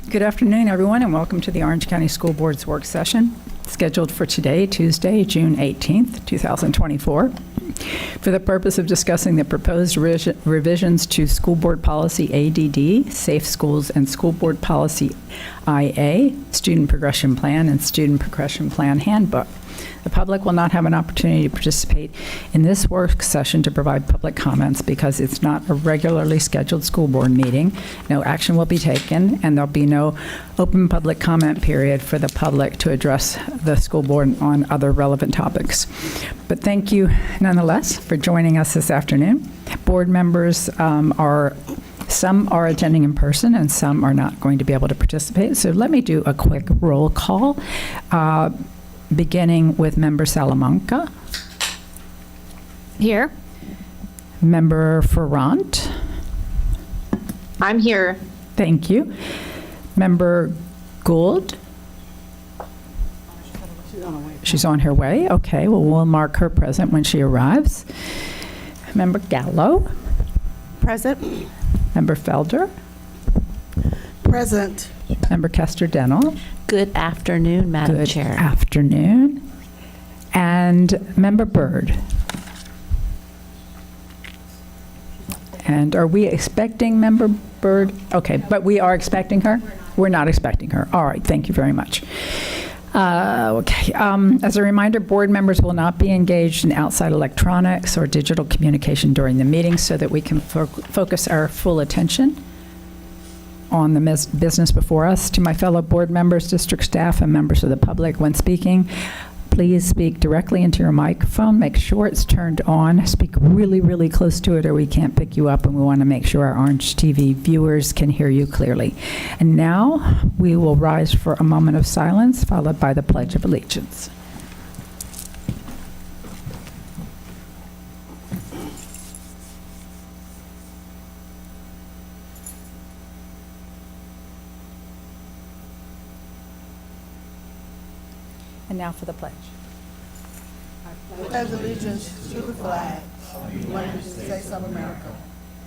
Good afternoon, everyone, and welcome to the Orange County School Board's work session, scheduled for today, Tuesday, June 18th, 2024, for the purpose of discussing the proposed revisions to School Board Policy ADD, Safe Schools, and School Board Policy IA, Student Progression Plan, and Student Progression Plan Handbook. The public will not have an opportunity to participate in this work session to provide public comments because it's not a regularly scheduled school board meeting. No action will be taken, and there'll be no open public comment period for the public to address the school board on other relevant topics. But thank you nonetheless for joining us this afternoon. Board members some are attending in person and some are not going to be able to participate. So let me do a quick roll call. Beginning with Member Salamanca. Here. Member Ferrant. I'm here. Thank you. Member Gould. She's on her way. Okay, well, we'll mark her present when she arrives. Member Gallo. Present. Member Felder. Present. Member Kester-Denel. Good afternoon, Madam Chair. Good afternoon. And Member Byrd. And are we expecting Member Byrd? Okay, but we are expecting her? We're not expecting her. All right, thank you very much. Okay. As a reminder, board members will not be engaged in outside electronics or digital communication during the meeting so that we can focus our full attention on the business before us. To my fellow board members, district staff, and members of the public, when speaking, please speak directly into your microphone. Make sure it's turned on. Speak really, really close to it or we can't pick you up, and we want to make sure our Orange TV viewers can hear you clearly. And now we will rise for a moment of silence, followed by the Pledge of Allegiance. And now for the pledge. I pledge allegiance to the flag of the United States of America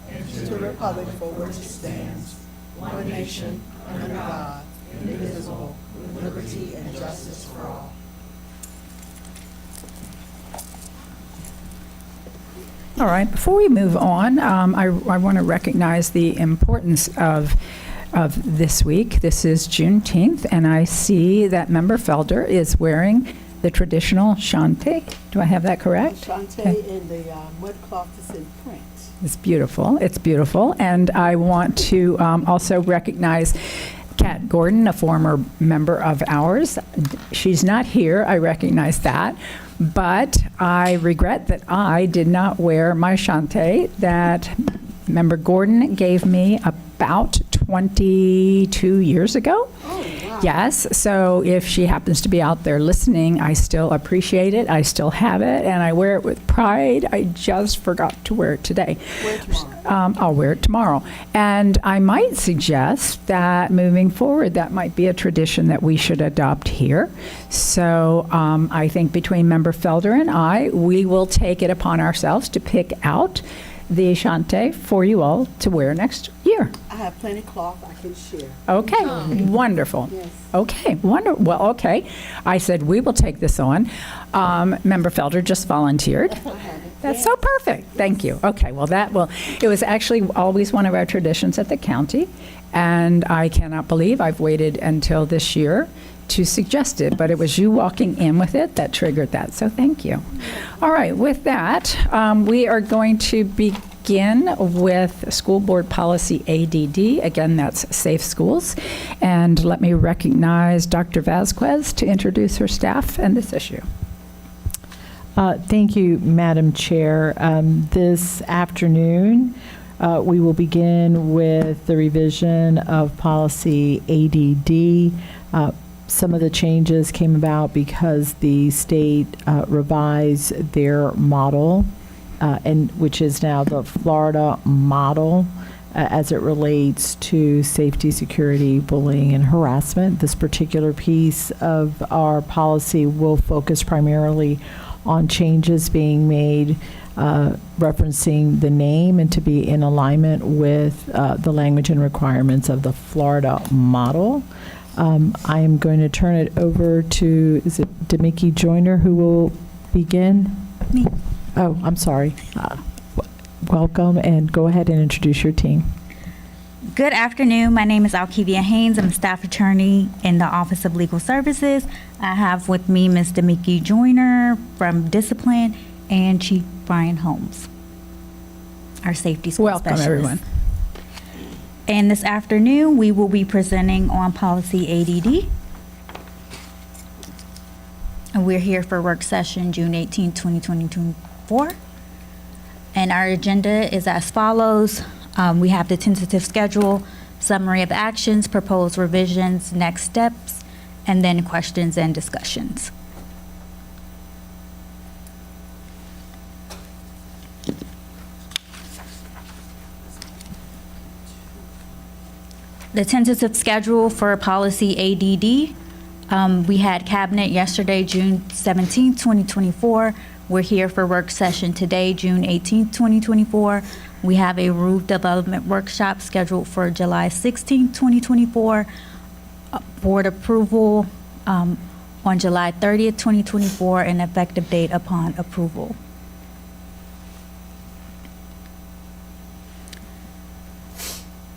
and to the republic for which it stands, one nation, under God, indivisible, with liberty and justice for all. All right, before we move on, I want to recognize the importance of this week. This is Juneteenth, and I see that Member Felder is wearing the traditional shante. Do I have that correct? Shante and the mudcloth is in print. It's beautiful. It's beautiful. And I want to also recognize Kat Gordon, a former member of ours. She's not here. I recognize that. But I regret that I did not wear my shante that Member Gordon gave me about 22 years ago. Oh, wow. Yes, so if she happens to be out there listening, I still appreciate it. I still have it, and I wear it with pride. I just forgot to wear it today. Wear it tomorrow. I'll wear it tomorrow. And I might suggest that moving forward, that might be a tradition that we should adopt here. So I think between Member Felder and I, we will take it upon ourselves to pick out the shante for you all to wear next year. I have plenty of cloth I can share. Okay, wonderful. Yes. Okay, wonderful. Well, okay. I said we will take this on. Member Felder just volunteered. I have it. That's so perfect. Thank you. Okay, well, it was actually always one of our traditions at the county, and I cannot believe I've waited until this year to suggest it, but it was you walking in with it that triggered that, so thank you. All right, with that, we are going to begin with School Board Policy ADD. Again, that's Safe Schools. And let me recognize Dr. Vasquez to introduce her staff and this issue. Thank you, Madam Chair. This afternoon, we will begin with the revision of Policy ADD. Some of the changes came about because the state revised their model, and which is now the Florida model as it relates to safety, security, bullying, and harassment. This particular piece of our policy will focus primarily on changes being made referencing the name and to be in alignment with the language and requirements of the Florida model. I am going to turn it over to, is it Demiki Joyner who will begin? Me. Oh, I'm sorry. Welcome, and go ahead and introduce your team. Good afternoon. My name is Alkivia Haynes. I'm a staff attorney in the Office of Legal Services. I have with me Ms. Demiki Joyner from Discipline and Chief Brian Holmes, our safety school Welcome, specialist. everyone. And this afternoon, we will be presenting on policy ADD. And we're here for work session June 18, 2024. And our agenda is as follows. We have the tentative schedule, summary of actions, proposed revisions, next steps, and then questions and discussions. The tentative schedule for policy ADD, we had cabinet yesterday, June 17, 2024. We're here for work session today, June 18, 2024. We have a rule development workshop scheduled for July 16, 2024. Board approval on July 30th, 2024, and effective date upon approval.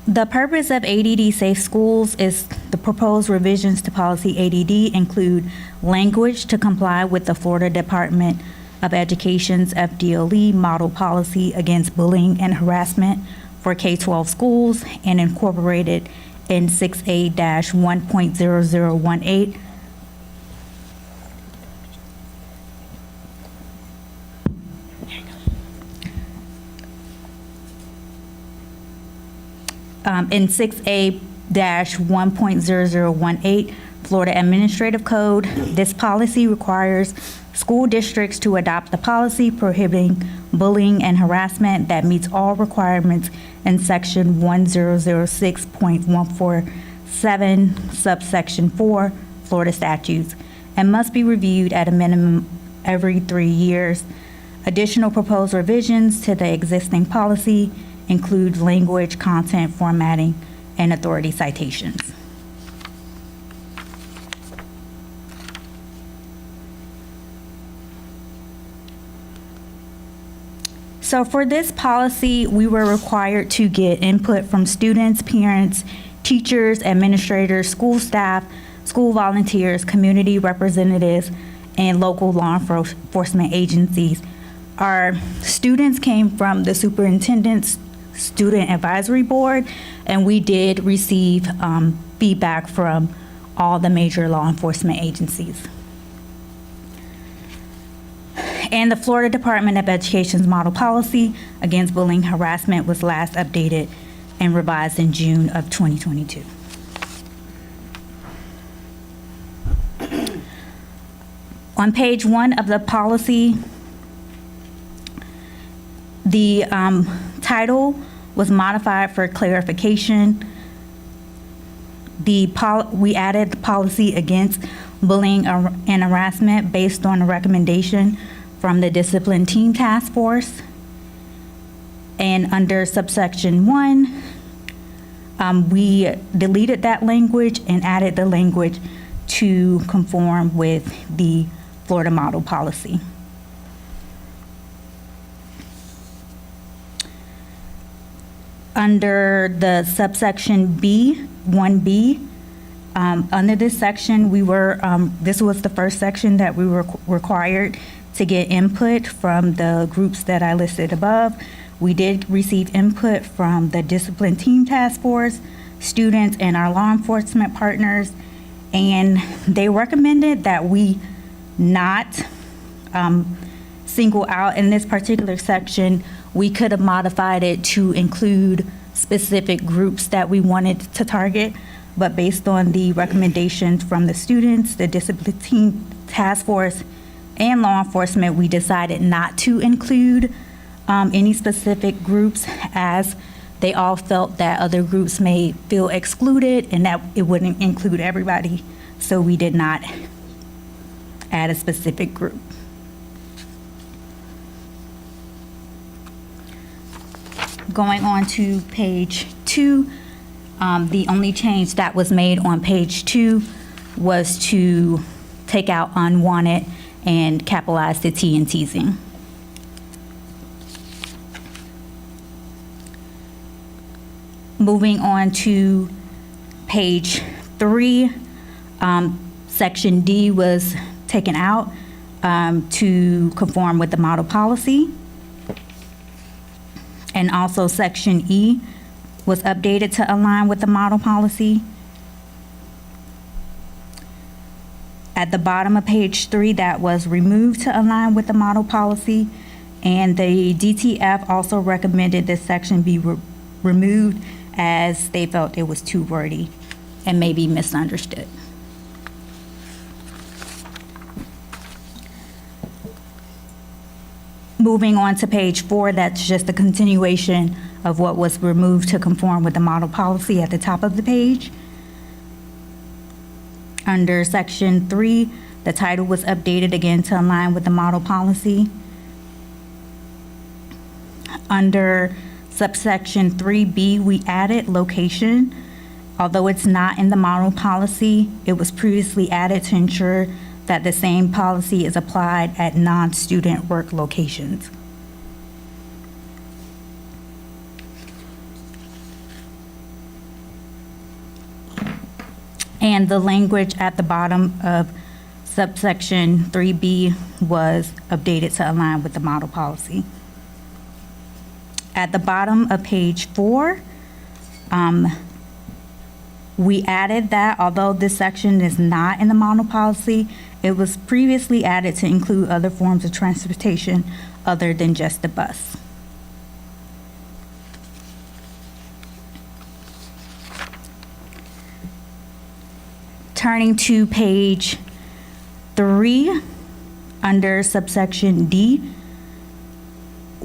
The purpose of ADD Safe Schools is the proposed revisions to policy ADD include language to comply with the Florida Department of Education's FDLE model policy against bullying and harassment for K-12 schools and incorporated in 6A-1.0018. In 6A-1.0018 Florida Administrative Code, this policy requires school districts to adopt a policy prohibiting bullying and harassment that meets all requirements in section 1006.147 subsection 4 Florida statutes and must be reviewed at a minimum every 3 years. Additional proposed revisions to the existing policy include language, content, formatting, and authority citations. So for this policy, we were required to get input from students, parents, teachers, administrators, school staff, school volunteers, community representatives, and local law enforcement agencies. Our students came from the superintendent's Student Advisory Board, and we did receive feedback from all the major law enforcement agencies. And the Florida Department of Education's model policy against bullying harassment was last updated and revised in June of 2022. On page 1 of the policy, the title was modified for clarification. We added the policy against bullying and harassment based on a recommendation from the Discipline Team Task Force. And under subsection 1, we deleted that language and added the language to conform with the Florida model policy. Under the subsection B, 1B, under this section, this was the first section that we were required to get input from the groups that I listed above. We did receive input from the Discipline Team Task Force, students, and our law enforcement partners, and they recommended that we not single out in this particular section. We could have modified it to include specific groups that we wanted to target, but based on the recommendations from the students, the Discipline Team Task Force, and law enforcement, we decided not to include any specific groups, as they all felt that other groups may feel excluded and that it wouldn't include everybody. So we did not add a specific group. going on to page 2, the only change that was made on page 2 was to take out unwanted and capitalize the T in teasing. Moving on to page 3, section D was taken out to conform with the model policy. And also section E was updated to align with the model policy. At the bottom of page 3, that was removed to align with the model policy. And the DTF also recommended this section be removed as they felt it was too wordy and maybe misunderstood. Moving on to page 4, that's just a continuation of what was removed to conform with the model policy at the top of the page. Under section 3, the title was updated again to align with the model policy. Under subsection 3B, we added location. Although it's not in the model policy, it was previously added to ensure that the same policy is applied at non-student work locations. And the language at the bottom of subsection 3B was updated to align with the model policy. At the bottom of page 4, we added that although this section is not in the model policy, it was previously added to include other forms of transportation other than just the bus. Turning to page 3, under subsection D,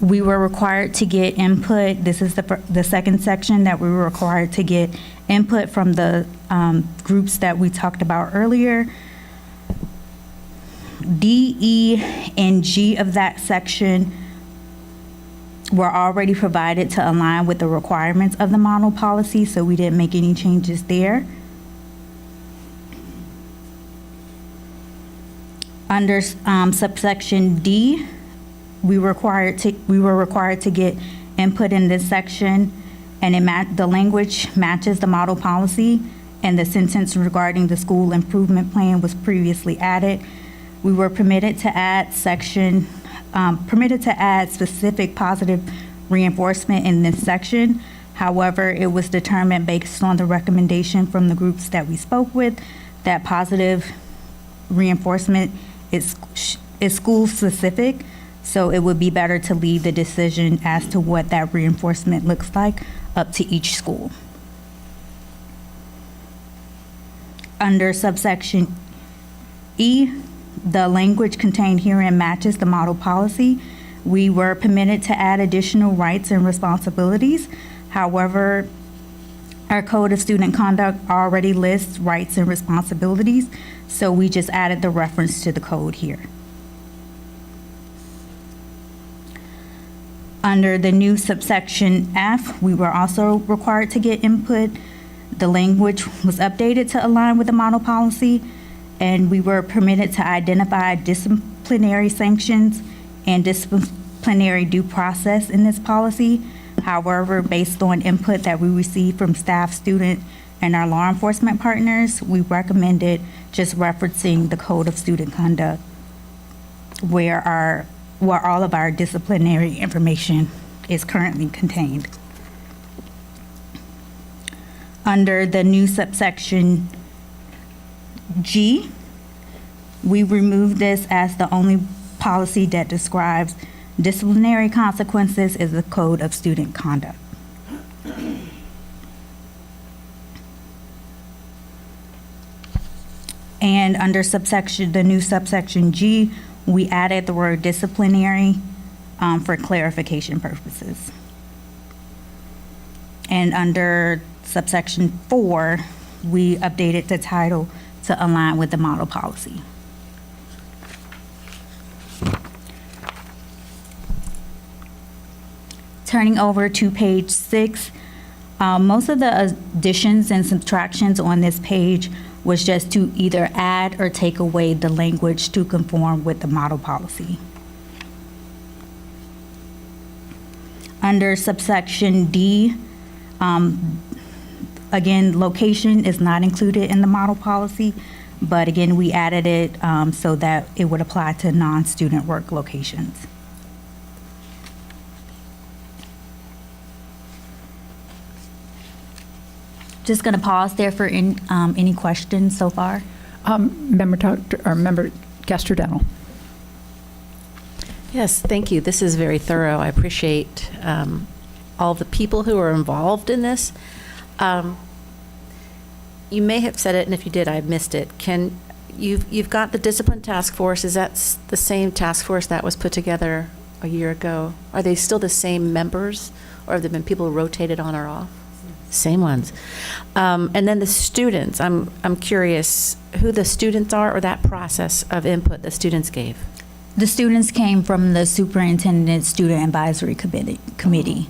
we were required to get input. This is the second section that we were required to get input from the groups that we talked about earlier. D, E, and G of that section were already provided to align with the requirements of the model policy, so we didn't make any changes there. Under subsection D, we were required to get input in this section, and the language matches the model policy, and the sentence regarding the school improvement plan was previously added. We were permitted to add specific positive reinforcement in this section. However, it was determined based on the recommendation from the groups that we spoke with that positive reinforcement is school specific. So it would be better to leave the decision as to what that reinforcement looks like up to each school. Under subsection E, the language contained herein matches the model policy. We were permitted to add additional rights and responsibilities. However, our Code of Student Conduct already lists rights and responsibilities, so we just added the reference to the code here. Under the new subsection F, we were also required to get input. The language was updated to align with the model policy, and we were permitted to identify disciplinary sanctions and disciplinary due process in this policy. However, based on input that we received from staff, student, and our law enforcement partners, we recommended just referencing the Code of Student Conduct where all of our disciplinary information is currently contained. Under the new subsection G, we removed this as the only policy that describes disciplinary consequences is the Code of Student Conduct. And under the new subsection G, we added the word disciplinary for clarification purposes. And under subsection 4, we updated the title to align with the model policy. Turning over to page 6, most of the additions and subtractions on this page was just to either add or take away the language to conform with the model policy. Under subsection D, again, location is not included in the model policy, but again, we added it so that it would apply to non-student work locations. Just going to pause there for any questions so far. Member Castrodeno. Yes, thank you. This is very thorough. I appreciate all the people who are involved in this. You may have said it, and if you did, I missed it. You've got the discipline task force. Is that the same task force that was put together a year ago? Are they still the same members, or have there been people who rotated on or off? Same ones. And then the students, I'm curious who the students are, or that process of input the students gave. The students came from the Superintendent Student Advisory Committee.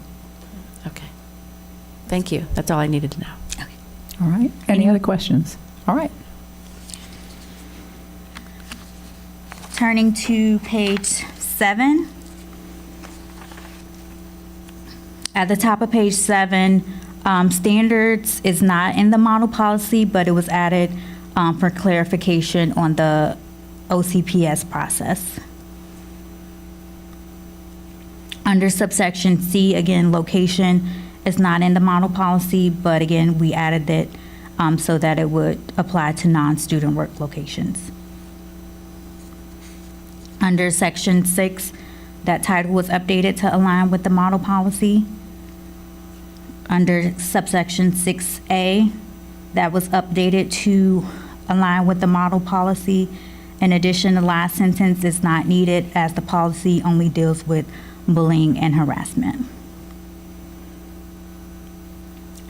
Okay. Thank you. That's all I needed to know. All right. Any other questions? All right. Turning to page 7. At the top of page 7, standards is not in the model policy, but it was added for clarification on the OCPS process. Under subsection C, again, location is not in the model policy, but again, we added it so that it would apply to non-student work locations. Under section 6, that title was updated to align with the model policy. Under subsection 6A, that was updated to align with the model policy. In addition, the last sentence is not needed as the policy only deals with bullying and harassment.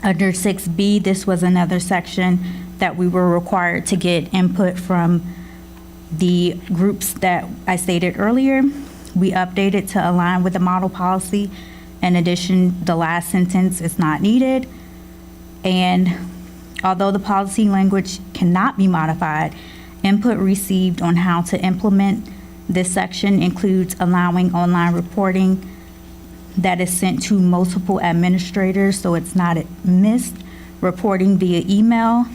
Under 6B, this was another section that we were required to get input from the groups that I stated earlier. We updated to align with the model policy. In addition, the last sentence is not needed. And although the policy language cannot be modified, input received on how to implement this section includes allowing online reporting that is sent to multiple administrators so it's not missed, reporting via email,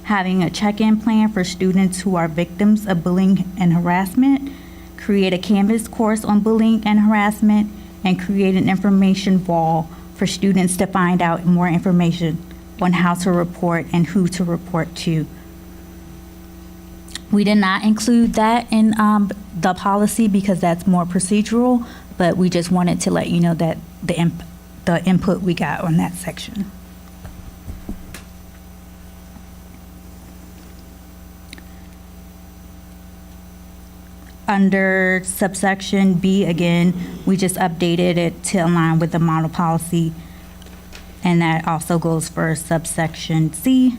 having a check-in plan for students who are victims of bullying and harassment, create a Canvas course on bullying and harassment, and create an information wall for students to find out more information on how to report and who to report to. We did not include that in the policy because that's more procedural, but we just wanted to let you know that the input we got on that section. Under subsection B, again, we just updated it to align with the model policy, and that also goes for subsection C.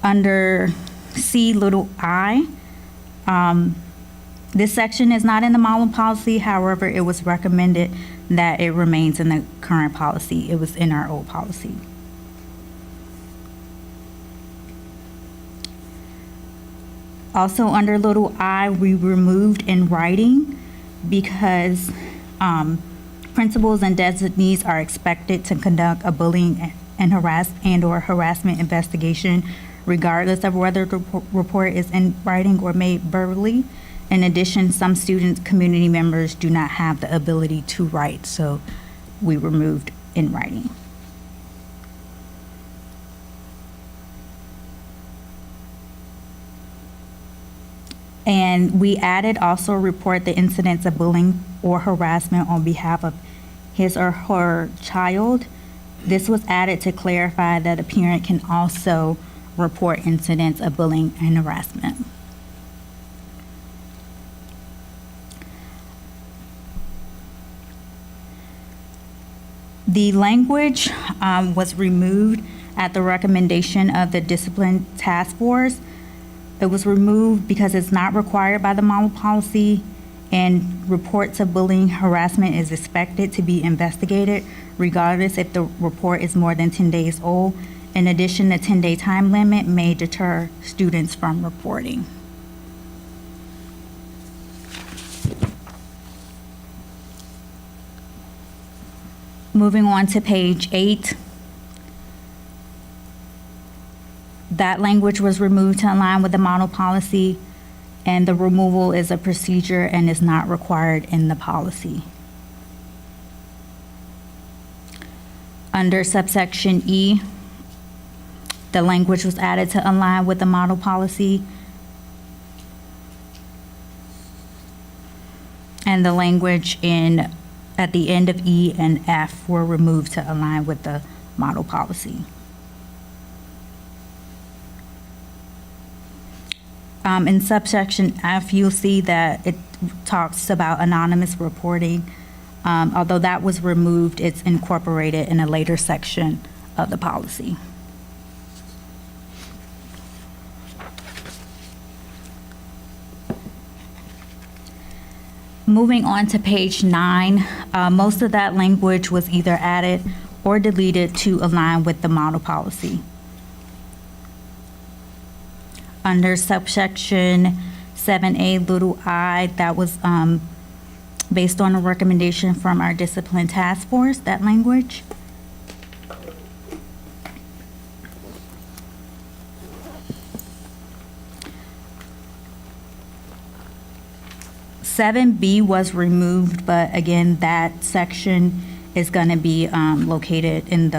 Under C little I, this section is not in the model policy. However, it was recommended that it remains in the current policy. It was in our old policy. Also, under little I, we removed in writing because principals and designees are expected to conduct a bullying and harassment investigation regardless of whether the report is in writing or made verbally. In addition, some students, community members do not have the ability to write, so we removed in writing. And we added also report the incidents of bullying or harassment on behalf of his or her child. This was added to clarify that a parent can also report incidents of bullying and harassment. The language was removed at the recommendation of the discipline task force. It was removed because it's not required by the model policy, and reports of bullying harassment is expected to be investigated regardless if the report is more than 10 days old. In addition, the 10-day time limit may deter students from reporting. Moving on to page 8. That language was removed to align with the model policy, and the removal is a procedure and is not required in the policy. Under subsection E, the language was added to align with the model policy, and the language at the end of E and F were removed to align with the model policy. In subsection F, you'll see that it talks about anonymous reporting. Although that was removed, it's incorporated in a later section of the policy. Moving on to page 9, most of that language was either added or deleted to align with the model policy. Under subsection 7A little I, that was based on a recommendation from our discipline task force, that language. (7B) was removed, but again, that section is going to be located in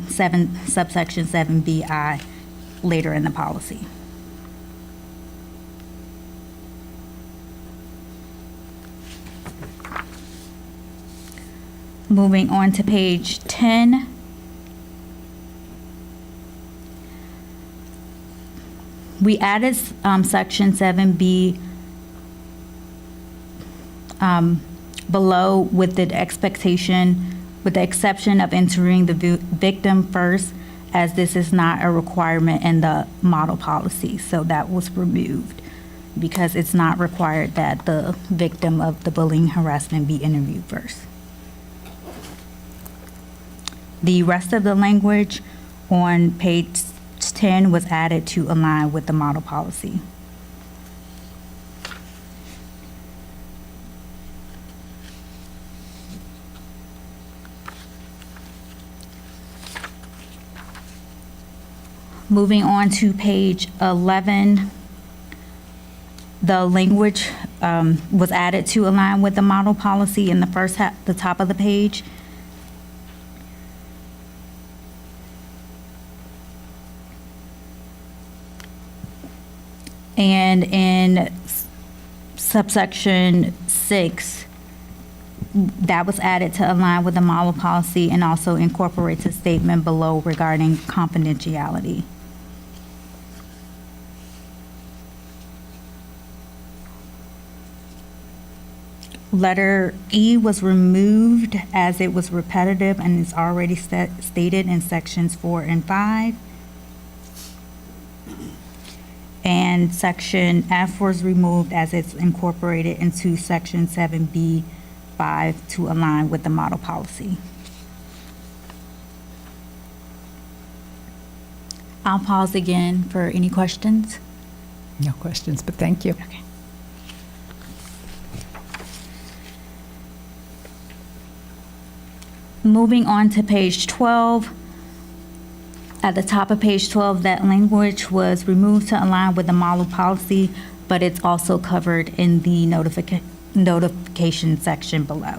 subsection 7BI later in the policy. Moving on to page 10. We added section 7B below with the exception of entering the victim first, as this is not a requirement in the model policy. So that was removed because it's not required that the victim of the bullying harassment be interviewed first. The rest of the language on page 10 was added to align with the model policy. Moving on to page 11, the language was added to align with the model policy in the first half, the top of the page. And in subsection 6, that was added to align with the model policy and also incorporates a statement below regarding confidentiality. Letter E was removed as it was repetitive and is already stated in sections 4 and 5. And section F was removed as it's incorporated into section 7B5 to align with the model policy. I'll pause again for any questions. No questions, but thank you. Okay. Moving on to page 12. At the top of page 12, that language was removed to align with the model policy, but it's also covered in the notification section below.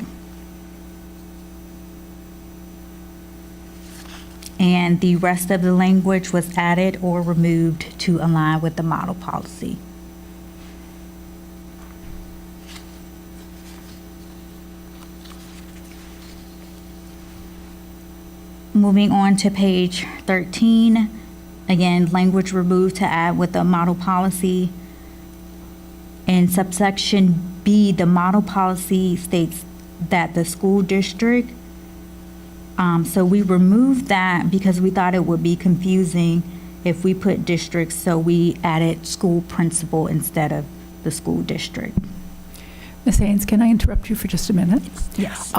And the rest of the language was added or removed to align with the model policy. Moving on to page 13, again, language removed to add with the model policy. In subsection B, the model policy states that the school district, so we removed that because we thought it would be confusing if we put districts, so we added school principal instead of the school district. Ms. Haynes, can I interrupt you for just a minute? Yes.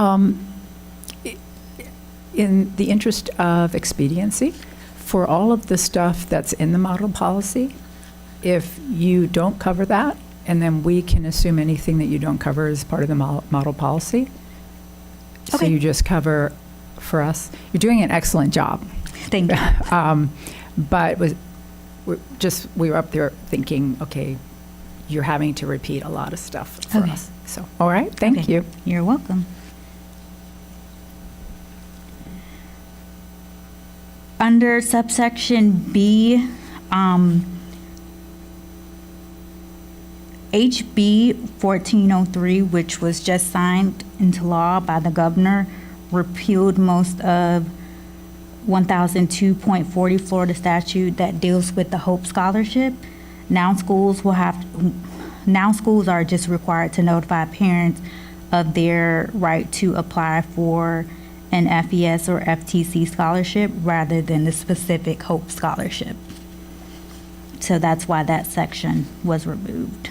In the interest of expediency, for all of the stuff that's in the model policy, if you don't cover that, and then we can assume anything that you don't cover is part of the model policy. So Okay. you just cover for us. You're doing an excellent job. Thank you. But we were up there thinking, okay, you're having to repeat a lot of stuff for Okay. us. So, all right, thank Okay. you. You're welcome. Under subsection B, HB 1403, which was just signed into law by the governor, repealed most of 1002.40 Florida statute that deals with the Hope Scholarship. Now schools are just required to notify parents of their right to apply for an FES or FTC scholarship rather than the specific Hope Scholarship. So that's why that section was removed.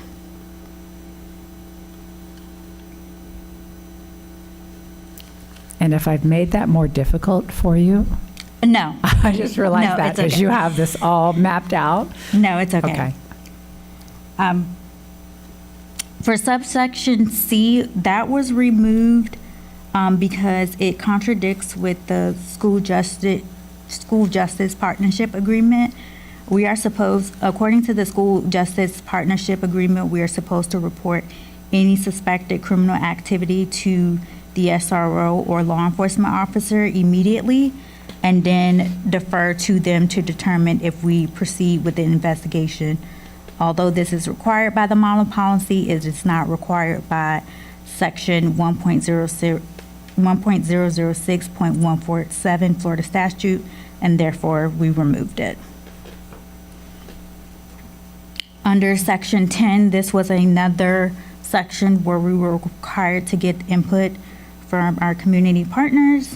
And if I've made that more difficult for you, No. I just realized No, that it's because okay. you have this all mapped out. No, it's okay. Okay. For subsection C, that was removed because it contradicts with the school justice partnership agreement. We are supposed, according to the school justice partnership agreement, we are supposed to report any suspected criminal activity to the SRO or law enforcement officer immediately, and then defer to them to determine if we proceed with the investigation. Although this is required by the model policy, it is not required by section 1.006.147 Florida statute, and therefore we removed it. Under section 10, this was another section where we were required to get input from our community partners.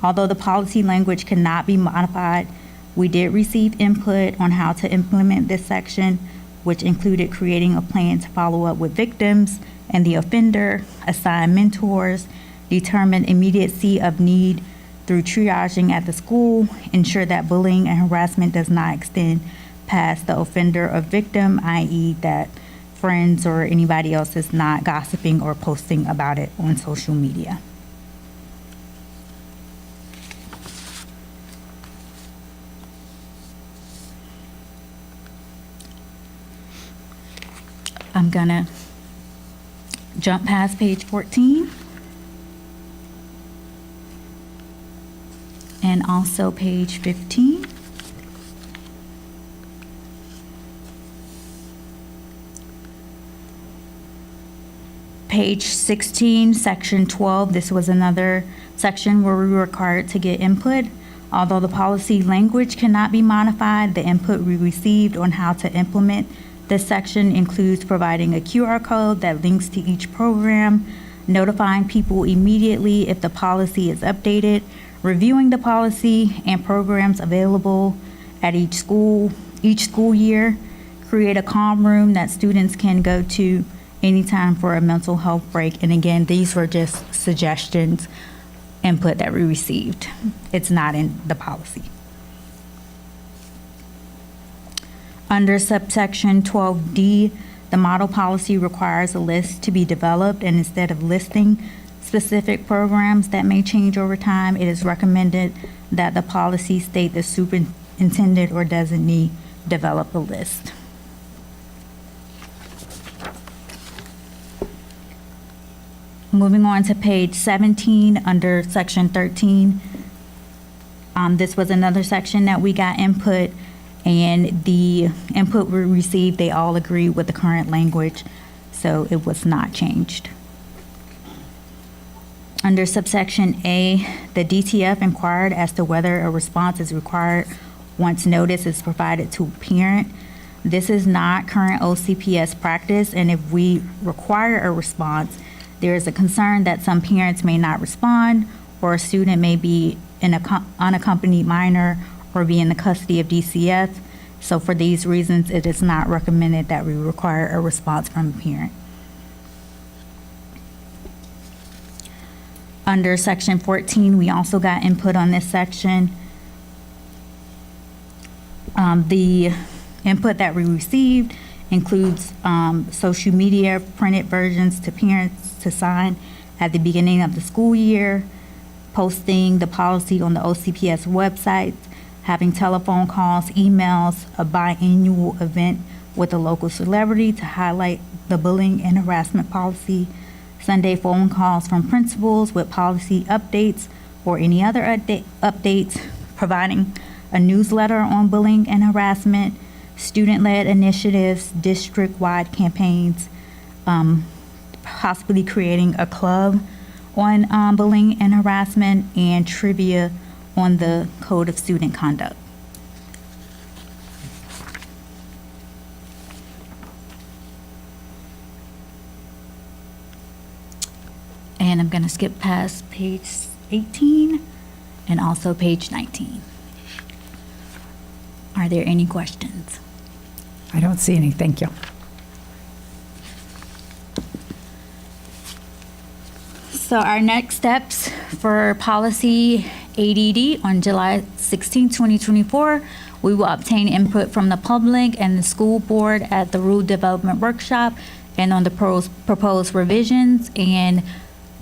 Although the policy language cannot be modified, we did receive input on how to implement this section, which included creating a plan to follow up with victims and the offender, assign mentors, determine immediacy of need through triaging at the school, ensure that bullying and harassment does not extend past the offender or victim, i.e. that friends or anybody else is not gossiping or posting about it on social media. I'm gonna jump past page 14 and also page 15. Page 16, section 12, this was another section where we were required to get input. Although the policy language cannot be modified, the input we received on how to implement this section includes providing a QR code that links to each program, notifying people immediately if the policy is updated, reviewing the policy and programs available at each school year, create a calm room that students can go to anytime for a mental health break. And again, these were just suggestions, input that we received. It's not in the policy. Under subsection 12D, the model policy requires a list to be developed, and instead of listing specific programs that may change over time, it is recommended that the policy state the superintendent or designee develop a list. Moving on to page 17, under section 13. This was another section that we got input, and the input we received, they all agree with the current language, so it was not changed. Under subsection A, the DTF inquired as to whether a response is required once notice is provided to a parent. This is not current OCPS practice, and if we require a response, there is a concern that some parents may not respond, or a student may be an unaccompanied minor or be in the custody of DCF. So for these reasons, it is not recommended that we require a response from a parent. Under section 14, we also got input on this section. The input that we received includes social media printed versions to parents to sign at the beginning of the school year, posting the policy on the OCPS website, having telephone calls, emails, a biannual event with a local celebrity to highlight the bullying and harassment policy, Sunday phone calls from principals with policy updates or any other updates, providing a newsletter on bullying and harassment, student-led initiatives, district-wide campaigns, possibly creating a club on bullying and harassment, and trivia on the Code of Student Conduct. And I'm going to skip past page 18 and also page 19. Are there any questions? I don't see any, thank you. So our next steps for policy ADD on July 16, 2024, we will obtain input from the public and the school board at the rule development workshop and on the proposed revisions, and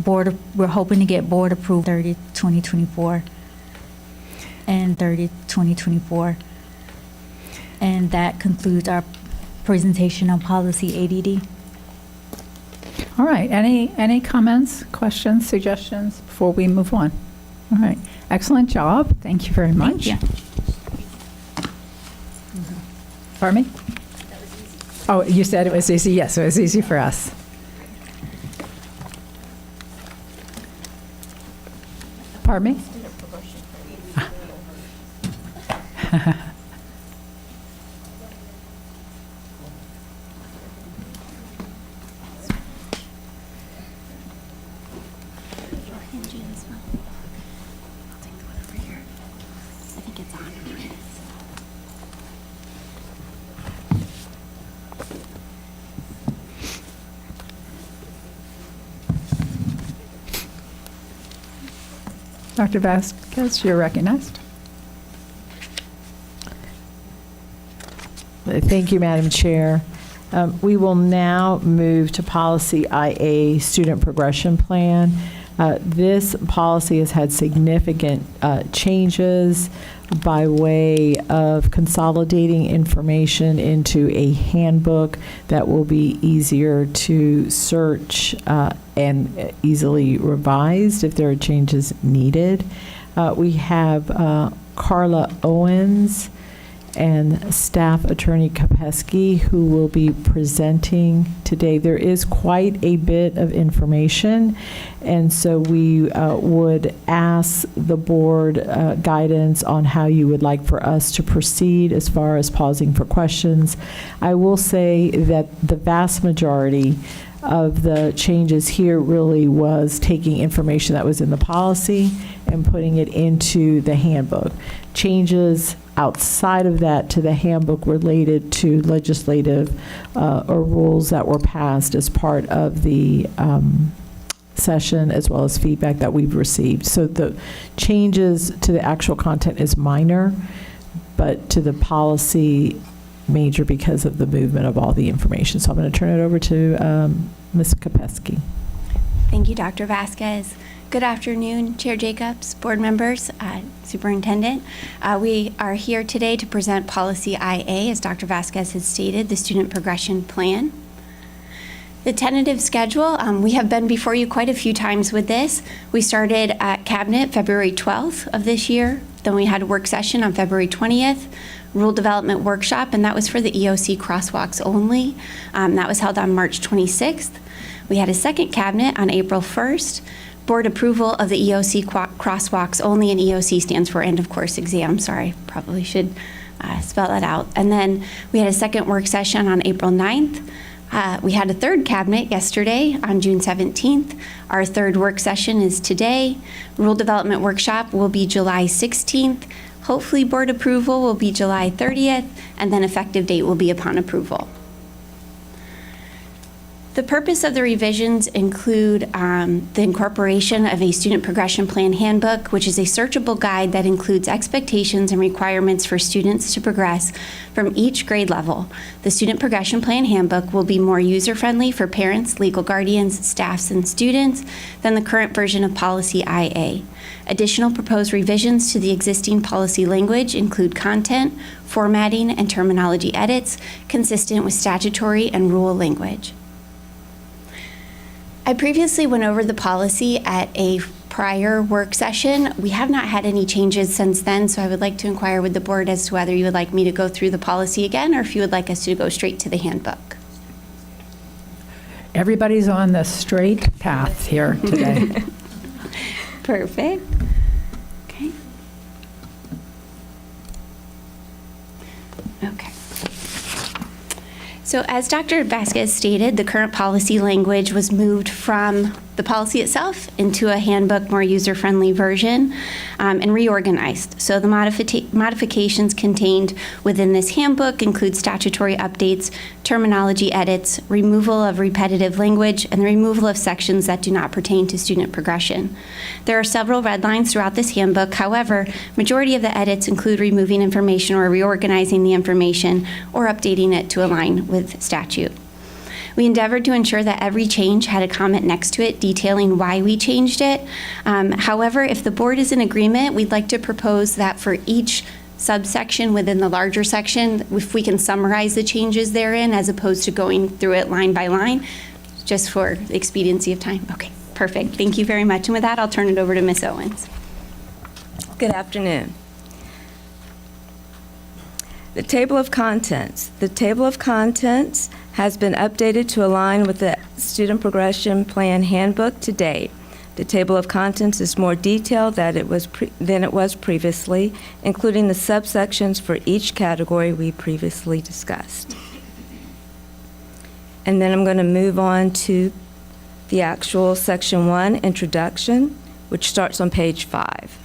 we're hoping to get board approved 30, 2024 and 30, 2024. And that concludes our presentation on policy ADD. All right, any comments, questions, suggestions before we move on? All right, excellent job. Thank you very much. Thank you. Pardon me? Oh, you said it was easy? Yes, it was easy for us. Pardon me? Dr. Vasquez, you're recognized. Thank you, Madam Chair. We will now move to policy IA, Student Progression Plan. This policy has had significant changes by way of consolidating information into a handbook that will be easier to search and easily revised if there are changes needed. We have Carla Owens and Staff Attorney Kopesky, who will be presenting today. There is quite a bit of information, and so we would ask the board guidance on how you would like for us to proceed as far as pausing for questions. I will say that the vast majority of the changes here really was taking information that was in the policy and putting it into the handbook. Changes outside of that to the handbook related to legislative or rules that were passed as part of the session, as well as feedback that we've received. So the changes to the actual content is minor, but to the policy major because of the movement of all the information. So I'm going to turn it over to Ms. Kopesky. Thank you, Dr. Vasquez. Good afternoon, Chair Jacobs, board members, Superintendent. We are here today to present Policy IA, as Dr. Vasquez has stated, the Student Progression Plan. The tentative schedule, we have been before you quite a few times with this. We started at Cabinet February 12th of this year. Then we had a work session on February 20th, Rule Development Workshop, and that was for the EOC crosswalks only. That was held on March 26th. We had a second Cabinet on April 1st. Board approval of the EOC crosswalks only, and EOC stands for end of course exam. Sorry, probably should spell that out. And then we had a second work session on April 9th. We had a third Cabinet yesterday on June 17th. Our third work session is today. Rule Development Workshop will be July 16th. Hopefully board approval will be July 30th, and then effective date will be upon approval. The purpose of the revisions include the incorporation of a student progression plan handbook, which is a searchable guide that includes expectations and requirements for students to progress from each grade level. The student progression plan handbook will be more user-friendly for parents, legal guardians, staffs, and students than the current version of Policy IA. Additional proposed revisions to the existing policy language include content, formatting, and terminology edits consistent with statutory and rule language. I previously went over the policy at a prior work session. We have not had any changes since then, so I would like to inquire with the board as to whether you would like me to go through the policy again or if you would like us to go straight to the handbook. Everybody's on the straight path here today. Perfect. Okay. Okay. So as Dr. Vasquez stated, the current policy language was moved from the policy itself into a handbook, more user-friendly version, and reorganized. So the modifications contained within this handbook include statutory updates, terminology edits, removal of repetitive language, and the removal of sections that do not pertain to student progression. There are several red lines throughout this handbook. However, majority of the edits include removing information or reorganizing the information or updating it to align with statute. We endeavored to ensure that every change had a comment next to it detailing why we changed it. However, if the board is in agreement, we'd like to propose that for each subsection within the larger section, if we can summarize the changes therein as opposed to going through it line by line, just for the expediency of time. Okay, perfect. Thank you very much. And with that, I'll turn it over to Ms. Owens. Good afternoon. The table of contents. The table of contents has been updated to align with the Student Progression Plan Handbook to date. The table of contents is more detailed than it was previously, including the subsections for each category we previously discussed. And then I'm going to move on to the actual Section 1, Introduction, which starts on page 5.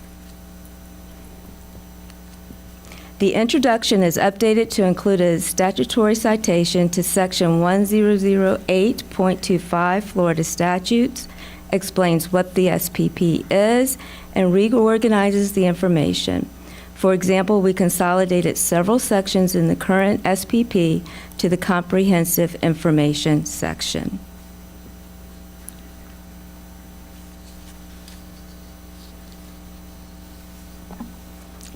The introduction is updated to include a statutory citation to Section 1008.25 Florida statutes, explains what the SPP is, and reorganizes the information. For example, we consolidated several sections in the current SPP to the Comprehensive Information section.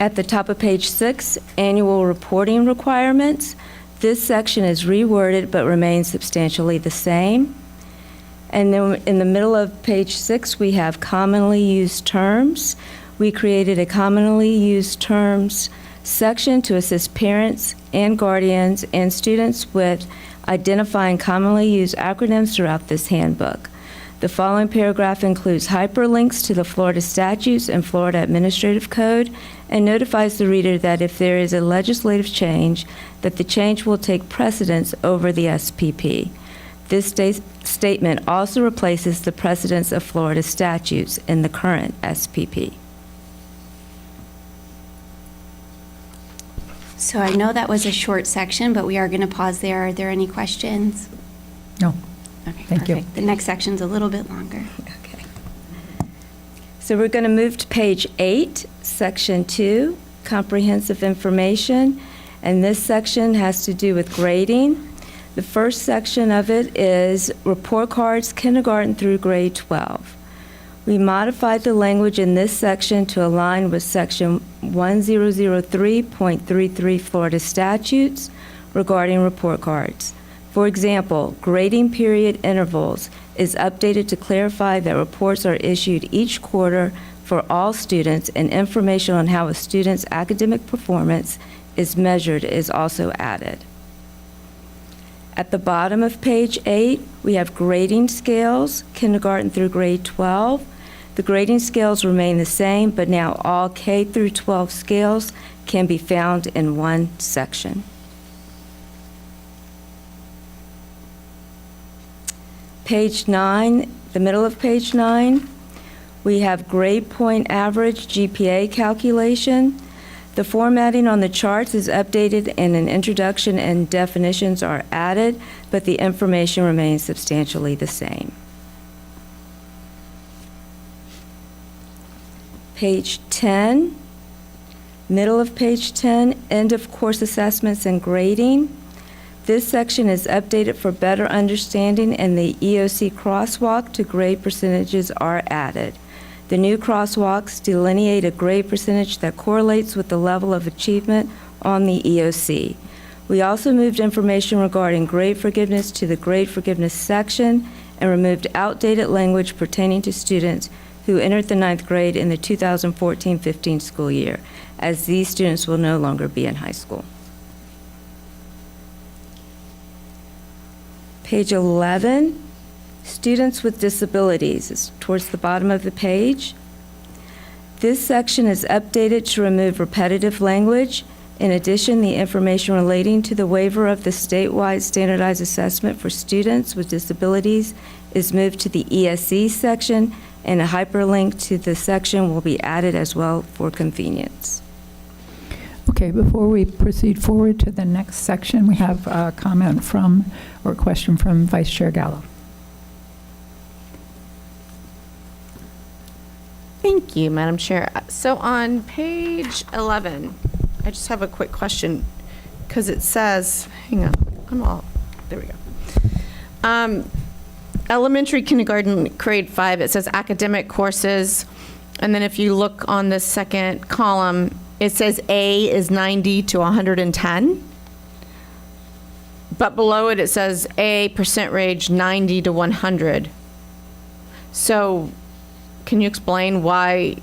At the top of page 6, annual reporting requirements. This section is reworded but remains substantially the same. And then in the middle of page 6, we have commonly used terms. We created a commonly used terms section to assist parents and guardians and students with identifying commonly used acronyms throughout this handbook. The following paragraph includes hyperlinks to the Florida statutes and Florida Administrative Code and notifies the reader that if there is a legislative change, that the change will take precedence over the SPP. This statement also replaces the precedence of Florida statutes in the current SPP. So I know that was a short section, but we are going to pause there. Are there any questions? No. Okay, Thank you. perfect. The next section's a little bit longer. Okay. So we're going to move to page 8, section 2, comprehensive information. And this section has to do with grading. The first section of it is report cards, kindergarten through grade 12. We modified the language in this section to align with section 1003.33 Florida statutes regarding report cards. For example, grading period intervals is updated to clarify that reports are issued each quarter for all students, and information on how a student's academic performance is measured is also added. At the bottom of page 8, we have grading scales, kindergarten through grade 12. The grading scales remain the same, but now all K through 12 scales can be found in one section. Page 9, the middle of page 9, we have grade point average GPA calculation. The formatting on the charts is updated and an introduction and definitions are added, but the information remains substantially the same. Page 10, middle of page 10, end of course assessments and grading. This section is updated for better understanding, and the EOC crosswalk to grade percentages are added. The new crosswalks delineate a grade percentage that correlates with the level of achievement on the EOC. We also moved information regarding grade forgiveness to the grade forgiveness section and removed outdated language pertaining to students who entered the 9th grade in the 2014-15 school year, as these students will no longer be in high school. Page 11, students with disabilities, is towards the bottom of the page. This section is updated to remove repetitive language. In addition, the information relating to the waiver of the statewide standardized assessment for students with disabilities is moved to the ESE section, and a hyperlink to the section will be added as well for convenience. Okay, before we proceed forward to the next section, we have a comment from, or a question from Vice Chair Gallo. Thank you, Madam Chair. So on page 11, I just have a quick question, because it says, hang on, there we go. Elementary kindergarten, grade 5, it says academic courses, and then if you look on the second column, it says A is 90 to 110, but below it, it says A percent range 90 to 100. So can you explain why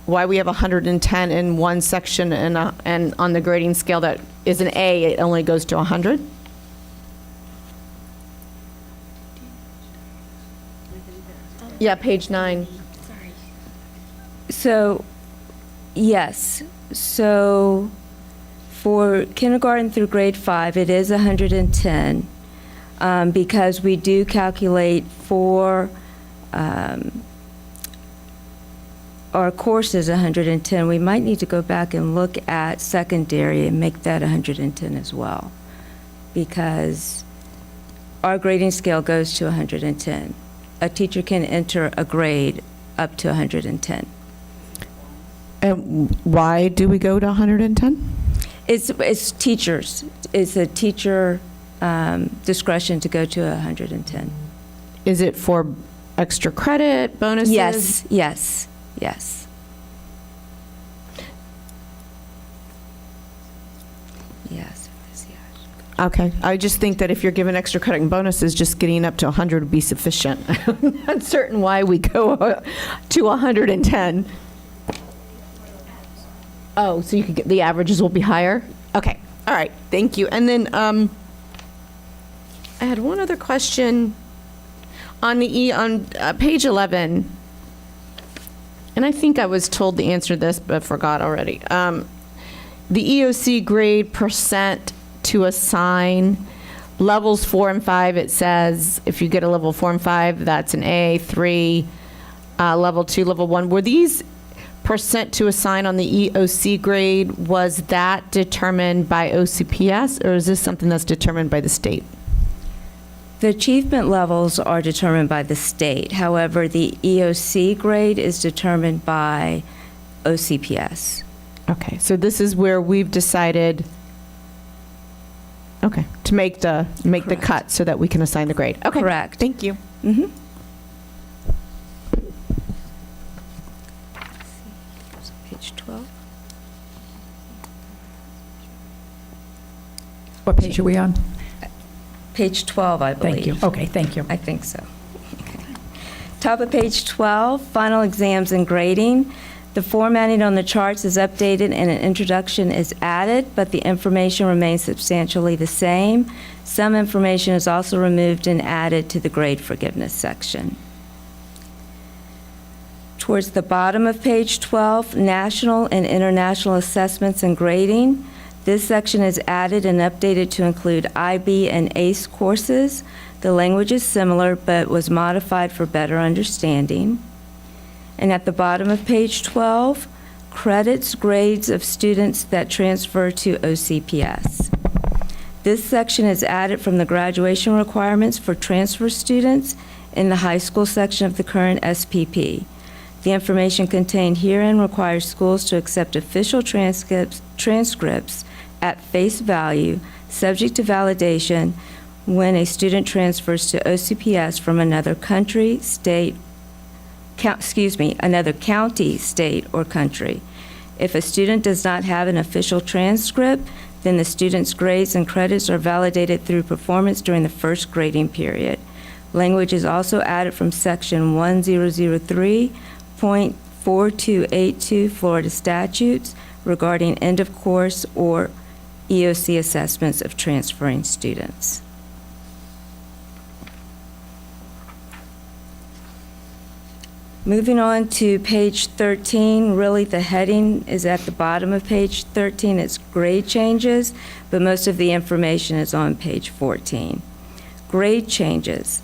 we have 110 in one section and on the grading scale that is an A, it only goes to 100? Yeah, page 9. So, yes. So for kindergarten through grade 5, it is 110 because we do calculate for our courses 110. We might need to go back and look at secondary and make that 110 as well, because our grading scale goes to 110. A teacher can enter a grade up to 110. And why do we go to 110? It's teachers. It's a teacher discretion to go to 110. Is it for extra credit, bonuses? Yes, yes, yes. Yes. Okay, I just think that if you're given extra credit and bonuses, just getting up to 100 would be sufficient. I'm not certain why we go to 110. Oh, so you could get, the averages will be higher? Okay, all right, thank you. And then I had one other question on page 11, and I think I was told the answer to this, but forgot already. The EOC grade percent to assign levels 4 and 5, it says if you get a level 4 and 5, that's an A, 3, level 2, level 1. Were these percent to assign on the EOC grade, was that determined by OCPS, or is this something that's determined by the state? The achievement levels are determined by the state. However, the EOC grade is determined by OCPS. Okay, so this is where we've decided, okay, to make the cut so that we can assign the grade. Okay, Correct. Thank you. Mm-hmm. Page 12. What page are we on? Page 12, I believe. Thank you. Okay, thank you. I think so. Okay. Top of page 12, final exams and grading. The formatting on the charts is updated and an introduction is added, but the information remains substantially the same. Some information is also removed and added to the grade forgiveness section. Towards the bottom of page 12, national and international assessments and grading. This section is added and updated to include IB and ACE courses. The language is similar but was modified for better understanding. And at the bottom of page 12, credits, grades of students that transfer to OCPS. This section is added from the graduation requirements for transfer students in the high school section of the current SPP. The information contained herein requires schools to accept official transcripts at face value, subject to validation, when a student transfers to OCPS from another country, state, another county, state, or country. If a student does not have an official transcript, then the student's grades and credits are validated through performance during the first grading period. Language is also added from Section 1003.4282 Florida statutes regarding end of course or EOC assessments of transferring students. Moving on to page 13, really the heading is at the bottom of page 13. It's grade changes, but most of the information is on page 14. Grade changes.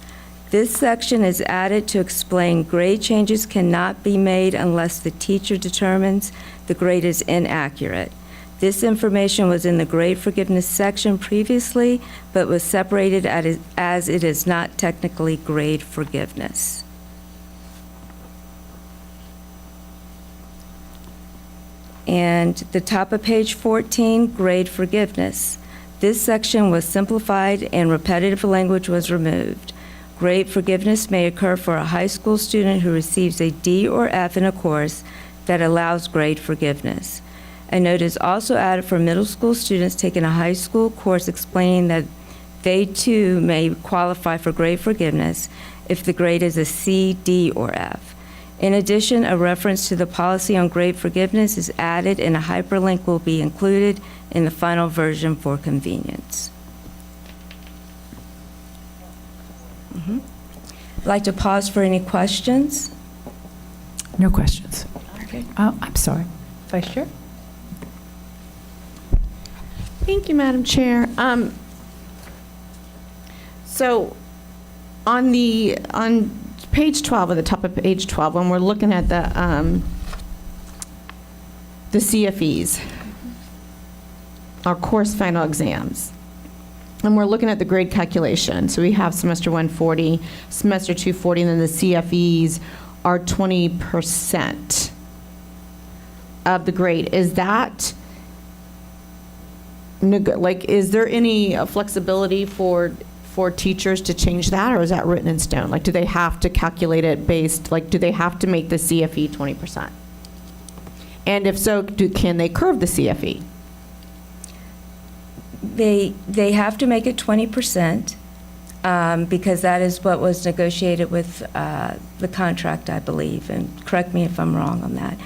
This section is added to explain grade changes cannot be made unless the teacher determines the grade is inaccurate. This information was in the grade forgiveness section previously, but was separated as it is not technically grade forgiveness. And the top of page 14, grade forgiveness. This section was simplified and repetitive language was removed. Grade forgiveness may occur for a high school student who receives a D or F in a course that allows grade forgiveness. A note is also added for middle school students taking a high school course explaining that they too may qualify for grade forgiveness if the grade is a C, D, or F. In addition, a reference to the policy on grade forgiveness is added and a hyperlink will be included in the final version for convenience. I'd like to pause for any questions. No questions. Okay. Oh, I'm sorry. Vice Chair? Thank you, Madam Chair. So on page 12, at the top of page 12, when we're looking at the CFEs, our course final exams, and we're looking at the grade calculation. So we have semester 140, semester 240, and then the CFEs are 20% of the grade. Is that, is there any flexibility for teachers to change that, or is that written in stone? Like, do they have to calculate it based, do they have to make the CFE 20%? And if so, can they curve the CFE? They have to make it 20% because that is what was negotiated with the contract, I believe, and correct me if I'm wrong on that.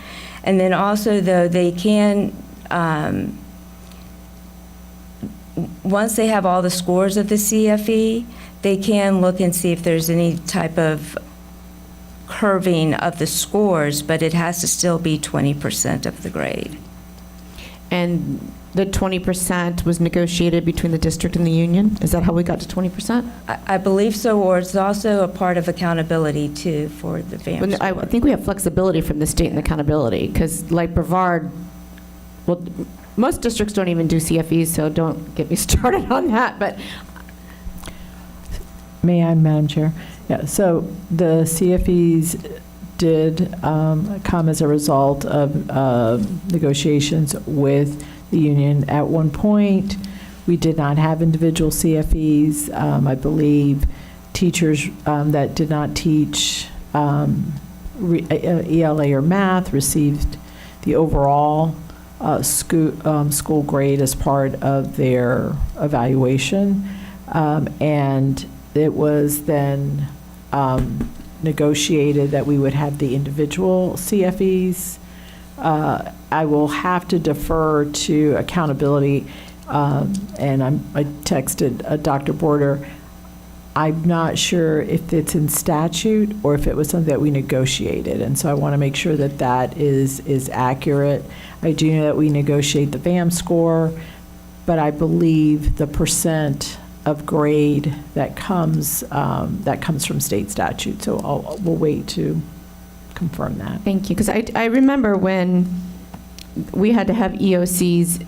And then also, though, they can, once they have all the scores of the CFE, they can look and see if there's any type of curving of the scores, but it has to still be 20% of the grade. And the 20% was negotiated between the district and the union? Is that how we got to 20%? I believe so, or it's also a part of accountability, too, for the VAM I think we have flexibility from the state and accountability, because like Brevard, well, most districts don't even do CFEs, so don't get me started on that, but. May I, Madam Chair? Yeah, so the CFEs did come as a result of negotiations with the union. At one point, we did not have individual CFEs. I believe teachers that did not teach ELA or math received the overall school grade as part of their evaluation. And it was then negotiated that we would have the individual CFEs. I will have to defer to accountability, and I texted Dr. Border. I'm not sure if it's in statute or if it was something that we negotiated, and so I want to make sure that that is accurate. I do know that we negotiate the VAM score, but I believe the percent of grade that comes from state statute. So we'll wait to confirm that. Thank you, because I remember when we had to have EOCs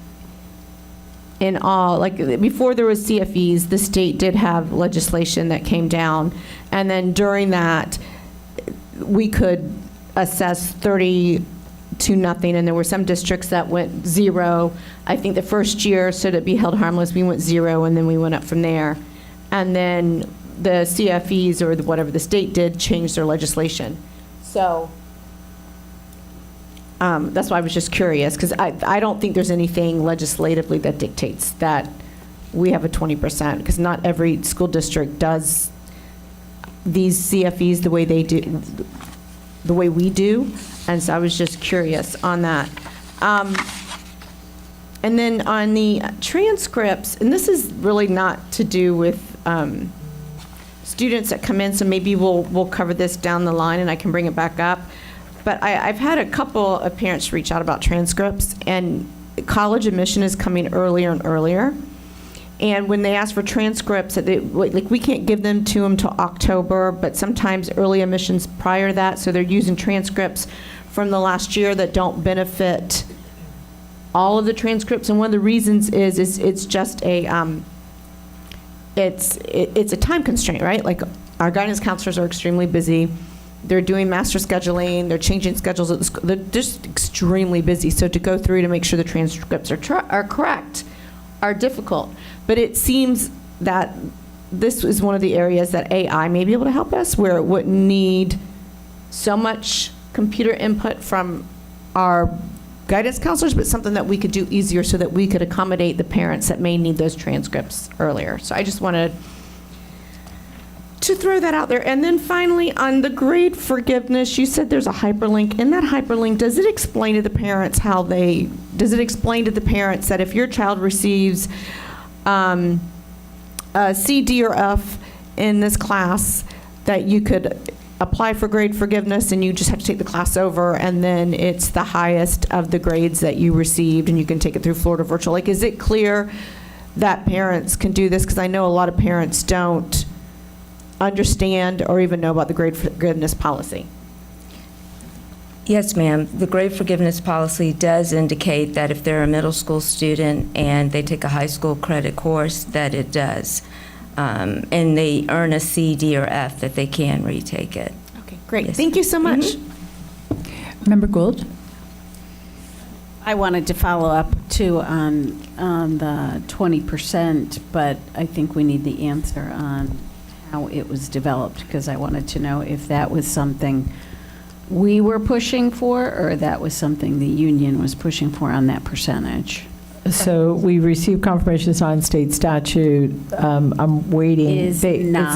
in all, like, before there was CFEs, the state did have legislation that came down, and then during that, we could assess 30 to nothing, and there were some districts that went 0. I think the first year, so to be held harmless, we went 0, and then we went up from there. And then the CFEs, or whatever the state did, changed their legislation. So that's why I was just curious, because I don't think there's anything legislatively that dictates that we have a 20%, because not every school district does these CFEs the way they do, the way we do. And so I was just curious on that. And then on the transcripts, and this is really not to do with students that come in, so maybe we'll cover this down the line and I can bring it back up. But I've had a couple of parents reach out about transcripts, and college admission is coming earlier and earlier. And when they ask for transcripts, like, we can't give them to them till October, but sometimes early admissions prior to that, so they're using transcripts from the last year that don't benefit all of the transcripts. And one of the reasons is it's just a it's a time constraint, right? Like, our guidance counselors are extremely busy. They're doing master scheduling, they're changing schedules at the school. They're just extremely busy. So to go through to make sure the transcripts are correct are difficult. But it seems that this is one of the areas that AI may be able to help us, where it wouldn't need so much computer input from our guidance counselors, but something that we could do easier so that we could accommodate the parents that may need those transcripts earlier. So I just wanted to throw that out there. And then finally, on the grade forgiveness, you said there's a hyperlink. In that hyperlink, does it explain to the parents that if your child receives a C, D, or F in this class, that you could apply for grade forgiveness and you just have to take the class over, and then it's the highest of the grades that you received and you can take it through Florida Virtual? Like, is it clear that parents can do this? Because I know a lot of parents don't understand or even know about the grade forgiveness policy. Yes, ma'am. The grade forgiveness policy does indicate that if they're a middle school student and they take a high school credit course, that it does. And they earn a C, D, or F, that they can retake it. Okay, great. Yes. Thank you so much. Member Gould? I wanted to follow up too on the 20%, but I think we need the answer on how it was developed, because I wanted to know if that was something we were pushing for, or that was something the union was pushing for on that percentage. So we received confirmation it's not in state statute. I'm waiting. It's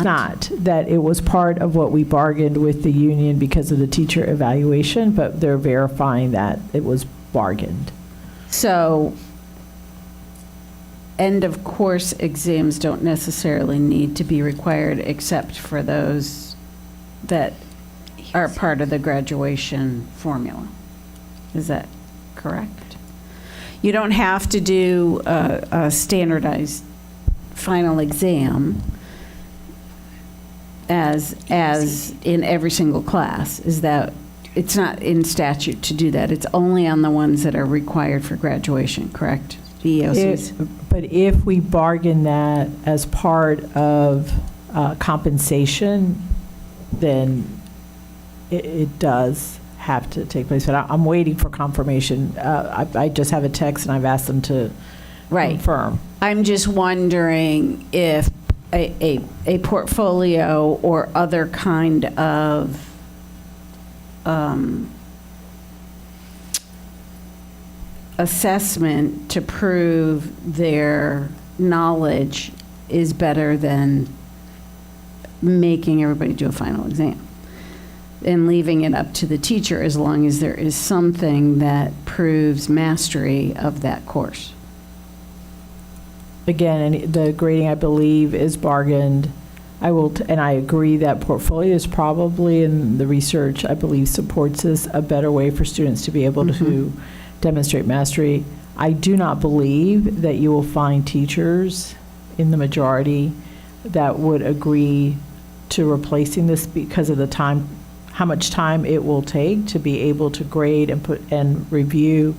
not. That it was part of what we bargained with the union because of the teacher evaluation, but they're verifying that it was bargained. So end of course exams don't necessarily need to be required, except for those that are part of the graduation formula. Is that correct? You don't have to do a standardized final exam as in every single class. Is that, it's not in statute to do that. It's only on the ones that are required for graduation, correct? The EOCs. But if we bargain that as part of compensation, then it does have to take place. But I'm waiting for confirmation. I just have a text, and I've asked them to confirm. I'm just wondering if a portfolio or other kind of assessment to prove their knowledge is better than making everybody do a final exam and leaving it up to the teacher, as long as there is something that proves mastery of that course. Again, and the grading, I believe, is bargained. And I agree that portfolio is probably, and the research, I believe, supports this, a better way for students to be able to demonstrate mastery. I do not believe that you will find teachers in the majority that would agree to replacing this because of the time, how much time it will take to be able to grade and review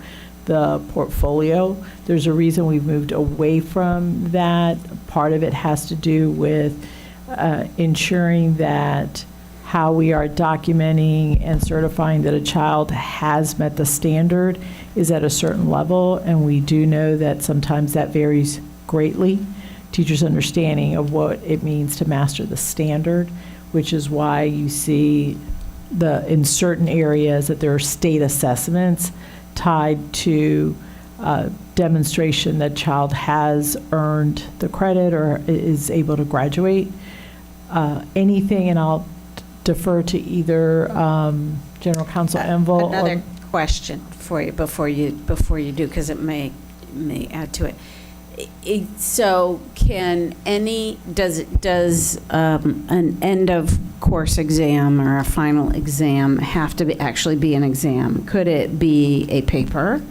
the portfolio. There's a reason we've moved away from that. Part of it has to do with ensuring that how we are documenting and certifying that a child has met the standard is at a certain level, and we do know that sometimes that varies greatly. Teachers' understanding of what it means to master the standard, which is why you see in certain areas that there are state assessments tied to demonstration that child has earned the credit or is able to graduate. Anything, and I'll defer to either General Counsel Envil. Another question for you before you do, because it may add to it. So does an end of course exam or a final exam have to actually be an exam? Could it be a paper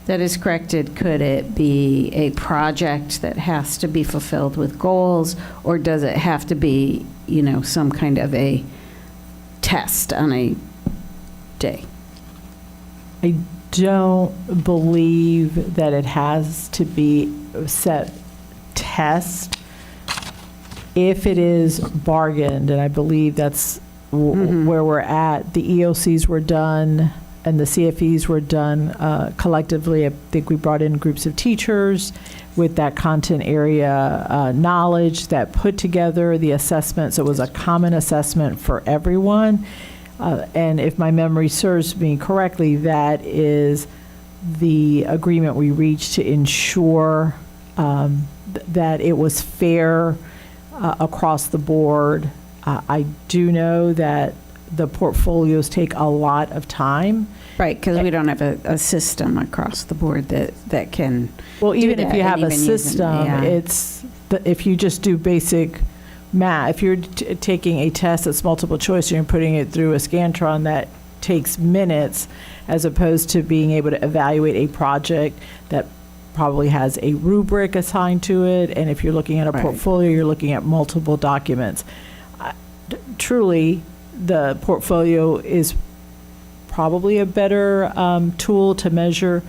that is corrected? Could it be a project that has to be fulfilled with goals? Or does it have to be, some kind of a test on a day? I don't believe that it has to be a set test. If it is bargained, and I believe that's where we're at, the EOCs were done and the CFEs were done collectively. I think we brought in groups of teachers with that content area knowledge that put together the assessment. So it was a common assessment for everyone. And if my memory serves me correctly, that is the agreement we reached to ensure that it was fair across the board. I do know that the portfolios take a lot of time. Right, because we don't have a system across the board that can. Well, even do if that you have and a even use system, yeah. if you just do basic math, if you're taking a test that's multiple choice and you're putting it through a Scantron, that takes minutes, as opposed to being able to evaluate a project that probably has a rubric assigned to it. And if you're looking at a Right. portfolio, you're looking at multiple documents. Truly, the portfolio is probably a better tool to measure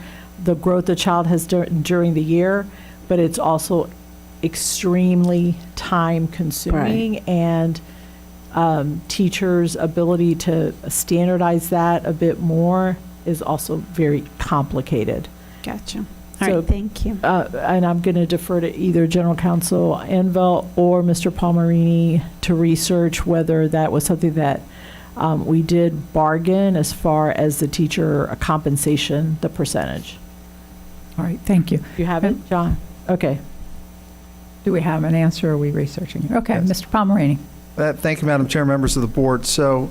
the growth the child has during the year, but it's also extremely time consuming, and teachers' ability to standardize that a bit more is also very complicated. Gotcha. All So, right, thank you. And I'm going to defer to either General Counsel Envil or Mr. Palmerini to research whether that was something that we did bargain as far as the teacher compensation, the percentage. All right, thank you. You have it, John? Okay. Do we have an answer, or are we researching it? Okay, Yes. Mr. Palmerini. Thank you, Madam Chair, members of the board. So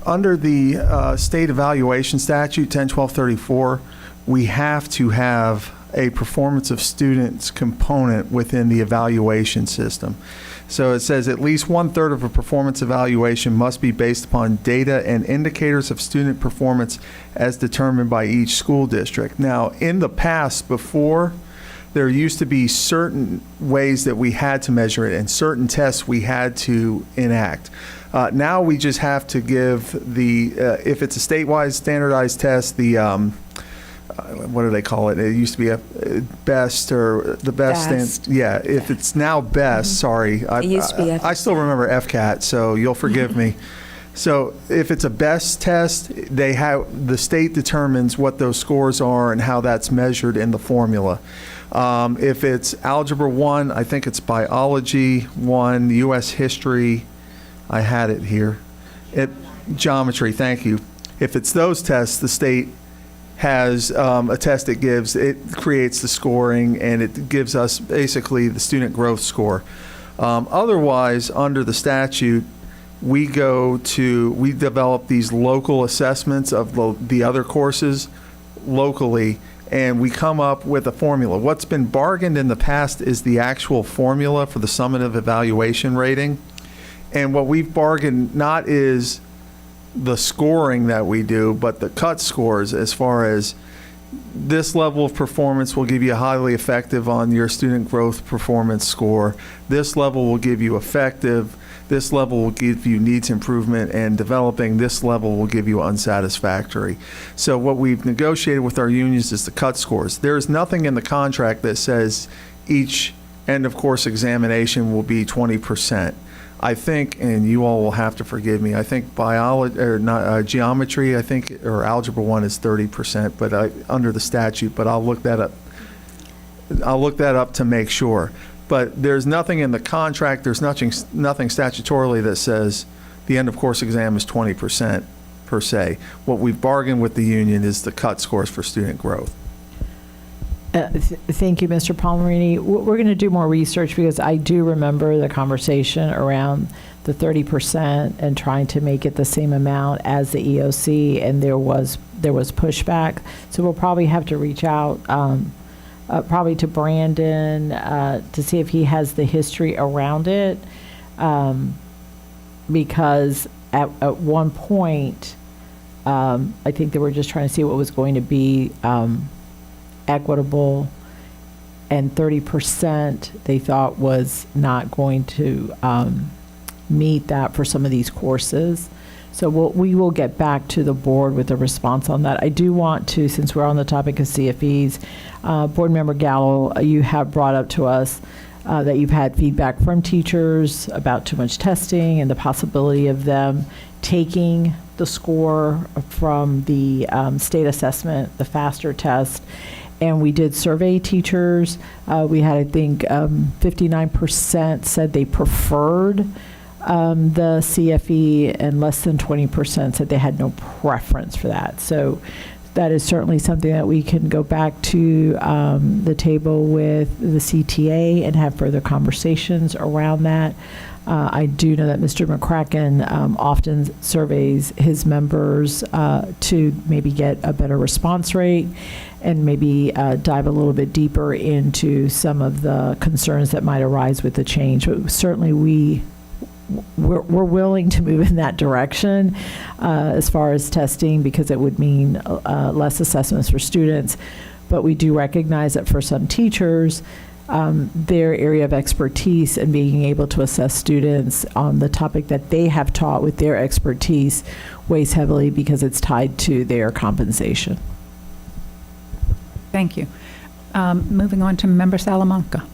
under the state evaluation statute 10-1234, we have to have a performance of students component within the evaluation system. So it says at least 1/3 of a performance evaluation must be based upon data and indicators of student performance as determined by each school district. Now, in the past, before, there used to be certain ways that we had to measure it and certain tests we had to enact. Now we just have to give the, if it's a statewide standardized test, the, what do they call it? It used to be a best or the best. Best. Yeah, if it's now best, sorry. It used to be I still remember FCAT, so you'll forgive me. So if it's a best test, the state determines what those scores are and how that's measured in the formula. If it's Algebra 1, I think it's Biology 1, U.S. History, I had it here. Geometry, thank you. If it's those tests, the state has a test it gives. It creates the scoring, and it gives us basically the student growth score. Otherwise, under the statute, we develop these local assessments of the other courses locally, and we come up with a formula. What's been bargained in the past is the actual formula for the summative evaluation rating. And what we've bargained not is the scoring that we do, but the cut scores, as far as this level of performance will give you highly effective on your student growth performance score. This level will give you effective. this level will give you needs improvement, and developing this level will give you unsatisfactory. So what we've negotiated with our unions is the cut scores. There is nothing in the contract that says each end of course examination will be 20%. I think, and you all will have to forgive me, I think biology, or not, geometry, I think, or algebra 1 is 30%, but under the statute, but I'll look that up. I'll look that up to make sure. But there's nothing in the contract, there's nothing statutorily that says the end of course exam is 20% per se. What we've bargained with the union is the cut scores for student growth. Thank you, Mr. Palmerini. We're going to do more research because I do remember the conversation around the 30% and trying to make it the same amount as the EOC, and there was pushback. So we'll probably have to reach out probably to Brandon to see if he has the history around it, because at one point I think they were just trying to see what was going to be equitable, and 30% they thought was not going to meet that for some of these courses. So we will get back to the board with a response on that. I do want to, since we're on the topic of CFEs, Board Member Gallo, you have brought up to us that you've had feedback from teachers about too much testing and the possibility of them taking the score from the state assessment, the FASTER test. And we did survey teachers. We had, I think, 59% said they preferred the CFE, and less than 20% said they had no preference for that. So that is certainly something that we can go back to the table with the CTA and have further conversations around that. I do know that Mr. McCracken often surveys his members to maybe get a better response rate and maybe dive a little bit deeper into some of the concerns that might arise with the change. But certainly we're willing to move in that direction as far as testing, because it would mean less assessments for students. But we do recognize that for some teachers, their area of expertise and being able to assess students on the topic that they have taught with their expertise weighs heavily because it's tied to their compensation. Thank you. Moving on to Member Salamanca.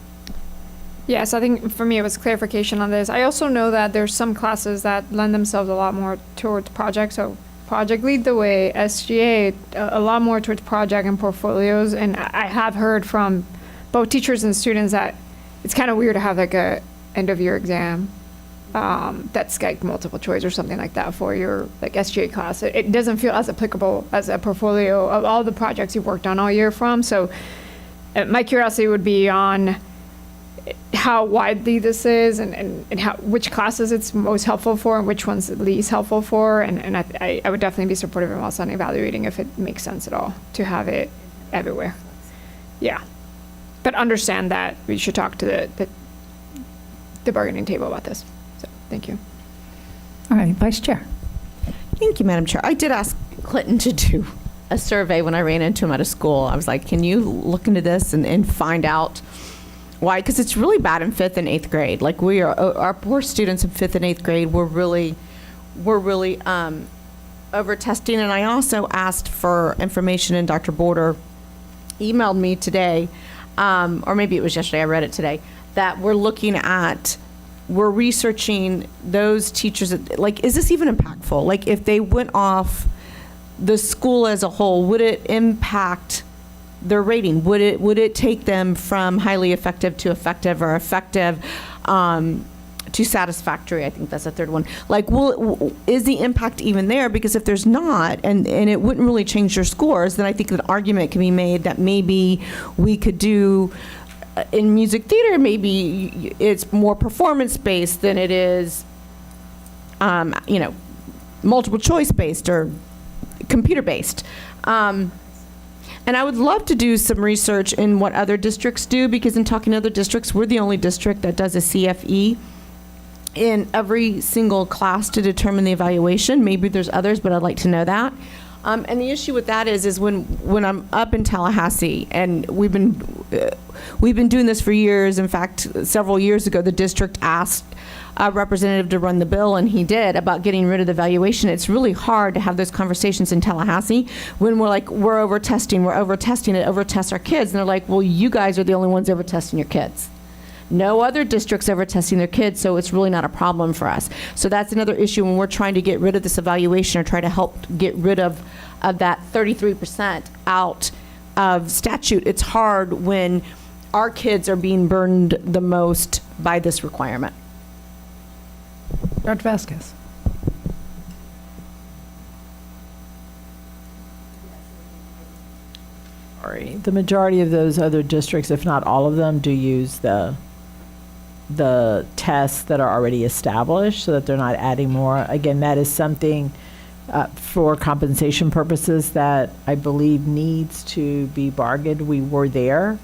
Yes, I think for me it was clarification on this. I also know that there's some classes that lend themselves a lot more towards projects. So Project Lead the Way, SGA, a lot more towards project and portfolios. And I have heard from both teachers and students that it's kind of weird to have like a end of year exam that's like multiple choice or something like that for your like SGA class. It doesn't feel as applicable as a portfolio of all the projects you've worked on all year from. So my curiosity would be on how widely this is and how, which classes it's most helpful for and which ones it's least helpful for. And I would definitely be supportive of also evaluating if it makes sense at all to have it everywhere. Yeah. But understand that we should talk to the bargaining table about this. So thank you. All right, Vice Chair. Thank you, Madam Chair. I did ask Clinton to do a survey when I ran into him at a school. I was like, can you look into this and find out why? Because it's really bad in 5th and 8th grade. Like our poor students in 5th and 8th grade were really over testing. And I also asked for information, and Dr. Border emailed me today, or maybe it was yesterday, I read it today, that we're researching those teachers, like, is this even impactful? Like, if they went off the school as a whole, would it impact their rating? Would it take them from highly effective to effective, or effective to satisfactory? I think that's the third one. Like, is the impact even there? Because if there's not, and it wouldn't really change your scores, then I think an argument can be made that maybe we could do in music theater, maybe it's more performance-based than it is, multiple choice-based or computer-based. And I would love to do some research in what other districts do, because in talking to other districts, we're the only district that does a CFE in every single class to determine the evaluation. Maybe there's others, but I'd like to know that. And the issue with that is when I'm up in Tallahassee, and we've been doing this for years. In fact, several years ago, the district asked representative to run the bill, and he did, about getting rid of the valuation. It's really hard to have those conversations in Tallahassee when we're like, we're over-testing, it over-test our kids. And they're like, well, you guys are the only ones over-testing your kids. No other districts over-testing their kids, so it's really not a problem for us. So that's another issue when we're trying to get rid of this evaluation or try to help get rid of that 33% out of statute. It's hard when our kids are being burned the most by this requirement. Dr. Vasquez. Sorry. The majority of those other districts, if not all of them, do use the tests that are already established so that they're not adding more. Again, that is something for compensation purposes that I believe needs to be bargained. We were there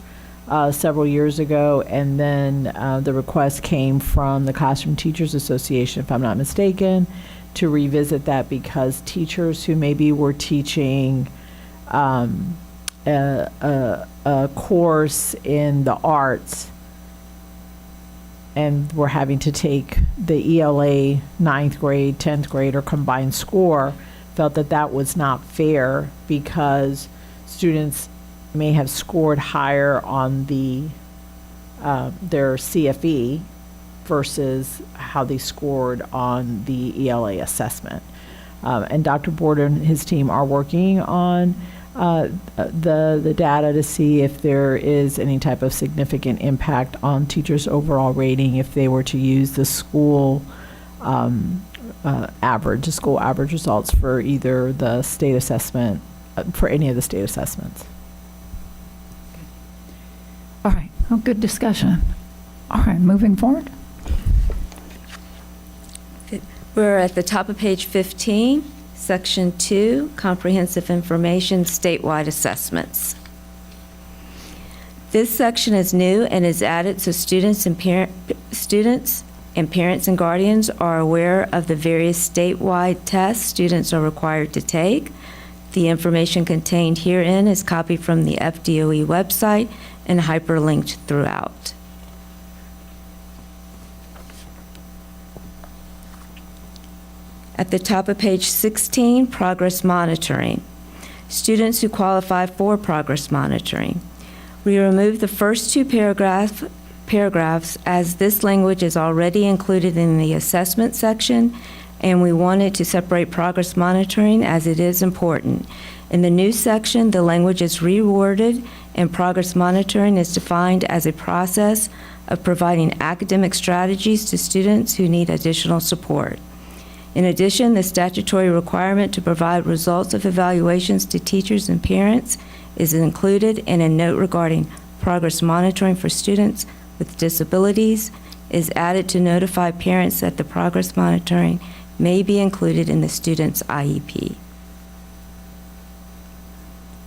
several years ago, and then the request came from the Classroom Teachers Association, if I'm not mistaken, to revisit that because teachers who maybe were teaching a course in the arts and were having to take the ELA 9th grade, 10th grade, or combined score, felt that that was not fair because students may have scored higher on their CFE versus how they scored on the ELA assessment. And Dr. Board and his team are working on the data to see if there is any type of significant impact on teachers' overall rating if they were to use the school average results for either the state assessment, for any of the state assessments. All right. Oh, good discussion. All right, moving forward. We're at the top of page 15, Section 2, Comprehensive Information Statewide Assessments. This section is new and is added so students and parents and guardians are aware of the various statewide tests students are required to take. The information contained herein is copied from the FDOE website and hyperlinked throughout. At the top of page 16, progress monitoring. Students who qualify for progress monitoring. We remove the first two paragraphs as this language is already included in the assessment section, and we wanted to separate progress monitoring as it is important. In the new section, the language is reworded, and progress monitoring is defined as a process of providing academic strategies to students who need additional support. In addition, the statutory requirement to provide results of evaluations to teachers and parents is included, and a note regarding progress monitoring for students with disabilities is added to notify parents that the progress monitoring may be included in the student's IEP.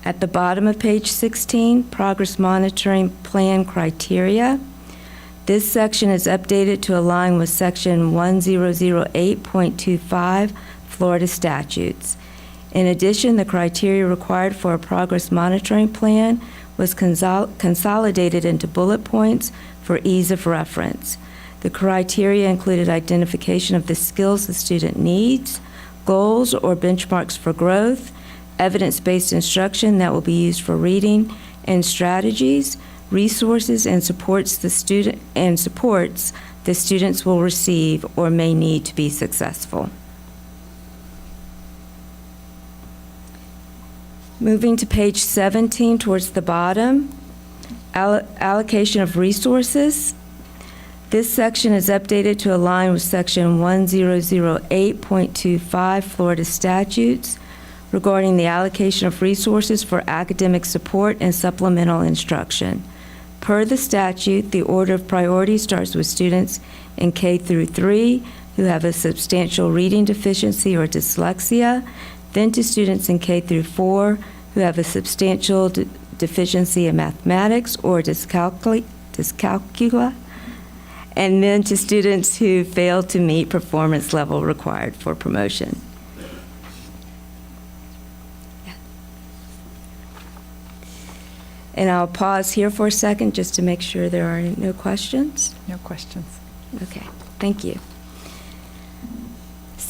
At the bottom of page 16, progress monitoring plan criteria. This section is updated to align with section 1008.25 Florida statutes. In addition, the criteria required for a progress monitoring plan was consolidated into bullet points for ease of reference. The criteria included identification of the skills the student needs, goals or benchmarks for growth, evidence-based instruction that will be used for reading and strategies, resources and supports the students will receive or may need to be successful. Moving to page 17 towards the bottom, allocation of resources. This section is updated to align with section 1008.25 Florida statutes regarding the allocation of resources for academic support and supplemental instruction. Per the statute, the order of priority starts with students in K through 3 who have a substantial reading deficiency or dyslexia, then to students in K through 4 who have a substantial deficiency in mathematics or dyscalculia, and then to students who fail to meet performance level required for promotion. And I'll pause here for a second just to make sure there are no questions. No questions. Okay, thank you.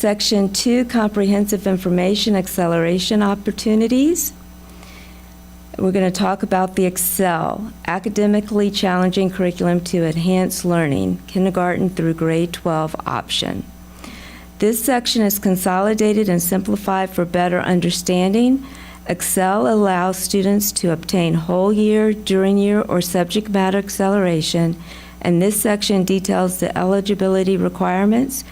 Section 2, Comprehensive Information Acceleration Opportunities. We're going to talk about the Excel, academically challenging curriculum to enhance learning, kindergarten through grade 12 option. This section is consolidated and simplified for better understanding. Excel allows students to obtain whole year, during year, or subject matter acceleration, and this section details the eligibility requirements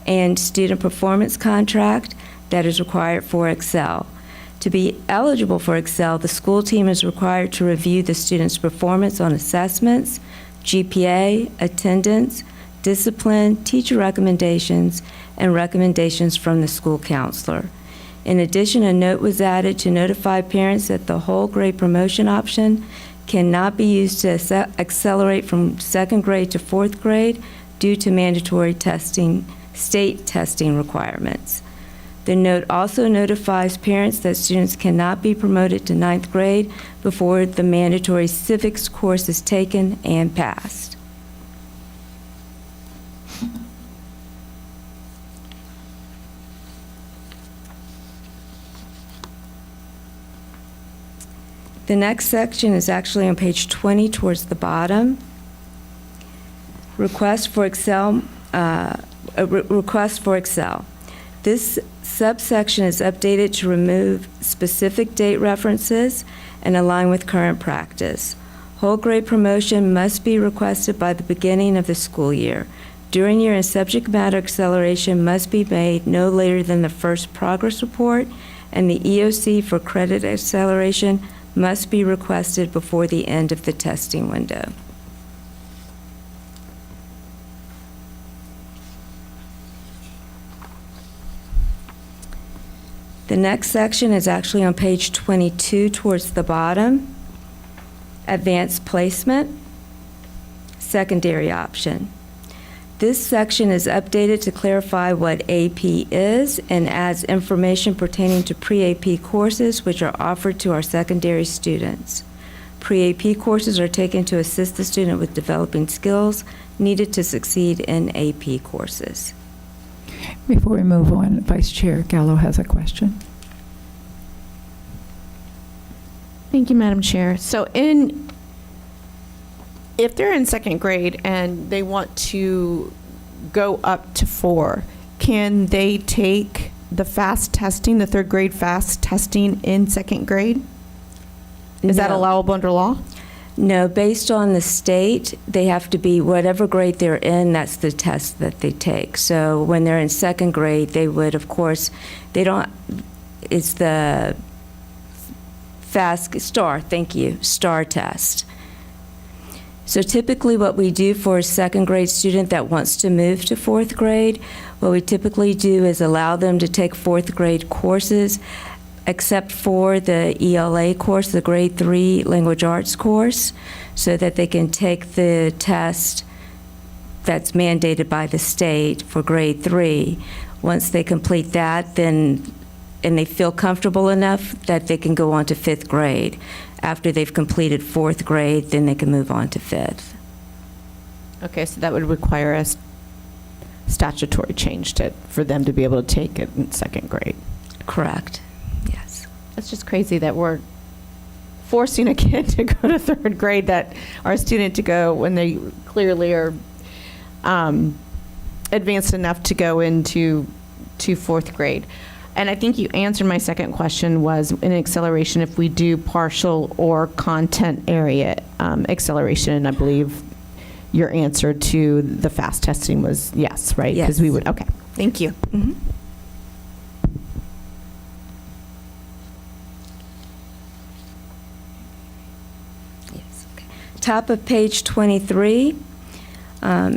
and student performance contract that is required for Excel. To be eligible for Excel, the school team is required to review the student's performance on assessments, GPA, attendance, discipline, teacher recommendations, and recommendations from the school counselor. In addition, a note was added to notify parents that the whole grade promotion option cannot be used to accelerate from second grade to fourth grade due to mandatory testing, state testing requirements. The note also notifies parents that students cannot be promoted to ninth grade before the mandatory civics course is taken and passed. The next section is actually on page 20 towards the bottom. Request for Excel. Request for Excel. This subsection is updated to remove specific date references and align with current practice. Whole grade promotion must be requested by the beginning of the school year. During year and subject matter acceleration must be made no later than the first progress report, and the EOC for credit acceleration must be requested before the end of the testing window. The next section is actually on page 22 towards the bottom. Advanced placement, secondary option. This section is updated to clarify what AP is and adds information pertaining to pre-AP courses which are offered to our secondary students. Pre-AP courses are taken to assist the student with developing skills needed to succeed in AP courses. Before we move on, Vice Chair Gallo has a question. Thank you, Madam Chair. So if they're in second grade and they want to go up to 4, can they take the FAST testing, the third grade FAST testing in second grade? Is that No. allowable under law? No, based on the state, they have to be, whatever grade they're in, that's the test that they take. So when they're in second grade, they would, of course, it's the FAST STAR, thank you, STAR test. So typically what we do for a second grade student that wants to move to fourth grade, what we typically do is allow them to take fourth grade courses, except for the ELA course, the grade 3 language arts course, so that they can take the test that's mandated by the state for grade 3. Once they complete that, then, and they feel comfortable enough that they can go on to 5th grade. After they've completed 4th grade, then they can move on to 5th. Okay, so that would require a statutory change for them to be able to take it in second grade. Correct, yes. It's just crazy that we're forcing a kid to go to third grade, or a student to go when they clearly are advanced enough to go into 4th grade. And I think you answered my second question was in acceleration if we do partial or content area acceleration. And I believe your answer to the FAST testing was yes, right? Yes. Because we would, okay, thank you. Mhm. Yes, okay. Top of page 23,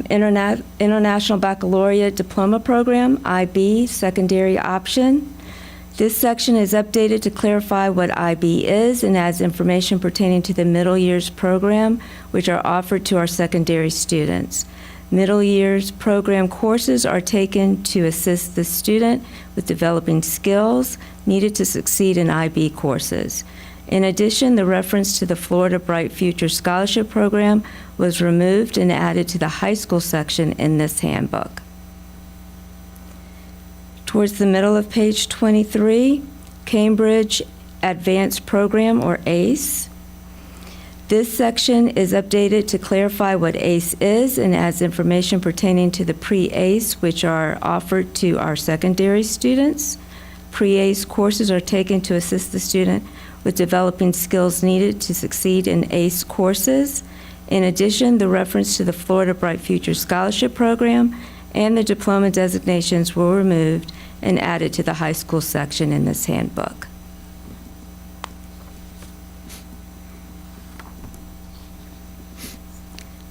International Baccalaureate Diploma Program, IB, secondary option. This section is updated to clarify what IB is and adds information pertaining to the middle years program, which are offered to our secondary students. Middle years program courses are taken to assist the student with developing skills needed to succeed in IB courses. In addition, the reference to the Florida Bright Future Scholarship Program was removed and added to the high school section in this handbook. Towards the middle of page 23, Cambridge Advanced Program, or ACE. This section is updated to clarify what ACE is and adds information pertaining to the pre-ACE, which are offered to our secondary students. Pre-ACE courses are taken to assist the student with developing skills needed to succeed in ACE courses. In addition, the reference to the Florida Bright Future Scholarship Program and the diploma designations were removed and added to the high school section in this handbook.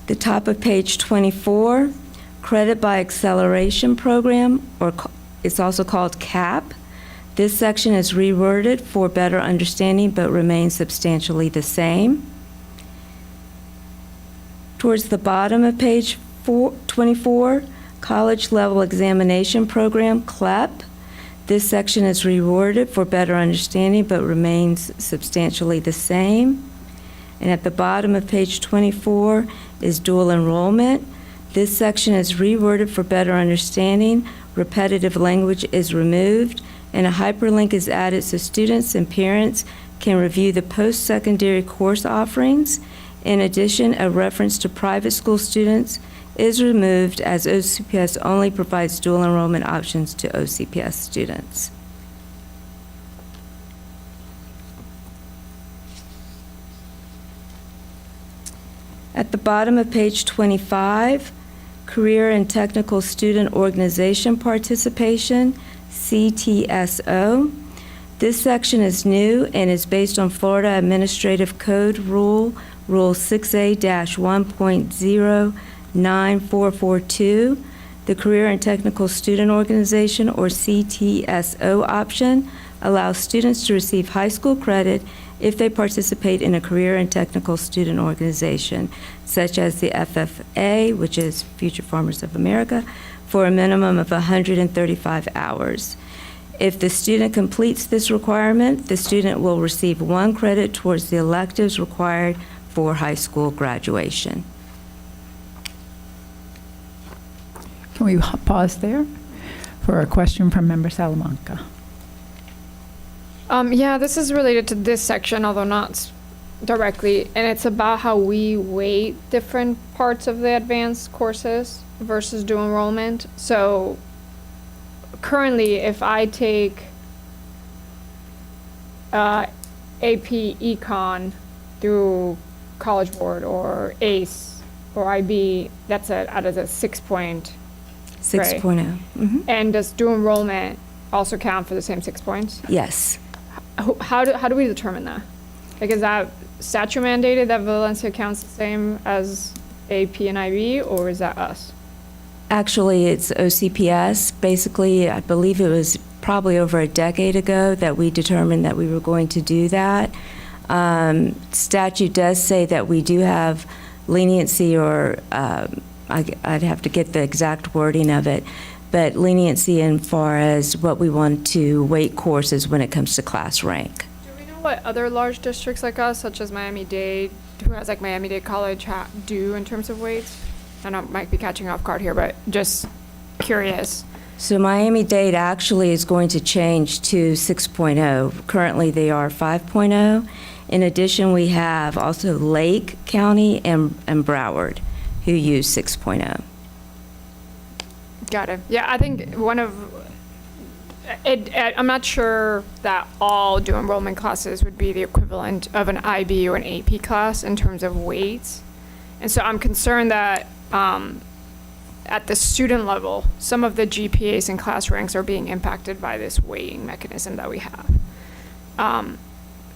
The top of page 24, Credit by Acceleration Program, or it's also called CAP. This section is reworded for better understanding but remains substantially the same. Towards the bottom of page 24, College Level Examination Program, CLEP. This section is reworded for better understanding but remains substantially the same. And at the bottom of page 24 is dual enrollment. This section is reworded for better understanding. Repetitive language is removed, and a hyperlink is added so students and parents can review the post-secondary course offerings. In addition, a reference to private school students is removed as OCPS only provides dual enrollment options to OCPS students. At the bottom of page 25, Career and Technical Student Organization Participation, CTSO. This section is new and is based on Florida Administrative Code Rule 6A-1.09442. The Career and Technical Student Organization, or CTSO option, allows students to receive high school credit if they participate in a career and technical student organization, such as the FFA, which is Future Farmers of America, for a minimum of 135 hours. If the student completes this requirement, the student will receive 1 credit towards the electives required for high school graduation. Can we pause there for a question from Member Salamanca? Yeah, this is related to this section, although not directly, and it's about how we weight different parts of the advanced courses versus dual enrollment. So currently, if I take AP Econ through College Board or ACE or IB, that's out of a 6 point. 6.0. Mhm. And does dual enrollment also count for the same 6 points? Yes. How do we determine that? Like, is that statute mandated that Valencia counts the same as AP and IB, or is that us? Actually, it's OCPS. Basically, I believe it was probably over a decade ago that we determined that we were going to do that. Statute does say that we do have leniency, or I'd have to get the exact wording of it, but leniency in far as what we want to weight courses when it comes to class rank. Do we know what other large districts like us, such as Miami-Dade, who has like Miami-Dade College, do in terms of weights? I know I might be catching off guard here, but just curious. So Miami-Dade actually is going to change to 6.0. Currently, they are 5.0. In addition, we have also Lake County and Broward, who use 6.0. Got it. Yeah, I think I'm not sure that all dual enrollment classes would be the equivalent of an IB or an AP class in terms of weights. And so I'm concerned that at the student level, some of the GPAs and class ranks are being impacted by this weighting mechanism that we have. I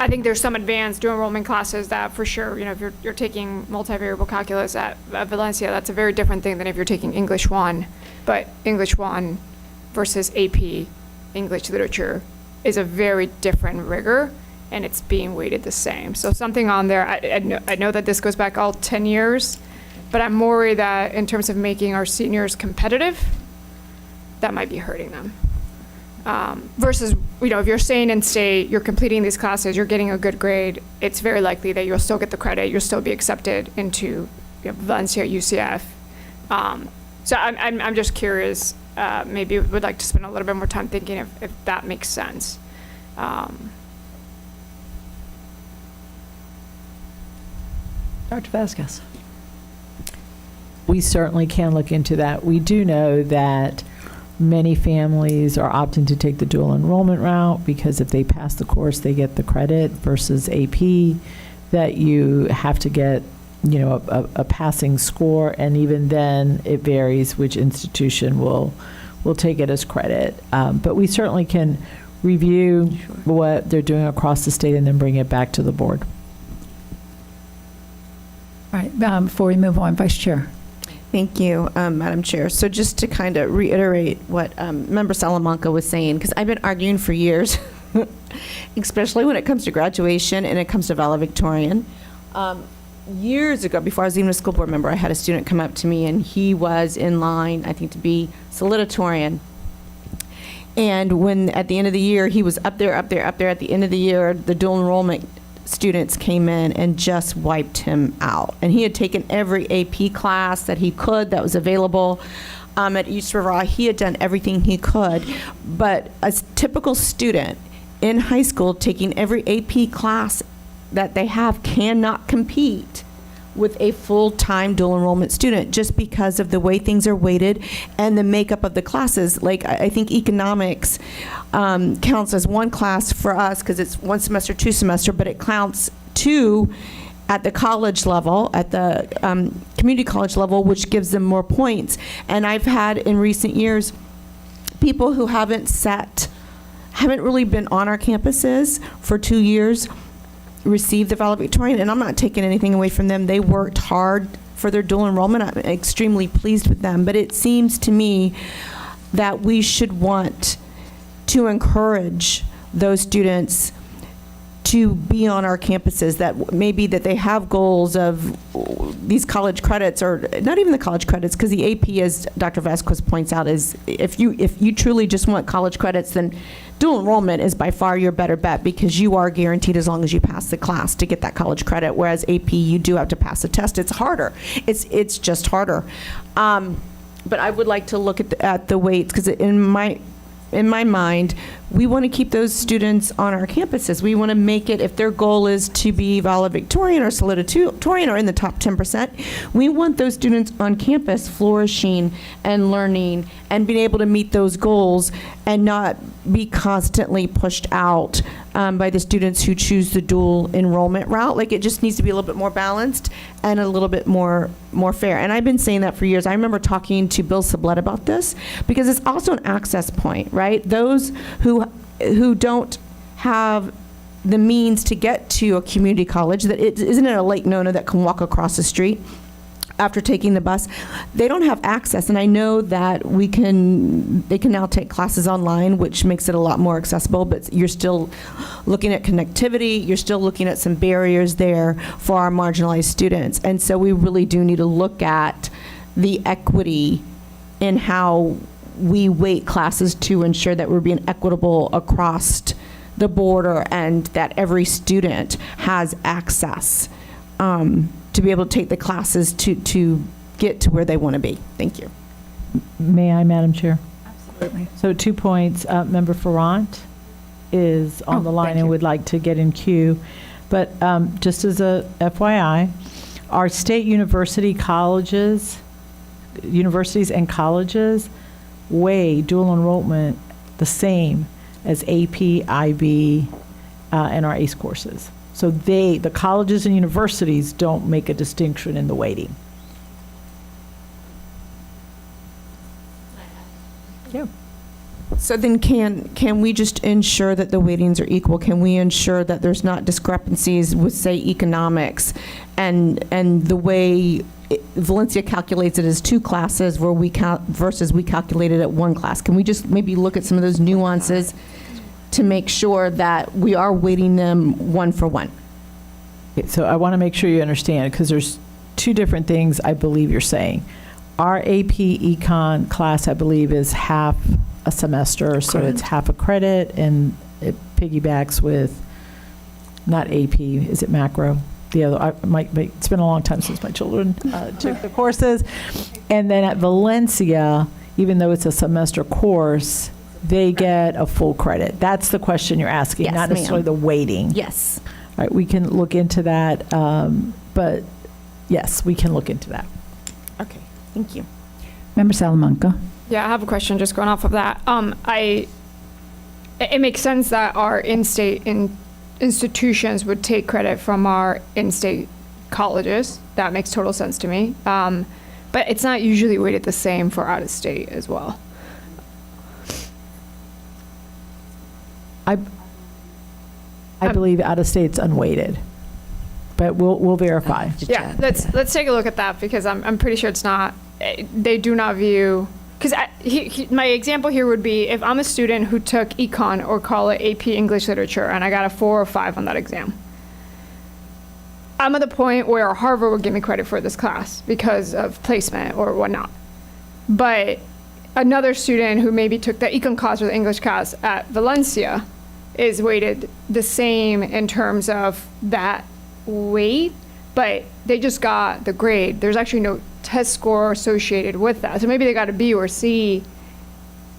think there's some advanced dual enrollment classes that for sure, if you're taking multivariable calculus at Valencia, that's a very different thing than if you're taking English 1. But English 1 versus AP English literature is a very different rigor, and it's being weighted the same. So something on there, I know that this goes back all 10 years, but I'm worried that in terms of making our seniors competitive, that might be hurting them. Versus, if you're staying in state, you're completing these classes, you're getting a good grade, it's very likely that you'll still get the credit, you'll still be accepted into Valencia, UCF. So I'm just curious maybe would like to spend a little bit more time thinking if that makes sense. Dr. Vasquez. We certainly can look into that. We do know that many families are opting to take the dual enrollment route because if they pass the course, they get the credit versus AP, that you have to get, a passing score, and even then it varies which institution will take it as credit. But we certainly can review what they're doing across the state and then bring it back to the board. All right, before we move on, Vice Chair. Thank you, Madam Chair. So just to kind of reiterate what Member Salamanca was saying, because I've been arguing for years, especially when it comes to graduation and it comes to valedictorian. Years ago, before I was even a school board member, I had a student come up to me and he was in line, I think, to be salutatorian. And when at the end of the year, he was up there at the end of the year, the dual enrollment students came in and just wiped him out. And he had taken every AP class that he could that was available at East River. He had done everything he could. But a typical student in high school taking every AP class that they have cannot compete with a full-time dual enrollment student just because of the way things are weighted and the makeup of the classes. Like, I think economics counts as one class for us because it's 1 semester, 2 semester, but it counts 2 at the college level, at the community college level, which gives them more points. And I've had in recent years people who haven't really been on our campuses for 2 years receive the valedictorian, and I'm not taking anything away from them. They worked hard for their dual enrollment. I'm extremely pleased with them, but it seems to me that we should want to encourage those students to be on our campuses, that maybe that they have goals of these college credits, or not even the college credits, because the AP, as Dr. Vasquez points out, is if you truly just want college credits, then dual enrollment is by far your better bet, because you are guaranteed as long as you pass the class to get that college credit, whereas AP, you do have to pass the test. It's harder. It's just harder. But I would like to look at the weights, because in my mind, we want to keep those students on our campuses. We want to make it, if their goal is to be valedictorian or salutatorian or in the top 10%, we want those students on campus flourishing and learning and being able to meet those goals and not be constantly pushed out by the students who choose the dual enrollment route. Like, it just needs to be a little bit more balanced and a little bit more fair. And I've been saying that for years. I remember talking to Bill Sublette about this, because it's also an access point, right? Those who don't have the means to get to a community college, that it isn't a Lake Nona that can walk across the street after taking the bus, they don't have access. And I know that they can now take classes online, which makes it a lot more accessible, but you're still looking at connectivity, you're still looking at some barriers there for our marginalized students. And so we really do need to look at the equity in how we weight classes to ensure that we're being equitable across the border and that every student has access to be able to take the classes to get to where they want to be. Thank you. May I, Madam Chair? Absolutely. So 2 points. Member Ferrant is on the line and would like to get in queue. But just as a FYI, our state universities and colleges weigh dual enrollment the same as AP, IB, and our ACE courses. So the colleges and universities don't make a distinction in the weighting. Yeah. So then can we just ensure that the weightings are equal? Can we ensure that there's not discrepancies with, say, economics and the way Valencia calculates it as 2 classes where versus we calculate it at 1 class? Can we just maybe look at some of those nuances to make sure that we are weighting them 1 for 1? Okay, so I want to make sure you understand, because there's 2 different things I believe you're saying. Our AP Econ class, I believe, is half a semester, so it's half a credit, and it piggybacks with, not AP, is it macro? The other, it's been a long time since my children took the courses. And then at Valencia, even though it's a semester course, they get a full credit? That's the question you're asking, Yes, not ma'am. necessarily the weighting. Yes. All right, we can look into that, but yes, we can look into that. Okay, thank you. Member Salamanca. Yeah, I have a question just going off of that. It makes sense that our in-state institutions would take credit from our in-state colleges. That makes total sense to me. But it's not usually weighted the same for out-of-state as well. I believe out-of-state's unweighted, but we'll verify. Yeah, let's take a look at that, because I'm pretty sure it's not, they do not view, because my example here would be if I'm a student who took econ or call it AP English Literature and I got a 4 or 5 on that exam. I'm at the point where Harvard would give me credit for this class because of placement or whatnot. But another student who maybe took the econ class or the English class at Valencia is weighted the same in terms of that weight, but they just got the grade. There's actually no test score associated with that. So maybe they got a B or C,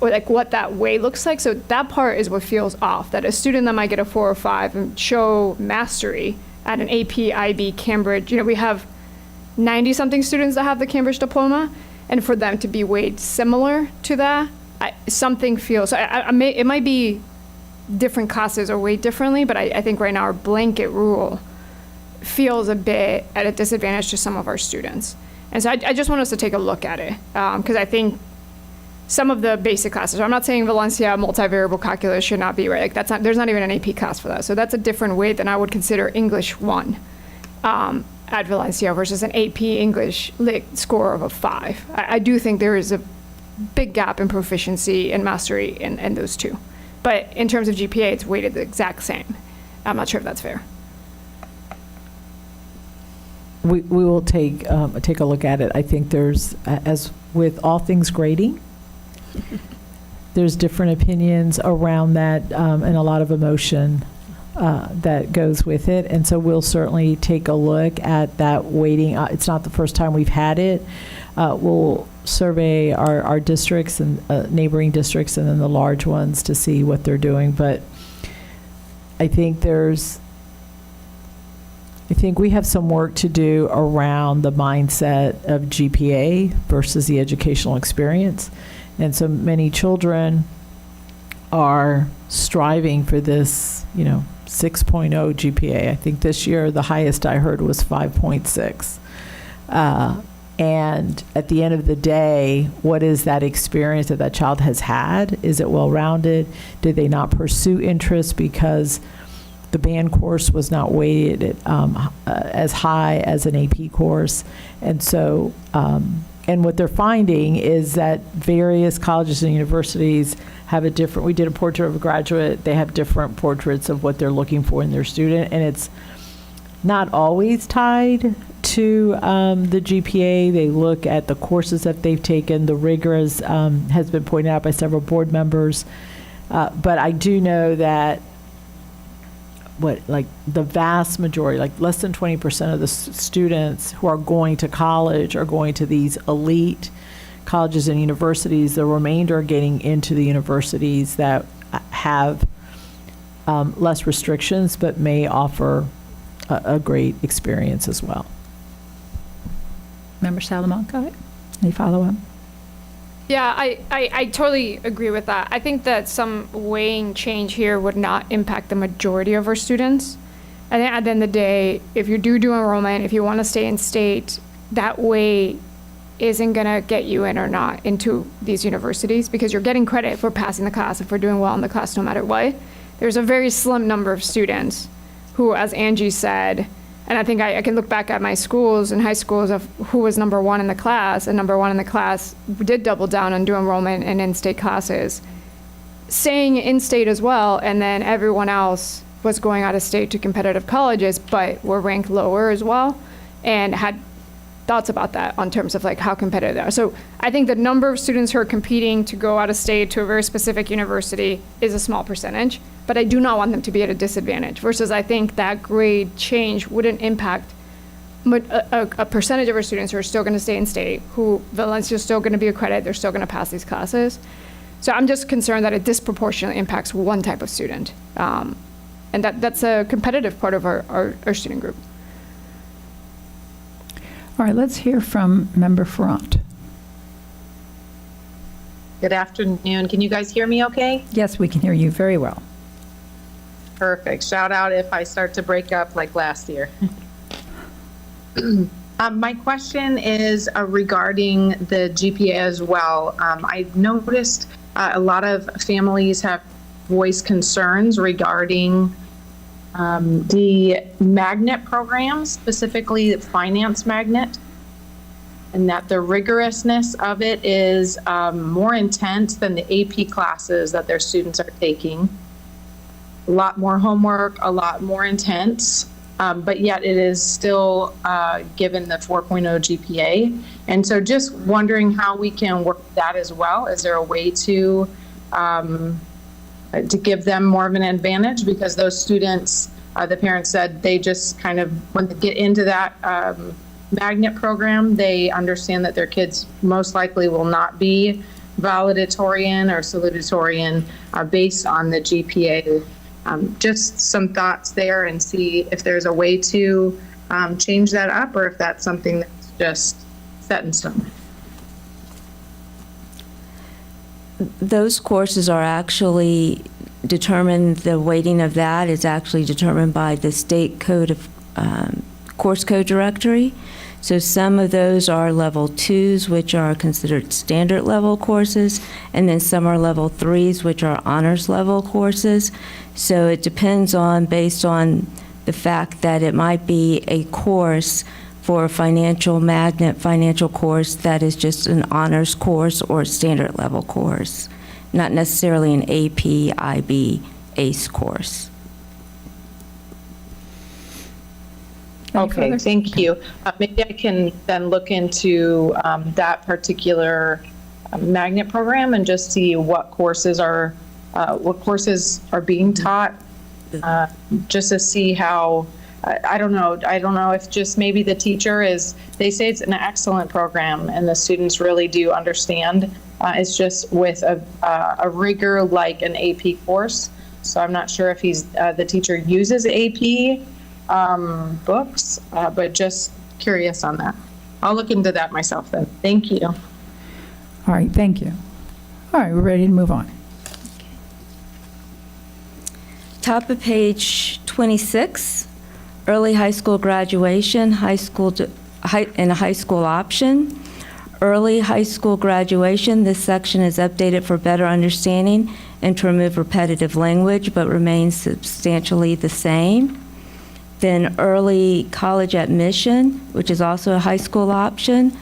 or like what that weight looks like. So that part is what feels off, that a student that might get a 4 or 5 and show mastery at an AP, IB, Cambridge, we have 90-something students that have the Cambridge diploma, and for them to be weighed similar to that, something feels, so it might be different classes are weighed differently, but I think right now our blanket rule feels a bit at a disadvantage to some of our students. And so I just want us to take a look at it, because I think some of the basic classes, I'm not saying Valencia multivariable calculus should not be, right? Like there's not even an AP class for that. So that's a different weight than I would consider English 1 at Valencia versus an AP English Lit score of a 5. I do think there is a big gap in proficiency and mastery in those two. But in terms of GPA, it's weighted the exact same. I'm not sure if that's fair. We will take a look at it. I think there's, as with all things grading, there's different opinions around that, and a lot of emotion that goes with it. And so we'll certainly take a look at that weighting. It's not the first time we've had it. We'll survey our districts and neighboring districts and then the large ones to see what they're doing. But I think we have some work to do around the mindset of GPA versus the educational experience. And so many children are striving for this, 6.0 GPA. I think this year the highest I heard was 5.6. And at the end of the day, what is that experience that child has had? Is it well-rounded? Did they not pursue interest because the band course was not weighted as high as an AP course? And so, and what they're finding is that various colleges and universities have we did a portrait of a graduate, they have different portraits of what they're looking for in their student, and it's not always tied to the GPA. They look at the courses that they've taken, the rigor has been pointed out by several board members, but I do know that the vast majority, like less than 20% of the students who are going to college are going to these elite colleges and universities. The remainder are getting into the universities that have less restrictions but may offer a great experience as well. Member Salamanca, any follow-up? Yeah, I totally agree with that. I think that some weighing change here would not impact the majority of our students. I think at the end of the day, if you do enrollment, if you want to stay in state, that weight isn't going to get you in or not into these universities, because you're getting credit for passing the class and for doing well in the class no matter what. There's a very slim number of students who, as Angie said, and I think I can look back at my schools and high schools of who was number 1 in the class, and number 1 in the class did double down on do enrollment and in-state classes, staying in-state as well, and then everyone else was going out of state to competitive colleges, but were ranked lower as well, and had thoughts about that on terms of like how competitive they are. So I think the number of students who are competing to go out of state to a very specific university is a small percentage, but I do not want them to be at a disadvantage, versus I think that grade change wouldn't impact a percentage of our students who are still going to stay in state, who Valencia is still going to be a credit, they're still going to pass these classes. So I'm just concerned that it disproportionately impacts one type of student. And that's a competitive part of our student group. All right, let's hear from Member Ferrant. Good afternoon. Can you guys hear me okay? Yes, we can hear you very well. Perfect. Shout out if I start to break up like last year. My question is regarding the GPA as well. I noticed a lot of families have voiced concerns regarding the magnet programs, specifically the finance magnet, and that the rigorousness of it is more intense than the AP classes that their students are taking. A lot more homework, a lot more intense, but yet it is still given the 4.0 GPA. And so just wondering how we can work that as well. Is there a way to give them more of an advantage? Because those students, the parents said they just kind of, when they get into that magnet program, they understand that their kids most likely will not be valedictorian or salutatorian based on the GPA. Just some thoughts there, and see if there's a way to change that up, or if that's something that's just set in stone. Those courses are actually determined, the weighting of that is actually determined by the state code of course code directory. So some of those are level 2s, which are considered standard level courses, and then some are level 3s, which are honors level courses. So it depends on, based on the fact that it might be a course for a financial magnet financial course that is just an honors course or standard level course, not necessarily an AP, IB, ACE course. Okay, thank you. Maybe I can then look into that particular magnet program and just see what courses are being taught, just to see how. I don't know if just maybe the teacher is. They say it's an excellent program and the students really do understand. It's just with a rigor like an AP course. So I'm not sure if the teacher uses AP books, but just curious on that. I'll look into that myself then. Thank you. All right, thank you. All right, we're ready to move on. Top of page 26, early high school graduation, and a high school option. Early high school graduation, this section is updated for better understanding and to remove repetitive language, but remains substantially the same. Then early college admission, which is also a high school option.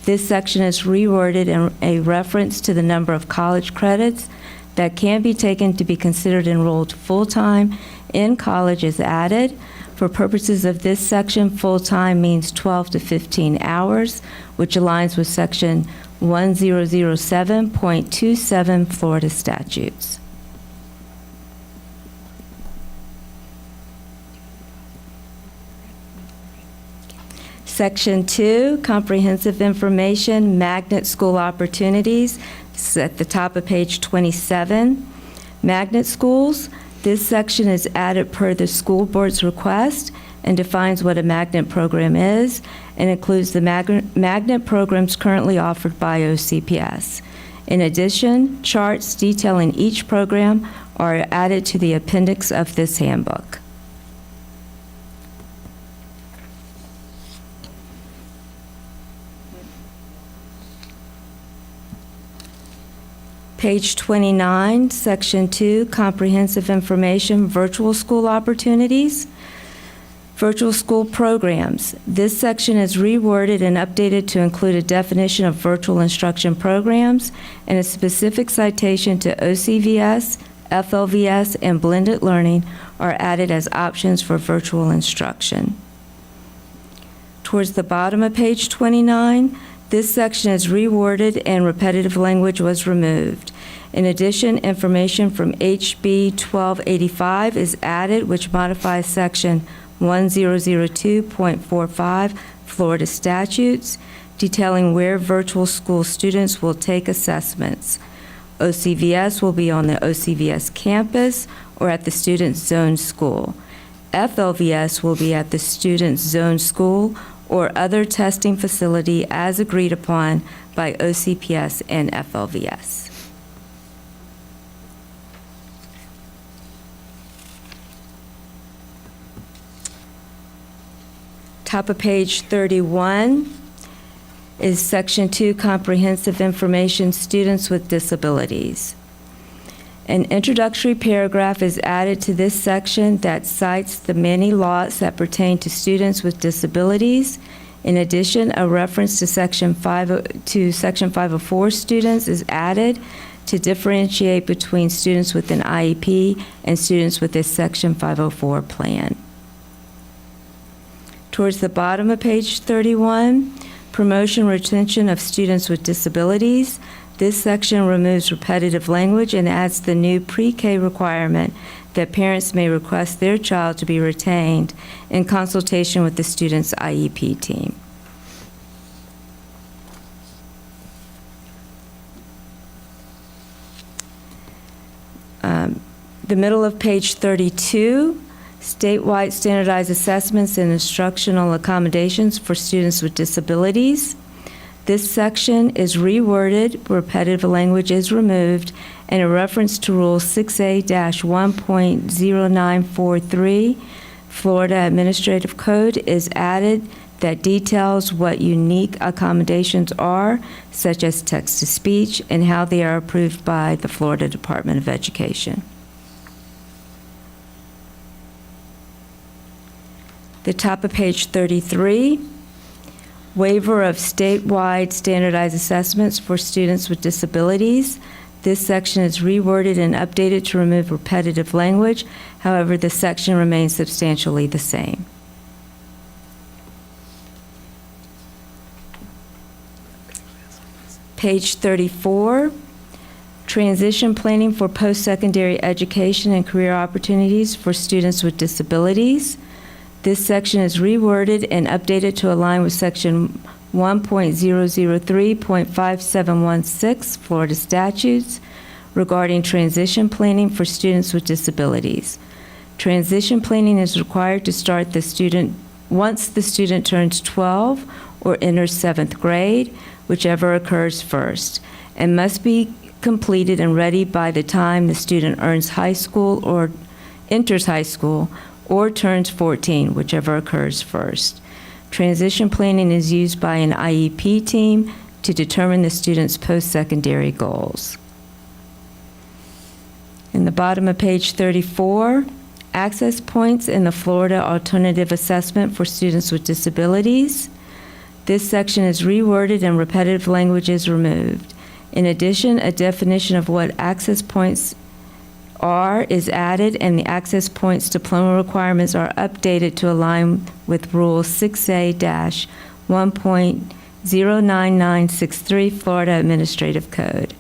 This section is reworded, and a reference to the number of college credits that can be taken to be considered enrolled full-time in college is added. For purposes of this section, full-time means 12 to 15 hours, which aligns with section 1007.27 Florida statutes. Section 2, comprehensive information, magnet school opportunities. This is at the top of page 27. Magnet schools, this section is added per the school board's request and defines what a magnet program is and includes the magnet programs currently offered by OCPS. In addition, charts detailing each program are added to the appendix of this handbook. Page 29, Section 2, Comprehensive Information, Virtual School Opportunities. Virtual school programs. This section is reworded and updated to include a definition of virtual instruction programs and a specific citation to OCVS, FLVS, and blended learning are added as options for virtual instruction. Towards the bottom of page 29, this section is reworded and repetitive language was removed. In addition, information from HB 1285 is added, which modifies section 1002.45 Florida statutes, detailing where virtual school students will take assessments. OCVS will be on the OCVS campus or at the student's zone school. FLVS will be at the student's zone school or other testing facility as agreed upon by OCPS and FLVS. Top of page 31 is Section 2, Comprehensive Information, Students with Disabilities. An introductory paragraph is added to this section that cites the many laws that pertain to students with disabilities. In addition, a reference to Section 504 students is added to differentiate between students with an IEP and students with a Section 504 plan. Towards the bottom of page 31, promotion retention of students with disabilities. This section removes repetitive language and adds the new pre-K requirement that parents may request their child to be retained in consultation with the student's IEP team. The middle of page 32, statewide standardized assessments and instructional accommodations for students with disabilities. This section is reworded, repetitive language is removed, and a reference to Rule 6A-1.0943, Florida Administrative Code, is added that details what unique accommodations are, such as text-to-speech, and how they are approved by the Florida Department of Education. The top of page 33, waiver of statewide standardized assessments for students with disabilities. This section is reworded and updated to remove repetitive language. However, the section remains substantially the same. Page 34, transition planning for post-secondary education and career opportunities for students with disabilities. This section is reworded and updated to align with Section 1.003.5716 Florida statutes regarding transition planning for students with disabilities. Transition planning is required to start once the student turns 12 or enters 7th grade, whichever occurs first, and must be completed and ready by the time the student enters high school or turns 14, whichever occurs first. Transition planning is used by an IEP team to determine the student's post-secondary goals. In the bottom of page 34, access points in the Florida Alternative Assessment for Students with Disabilities. This section is reworded and repetitive language is removed. In addition, a definition of what access points are is added, and the access points diploma requirements are updated to align with Rule 6A-1.09963 Florida Administrative Code.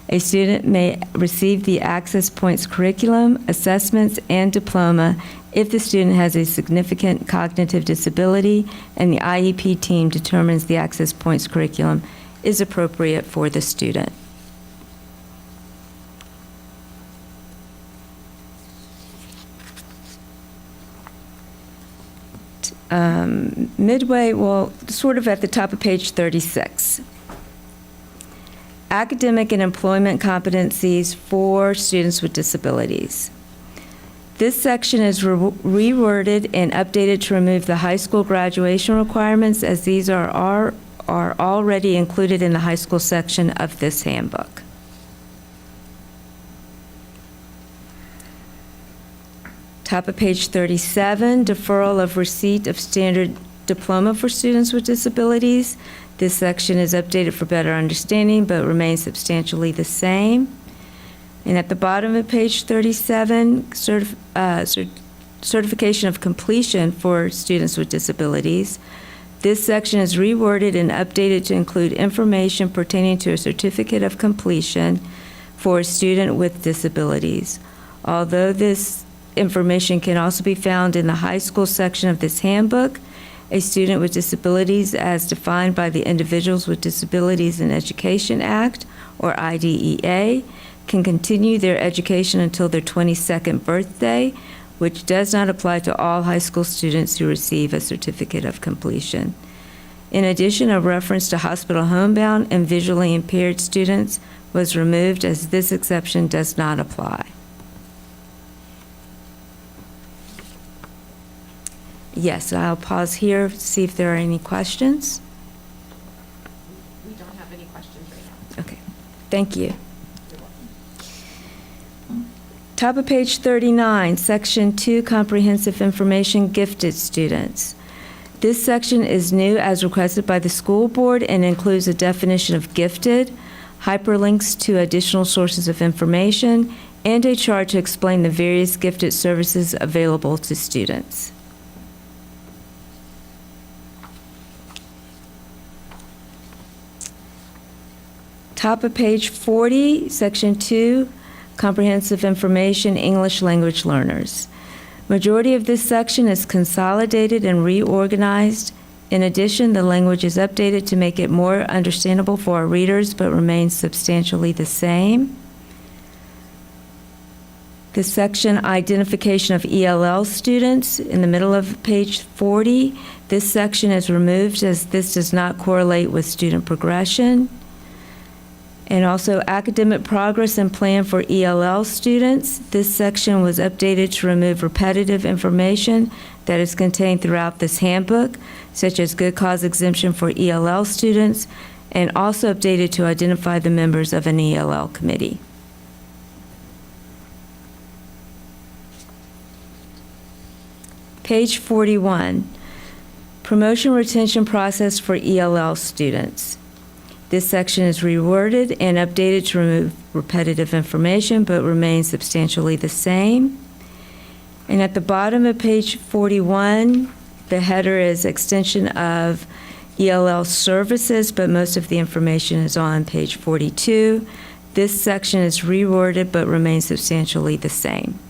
A student may receive the access points curriculum, assessments, and diploma if the student has a significant cognitive disability and the IEP team determines the access points curriculum is appropriate for the student. Midway, well, sort of at the top of page 36. Academic and employment competencies for students with disabilities. This section is reworded and updated to remove the high school graduation requirements, as these are already included in the high school section of this handbook. Top of page 37, deferral of receipt of standard diploma for students with disabilities. This section is updated for better understanding, but remains substantially the same. And at the bottom of page 37, certification of completion for students with disabilities. This section is reworded and updated to include information pertaining to a certificate of completion for a student with disabilities. Although this information can also be found in the high school section of this handbook. A student with disabilities as defined by the Individuals with Disabilities in Education Act, or IDEA, can continue their education until their 22nd birthday, which does not apply to all high school students who receive a certificate of completion. In addition, a reference to hospital homebound and visually impaired students was removed, as this exception does not apply. Yes, I'll pause here to see if there are any questions. We don't have any questions right now. Okay, thank you. Top of page 39, Section 2, Comprehensive Information, Gifted Students. This section is new as requested by the school board and includes a definition of gifted, hyperlinks to additional sources of information, and a chart to explain the various gifted services available to students. Top of page 40, Section 2, Comprehensive Information, English Language Learners. Majority of this section is consolidated and reorganized. In addition, the language is updated to make it more understandable for our readers, but remains substantially the same. The section Identification of ELL Students, in the middle of page 40, this section is removed as this does not correlate with student progression. And also academic progress and plan for ELL students. This section was updated to remove repetitive information that is contained throughout this handbook, such as good cause exemption for ELL students, and also updated to identify the members of an ELL committee. Page 41, promotion retention process for ELL students. This section is reworded and updated to remove repetitive information, but remains substantially the same. And at the bottom of page 41, the header is extension of ELL services, but most of the information is on page 42. This section is reworded, but remains substantially the same.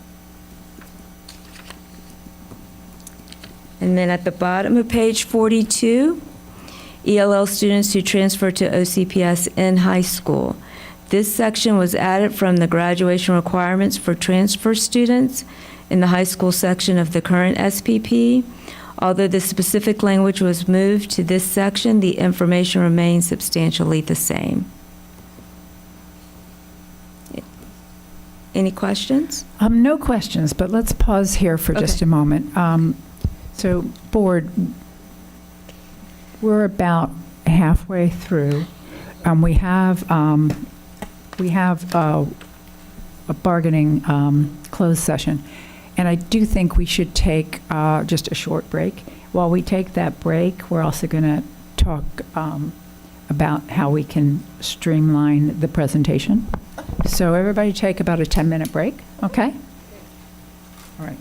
And then at the bottom of page 42, ELL students who transfer to OCPS in high school. This section was added from the graduation requirements for transfer students in the high school section of the current SPP. Although the specific language was moved to this section, the information remains substantially the same. Any questions? No questions, but let's pause here for just a moment. So, board, we're about halfway through. We have a bargaining closed session, and I do think we should take just a short break. While we take that break, we're also going to talk about how we can streamline the presentation. So everybody take about a 10-minute break, okay? All right.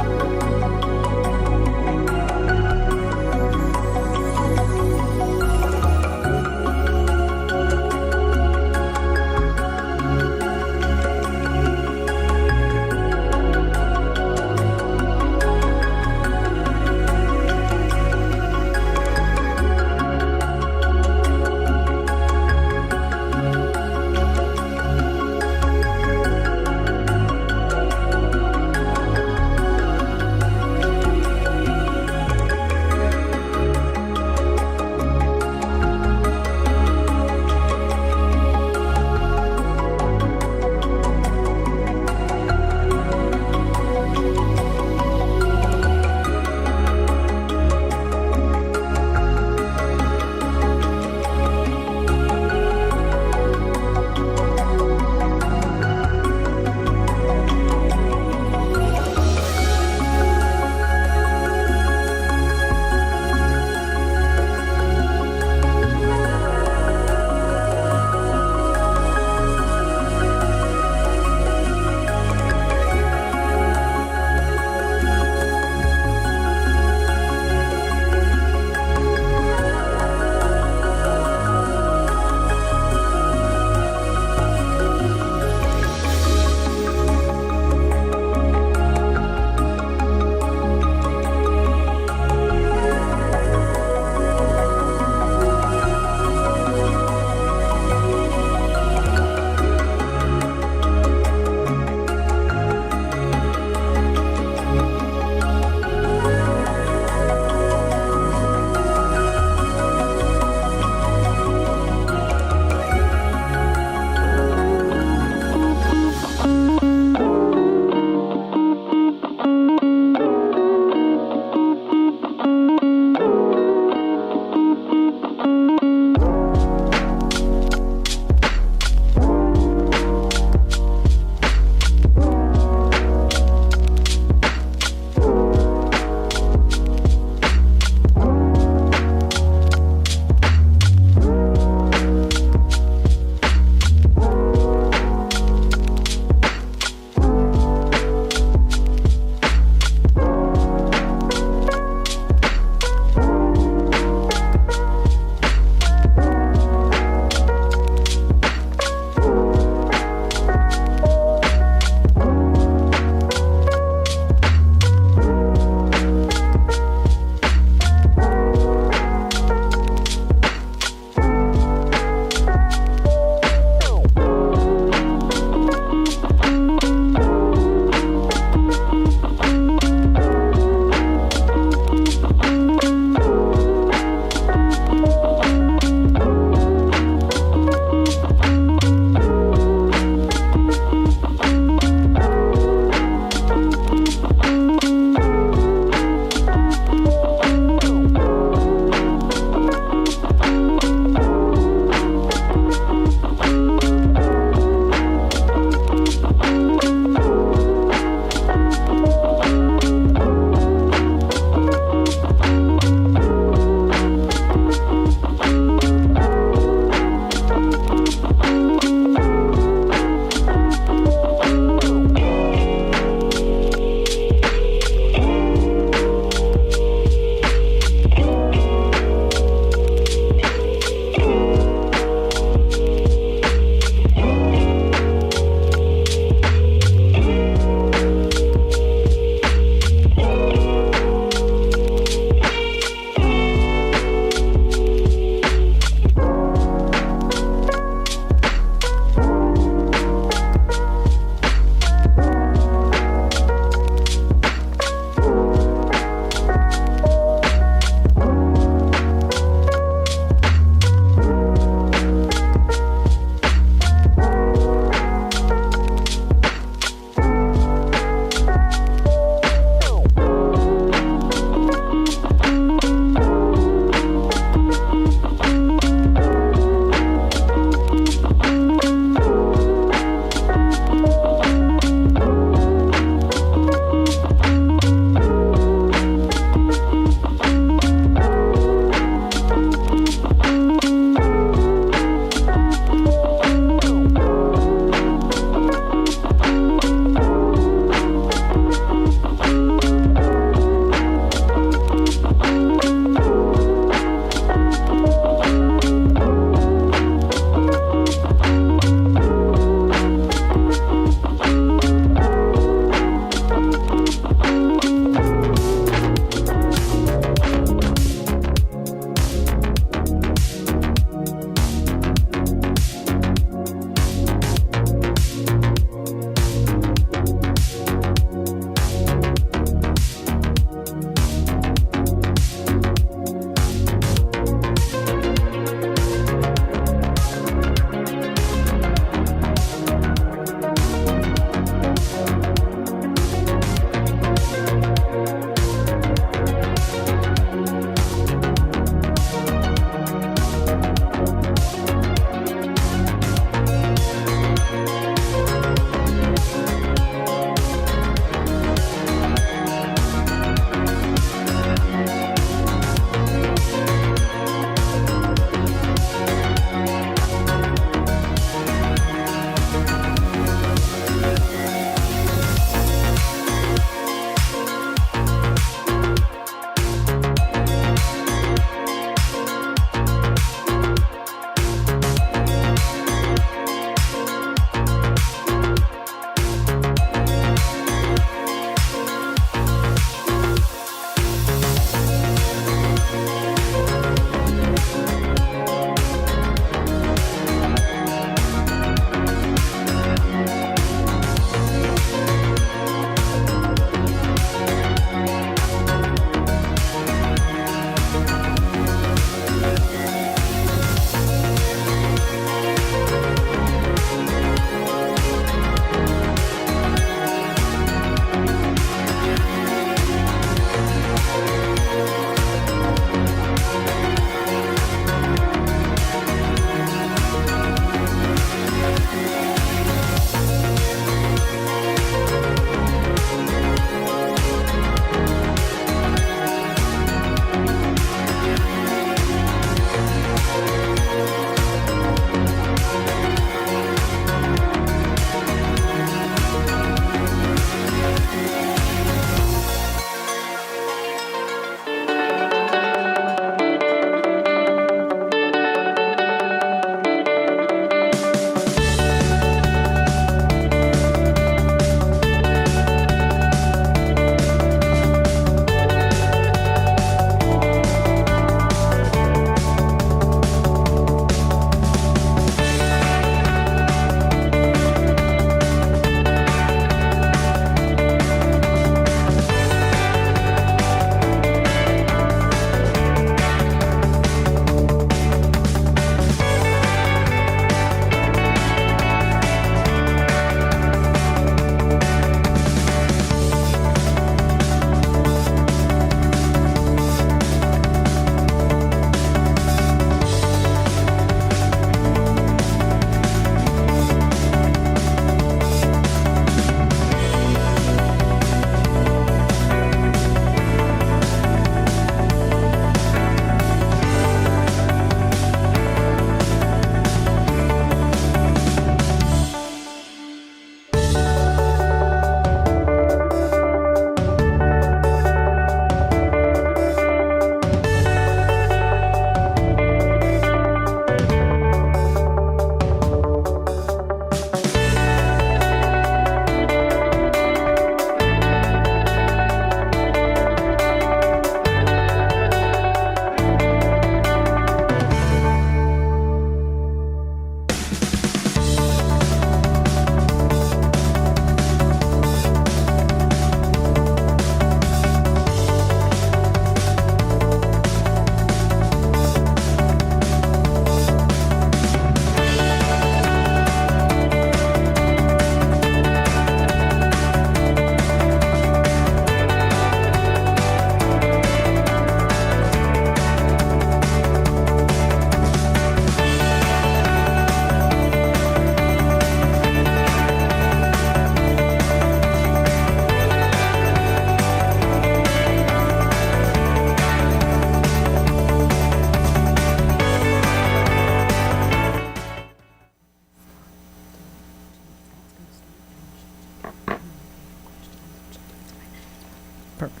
Perfect.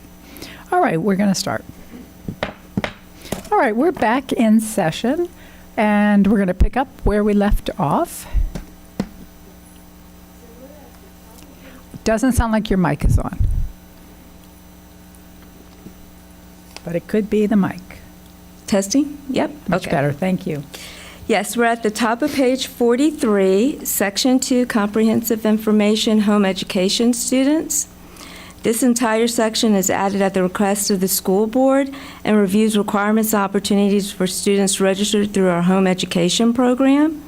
All right, we're going to start. All right, we're back in session, and we're going to pick up where we left off. Doesn't sound like your mic is on. But it could be the mic. Testing? Yep. Much Okay. better, thank you. Yes, we're at the top of page 43, Section 2, Comprehensive Information, Home Education Students. This entire section is added at the request of the school board and reviews requirements and opportunities for students registered through our home education program.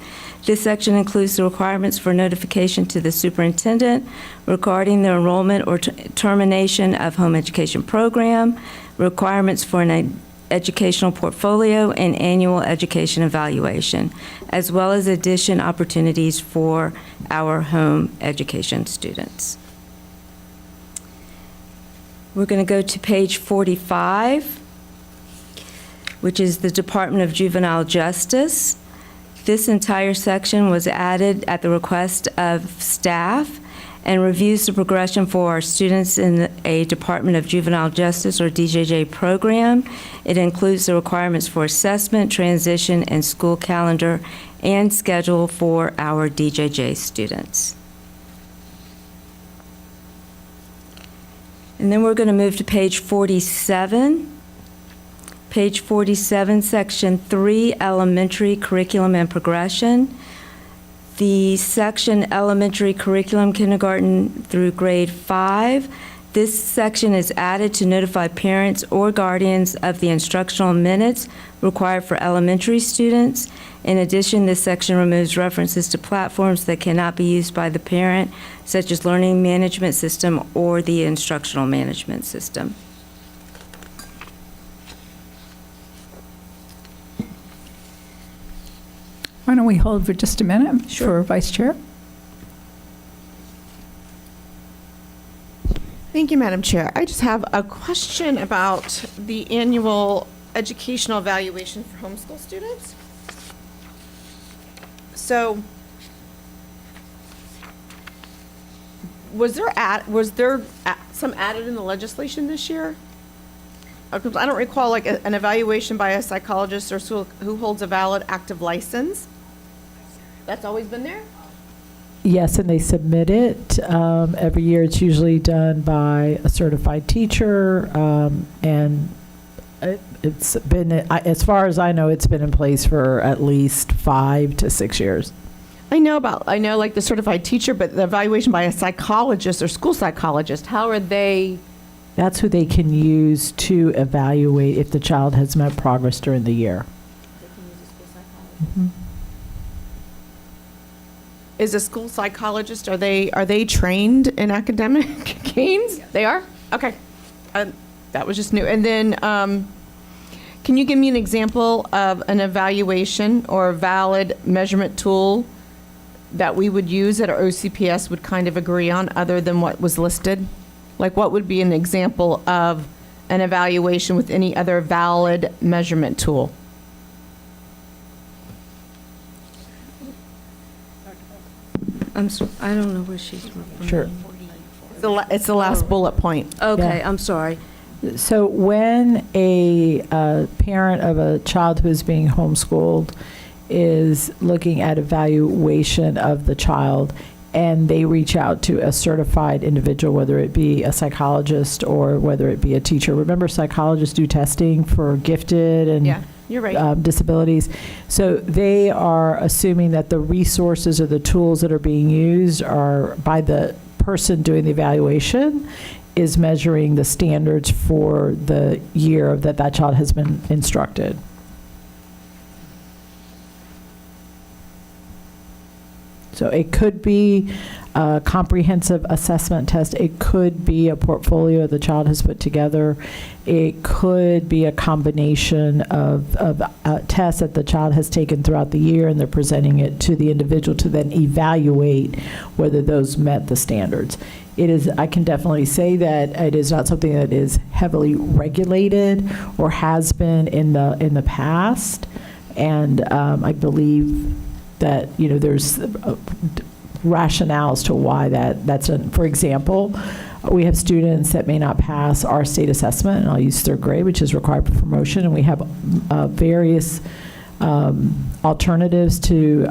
This section includes the requirements for notification to the superintendent regarding the enrollment or termination of home education program, requirements for an educational portfolio and annual education evaluation, as well as addition opportunities for our home education students. We're going to go to page 45, which is the Department of Juvenile Justice. This entire section was added at the request of staff and reviews the progression for our students in a Department of Juvenile Justice or DJJ program. It includes the requirements for assessment, transition, and school calendar and schedule for our DJJ students. And then we're going to move to page 47. Page 47, Section 3, Elementary Curriculum and Progression. The section Elementary Curriculum, Kindergarten through Grade 5. This section is added to notify parents or guardians of the instructional minutes required for elementary students. In addition, this section removes references to platforms that cannot be used by the parent, such as learning management system or the instructional management system. Why don't we hold for just a minute for Vice Chair? Thank you, Madam Chair. I just have a question about the annual educational evaluation for homeschool students. So, was there some added in the legislation this year? I don't recall like an evaluation by a psychologist or who holds a valid active license. That's always been there? Yes, and they submit it. Every year it's usually done by a certified teacher, and it's been, as far as I know, it's been in place for at least 5 to 6 years. I know like the certified teacher, but the evaluation by a psychologist or school psychologist, how are they? That's who they can use to evaluate if the child has met progress during the year. They can use a school psychologist. Is a school psychologist, are they trained in academic gains? They are? Okay. That was just new. And then, can you give me an example of an evaluation or a valid measurement tool that we would use that our OCPS would kind of agree on other than what was listed? Like what would be an example of an evaluation with any other valid measurement tool? I don't know where she's referring. Sure. It's the last bullet point. Okay, Yeah. I'm sorry. So when a parent of a child who is being homeschooled is looking at evaluation of the child, and they reach out to a certified individual, whether it be a psychologist or whether it be a teacher. Remember, psychologists do testing for gifted and Yeah, you're right. disabilities. So they are assuming that the resources or the tools that are being used are by the person doing the evaluation is measuring the standards for the year that that child has been instructed. So it could be a comprehensive assessment test. It could be a portfolio the child has put together. It could be a combination of tests that the child has taken throughout the year, and they're presenting it to the individual to then evaluate whether those met the standards. It is, I can definitely say that it is not something that is heavily regulated or has been in the past, and I believe that, there's rationales to why that's, for example, we have students that may not pass our state assessment, and I'll use third grade, which is required for promotion, and we have various alternatives to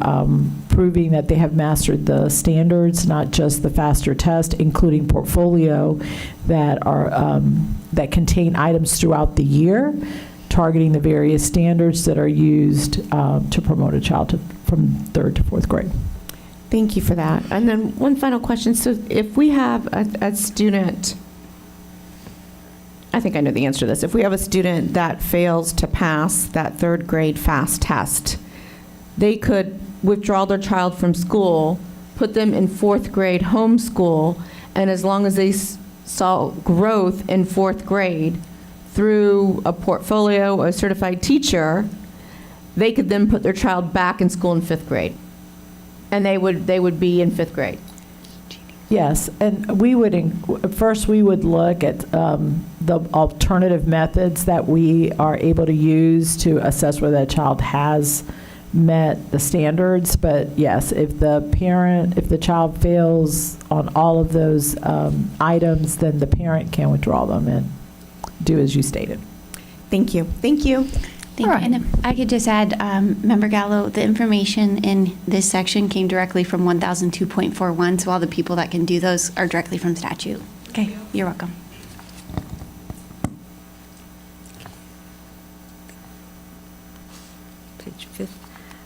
proving that they have mastered the standards, not just the FASTER test, including portfolio that are that contain items throughout the year, targeting the various standards that are used to promote a child from third to fourth grade. Thank you for that. And then one final question. So if we have a student, I think I know the answer to this. If we have a student that fails to pass that third grade FAST test, they could withdraw their child from school, put them in fourth grade homeschool, and as long as they saw growth in fourth grade through a portfolio or a certified teacher, they could then put their child back in school in fifth grade. And they would be in fifth grade. Yes, and we would, first we would look at the alternative methods that we are able to use to assess whether that child has met the standards. But yes, if the child fails on all of those items, then the parent can withdraw them and do as you stated. Thank you. Thank you. Thank you. And if I could just add, Member Gallo, the information in this section came directly from 1002.41, so all the people that can do those are directly from statute. Okay, you're welcome. Page 50.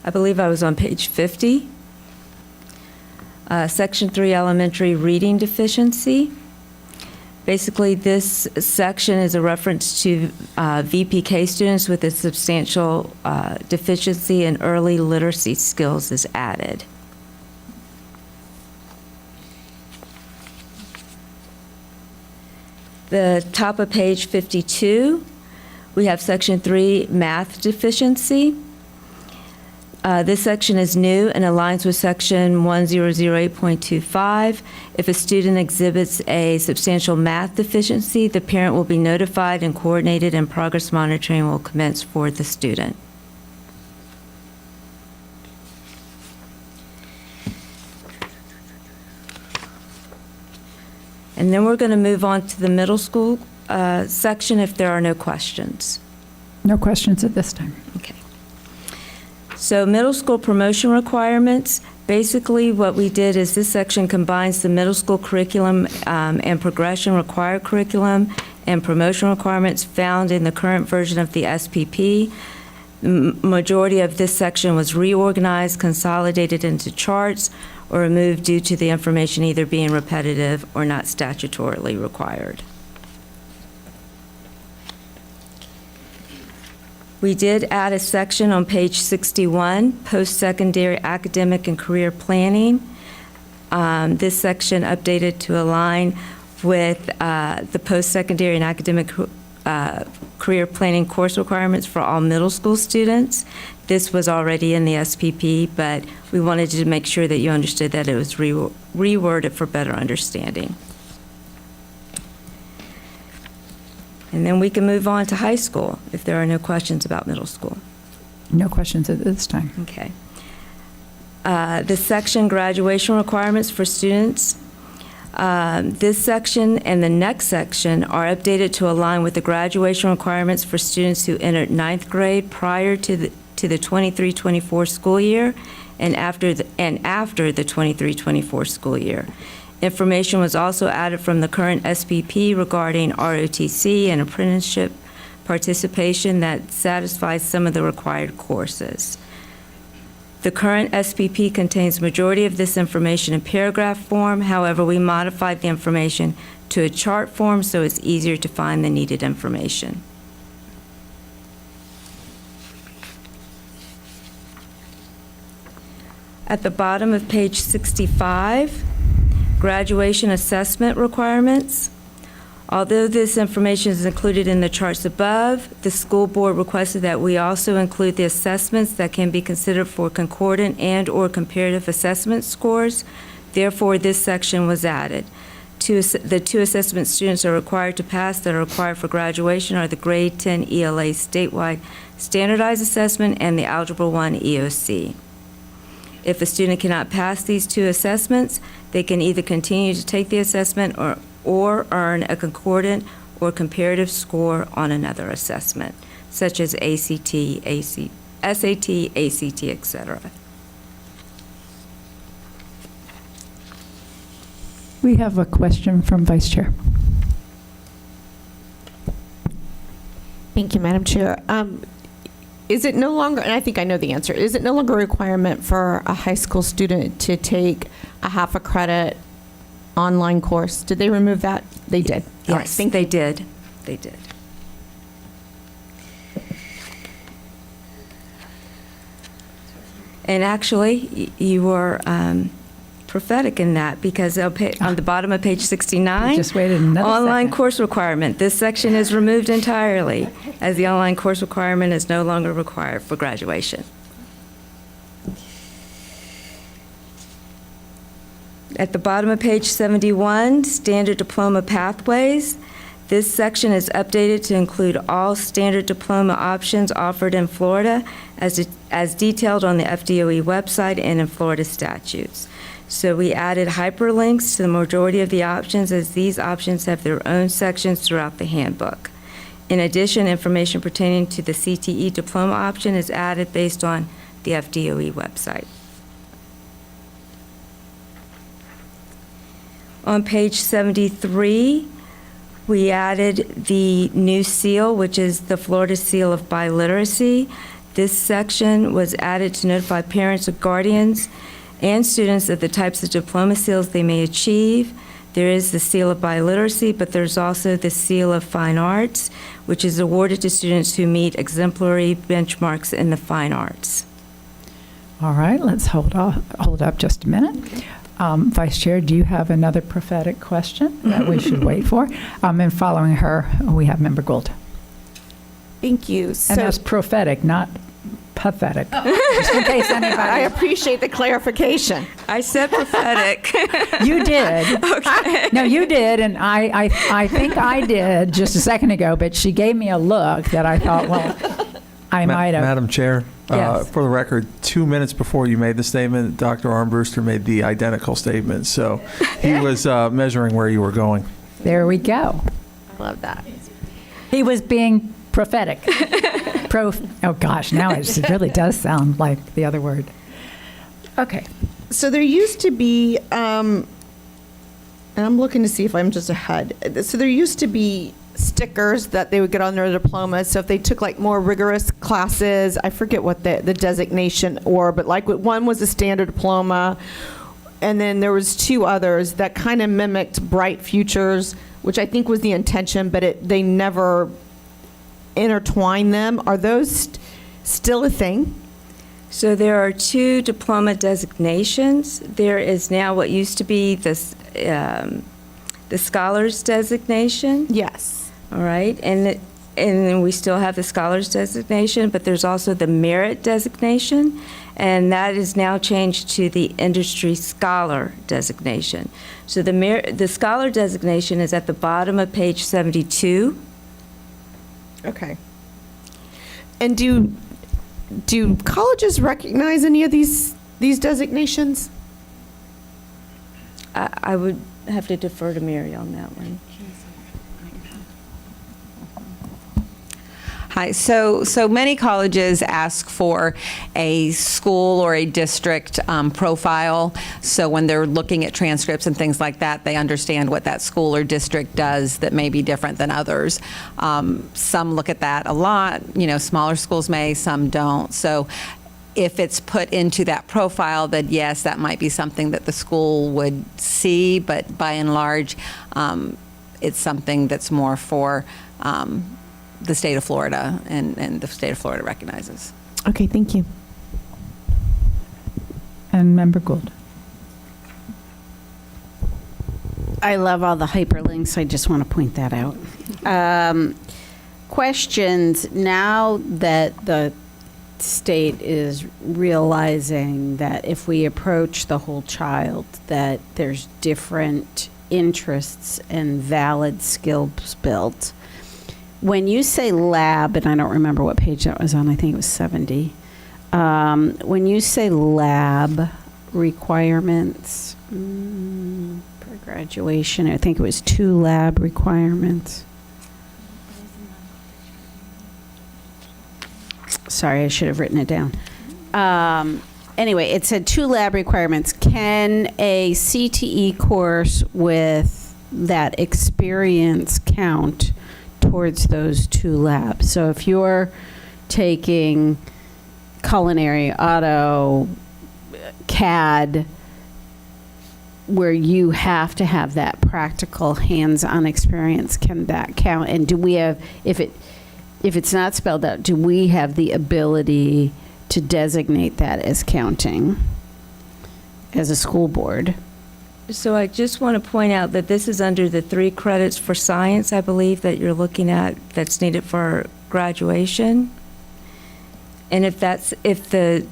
I believe I was on page 50. Section 3, elementary reading deficiency. Basically, this section is a reference to VPK students with a substantial deficiency in early literacy skills is added. The top of page 52, we have section 3, math deficiency. This section is new and aligns with section 1008.25. If a student exhibits a substantial math deficiency, the parent will be notified and coordinated, and progress monitoring will commence for the student. And then we're going to move on to the middle school section if there are no questions. No questions at this time. Okay. So middle school promotion requirements, basically what we did is this section combines the middle school curriculum and progression required curriculum and promotion requirements found in the current version of the SPP. Majority of this section was reorganized, consolidated into charts, or removed due to the information either being repetitive or not statutorily required. We did add a section on page 61, post-secondary academic and career planning. This section updated to align with the post-secondary and academic career planning course requirements for all middle school students. This was already in the SPP, but we wanted to make sure that you understood that it was reworded for better understanding. And then we can move on to high school if there are no questions about middle school. No questions at this time. Okay. This section, graduation requirements for students. This section and the next section are updated to align with the graduation requirements for students who entered ninth grade prior to the 23-24 school year and after the 23-24 school year. Information was also added from the current SPP regarding ROTC and apprenticeship participation that satisfies some of the required courses. The current SPP contains majority of this information in paragraph form. However, we modified the information to a chart form so it's easier to find the needed information. At the bottom of page 65, graduation assessment requirements. Although this information is included in the charts above, the school board requested that we also include the assessments that can be considered for concordant and/or comparative assessment scores. Therefore, this section was added. The two assessment students are required to pass that are required for graduation are the grade 10 ELA statewide standardized assessment and the Algebra 1 EOC. If a student cannot pass these two assessments, they can either continue to take the assessment or earn a concordant or comparative score on another assessment, such as ACT, SAT, ACT, etc. We have a question from Vice Chair. Thank you, Madam Chair. Is it no longer, and I think I know the answer, is it no longer a requirement for a high school student to take a half a credit online course? Did they remove that? They did. All right, Yes, thank you. they did. They did. And actually, you were prophetic in that, because on the bottom of page 69, Just waited another online second. course requirement. This section is removed entirely, as the online course requirement is no longer required for graduation. At the bottom of page 71, standard diploma pathways. This section is updated to include all standard diploma options offered in Florida as detailed on the FDOE website and in Florida statutes. So we added hyperlinks to the majority of the options, as these options have their own sections throughout the handbook. In addition, information pertaining to the CTE diploma option is added based on the FDOE website. On page 73, we added the new seal, which is the Florida Seal of Biliteracy. This section was added to notify parents or guardians and students of the types of diploma seals they may achieve. There is the Seal of Biliteracy, but there's also the Seal of Fine Arts, which is awarded to students who meet exemplary benchmarks in the fine arts. All right, let's hold up just a minute. Vice Chair, do you have another prophetic question that we should wait for? And following her, we have Member Gould. Thank you. And that's prophetic, not pathetic. Just in case I anybody. appreciate the clarification. I said prophetic. You did. Okay. No, you did, and I think I did just a second ago, but she gave me a look that I thought, well, I might have. Madam Chair, Yes. for the record, 2 minutes before you made the statement, Dr. Armbruster made the identical statement. So he was measuring where you were going. There we go. I love that. He was being prophetic. Oh gosh, now it really does sound like the other word. Okay. So there used to be, and I'm looking to see if I'm just ahead. So there used to be stickers that they would get on their diplomas. So if they took like more rigorous classes, I forget what the designation but like one was a standard diploma, and then there was two others that kind of mimicked Bright Futures, which I think was the intention, but they never intertwined them. Are those still a thing? So there are two diploma designations. There is now what used to be the Scholars Designation. Yes. All right, and then we still have the Scholars Designation, but there's also the Merit Designation, and that is now changed to the Industry Scholar Designation. So the Scholar Designation is at the bottom of page 72. Okay. And do colleges recognize any of these designations? I would have to defer to Mary on that one. Hi. So many colleges ask for a school or a district profile. So when they're looking at transcripts and things like that, they understand what that school or district does that may be different than others. Some look at that a lot. Smaller schools may, some don't. So if it's put into that profile, then yes, that might be something that the school would see. But by and large, it's something that's more for the state of Florida, and the state of Florida recognizes. Okay, thank you. And Member Gould. I love all the hyperlinks. I just want to point that out. Questions, now that the state is realizing that if we approach the whole child, that there's different interests and valid skills built. When you say lab, and I don't remember what page that was on, I think it was 70. When you say lab requirements, For graduation, I think it was 2 lab requirements. Sorry, I should have written it down. Anyway, it said 2 lab requirements. Can a CTE course with that experience count towards those 2 labs? So if you're taking culinary, auto, CAD, where you have to have that practical hands-on experience, can that count? And do we have, if it's not spelled out, do we have the ability to designate that as counting as a school board? So I just want to point out that this is under the 3 credits for science, I believe, that you're looking at, that's needed for graduation. And if the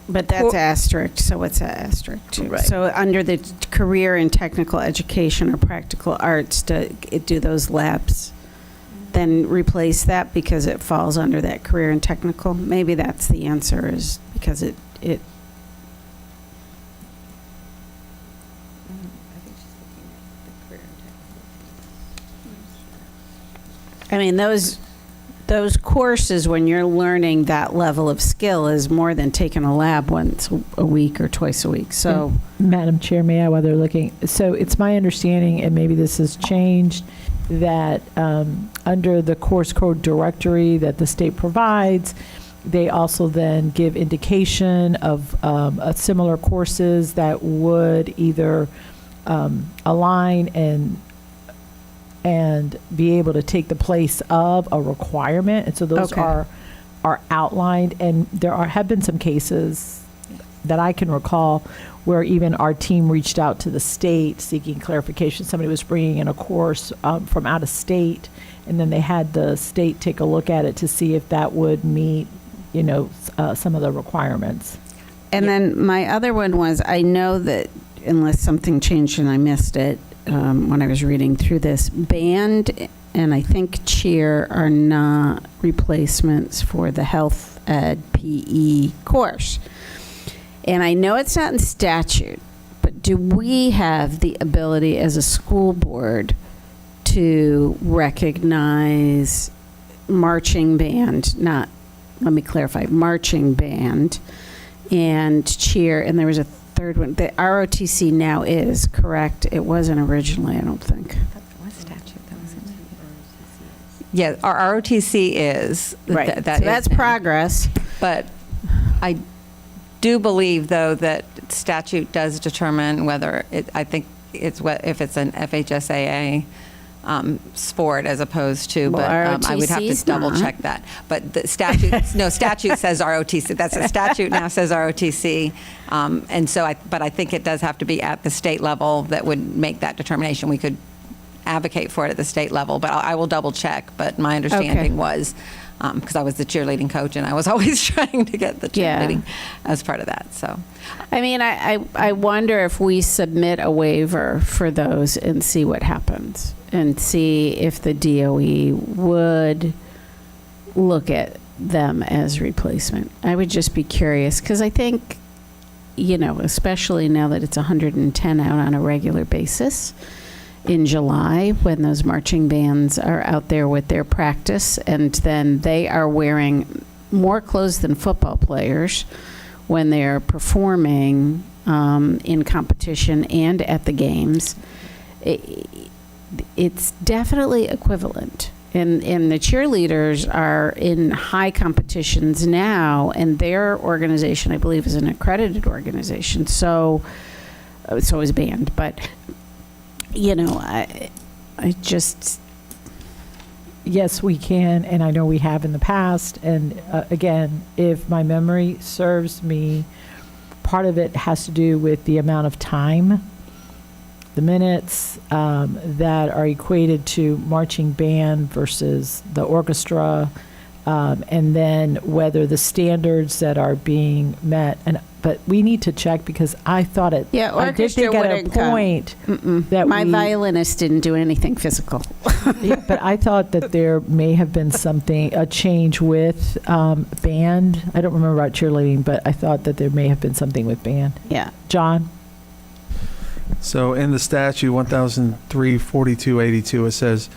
But that's asterisk, so what's that asterisk to? Right. So under the career and technical education or practical arts, do those labs then replace that because it falls under that career and technical? Maybe that's the answer, is because it I mean, those courses, when you're learning that level of skill, is more than taking a lab once a week or twice a week. So, Madam Chair, may I, while they're looking, so it's my understanding, and maybe this has changed, that under the course code directory that the state provides, they also then give indication of similar courses that would either align and be able to take the place of a requirement. And so those Okay. are outlined, and there have been some cases that I can recall where even our team reached out to the state seeking clarification. Somebody was bringing in a course from out of state, and then they had the state take a look at it to see if that would meet, some of the requirements. and then my other one was, I know that unless something changed and I missed it when I was reading through this, band and I think cheer are not replacements for the health ed PE course. And I know it's not in statute, but do we have the ability as a school board to recognize marching band, let me clarify, marching band and cheer, and there was a third one, the ROTC now is, correct? It wasn't originally, I don't think. Yeah, our ROTC is. Right, that so is that's now. progress. But I do believe, though, that statute does determine whether if it's an FHSAA sport as opposed to, Well, but I would have to ROTC's double not. check that. But the statute, statute says ROTC. That's a statute now says ROTC. And so but I think it does have to be at the state level that would make that determination. We could advocate for it at the state level, but I will double check. But my understanding was, because I was the cheerleading coach and I was always trying to get the cheerleading as part of that. So, I mean, I wonder if we submit a waiver for those and see what happens, and see if the DOE would look at them as replacement. I would just be curious, because I think, especially now that it's 110 out on a regular basis in July, when those marching bands are out there with their practice, and then they are wearing more clothes than football players when they're performing in competition and at the games. It's definitely equivalent. And the cheerleaders are in high competitions now, and their organization, I believe, is an accredited organization. So is band. But, I just... Yes, we can, and I know we have in the past. And again, if my memory serves me, part of it has to do with the amount of time, the minutes that are equated to marching band versus the orchestra, and then whether the standards that are being met. But we need to check, because I thought I did think at a point that my violinist didn't do anything physical. but I thought that there may have been a change with band. I don't remember about cheerleading, but I thought that there may have been something with band. Yeah. John? So in the statute 1003-4282, it says,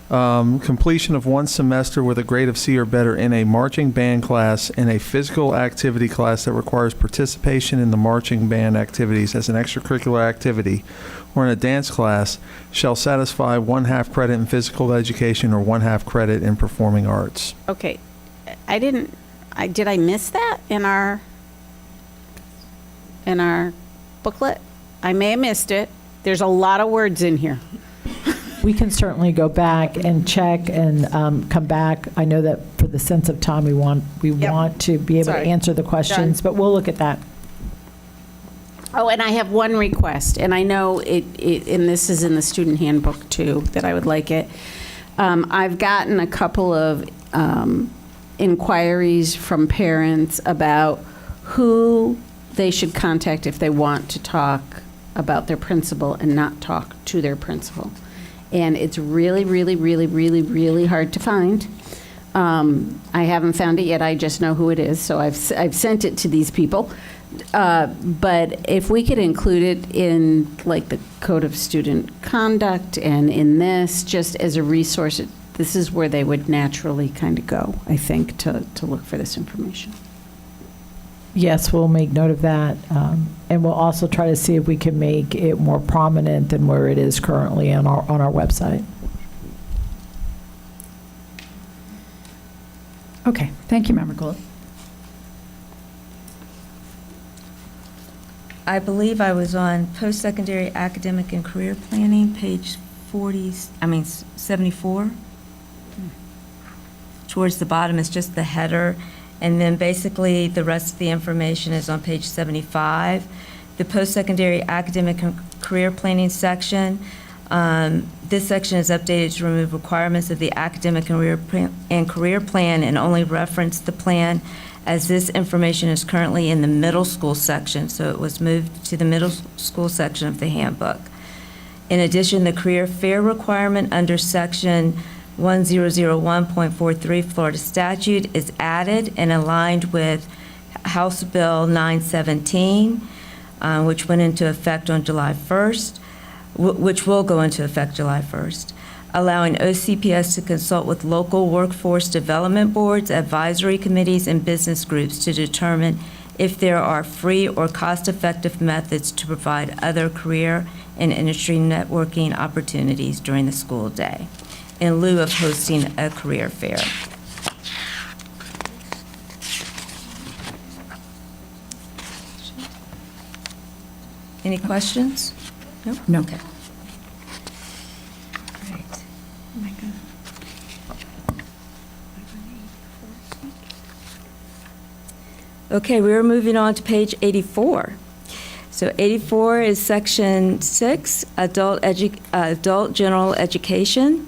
completion of one semester with a grade of C or better in a marching band class and a physical activity class that requires participation in the marching band activities as an extracurricular activity or in a dance class shall satisfy 1/2 credit in physical education or 1/2 credit in performing arts. Okay, did I miss that in our booklet? I may have missed it. There's a lot of words in here. We can certainly go back and check and come back. I know that for the sense of time, we want to be able Sorry. to answer the questions, but we'll look at that. Oh, and I have one request, and I know and this is in the student handbook too, that I would like it. I've gotten a couple of inquiries from parents about who they should contact if they want to talk about their principal and not talk to their principal. And it's really, really, really, really, really hard to find. I haven't found it yet. I just know who it is, so I've sent it to these people. But if we could include it in like the Code of Student Conduct and in this, just as a resource, this is where they would naturally kind of go, I think, to look for this information. Yes, we'll make note of that. And we'll also try to see if we can make it more prominent than where it is currently on our website. Okay, thank you, Member Gould. I believe I was on post-secondary academic and career planning, page 74. Towards the bottom is just the header, and then basically the rest of the information is on page 75. The post-secondary academic and career planning section, this section is updated to remove requirements of the academic and career plan and only reference the plan, as this information is currently in the middle school section, so it was moved to the middle school section of the handbook. In addition, the career fair requirement under section 1001.43 Florida statute is added and aligned with House Bill 917, which went into effect on July 1st, which will go into effect July 1st, allowing OCPS to consult with local workforce development boards, advisory committees, and business groups to determine if there are free or cost-effective methods to provide other career and industry networking opportunities during the school day, in lieu of hosting a career fair. Any questions? No. Okay. Okay, we're moving on to page 84. So 84 is section 6, adult general education.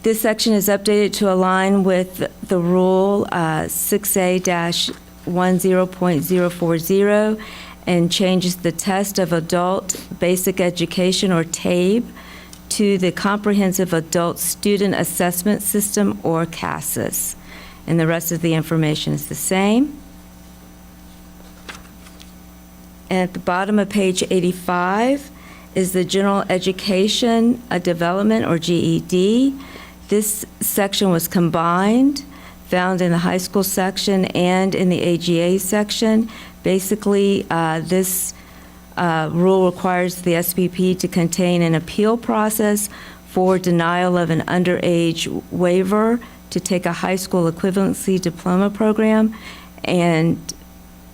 This section is updated to align with the rule 6A-10.040 and changes the test of adult basic education, or TABE, to the Comprehensive Adult Student Assessment System, or CASAS. And the rest of the information is the same. And at the bottom of page 85 is the General Education Development, or GED. This section was combined, found in the high school section and in the AGA section. Basically, this rule requires the SPP to contain an appeal process for denial of an underage waiver to take a high school equivalency diploma program, and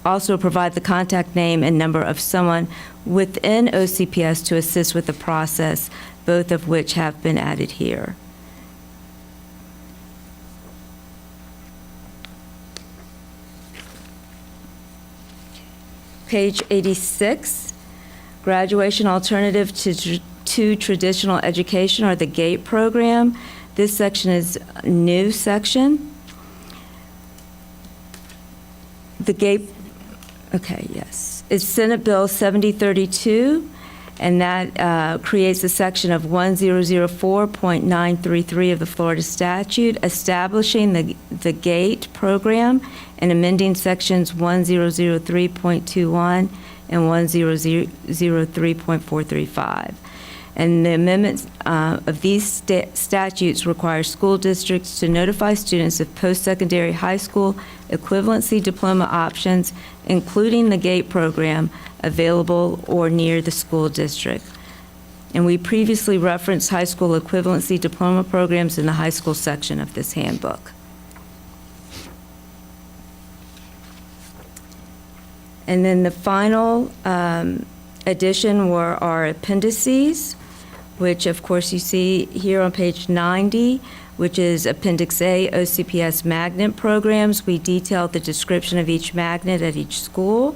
also provide the contact name and number of someone within OCPS to assist with the process, both of which have been added here. Page 86, graduation alternative to traditional education, or the GATE program. This section is a new section. The GATE, okay, yes. It's Senate Bill 7032, and that creates a section of 1004.933 of the Florida statute, establishing the GATE program and amending sections 1003.21 and 1003.435. And the amendments of these statutes require school districts to notify students of post-secondary high school equivalency diploma options, including the GATE program, available or near the school district. And we previously referenced high school equivalency diploma programs in the high school section of this handbook. And then the final addition were our appendices, which of course you see here on page 90, which is Appendix A, OCPS magnet programs. We detailed the description of each magnet at each school.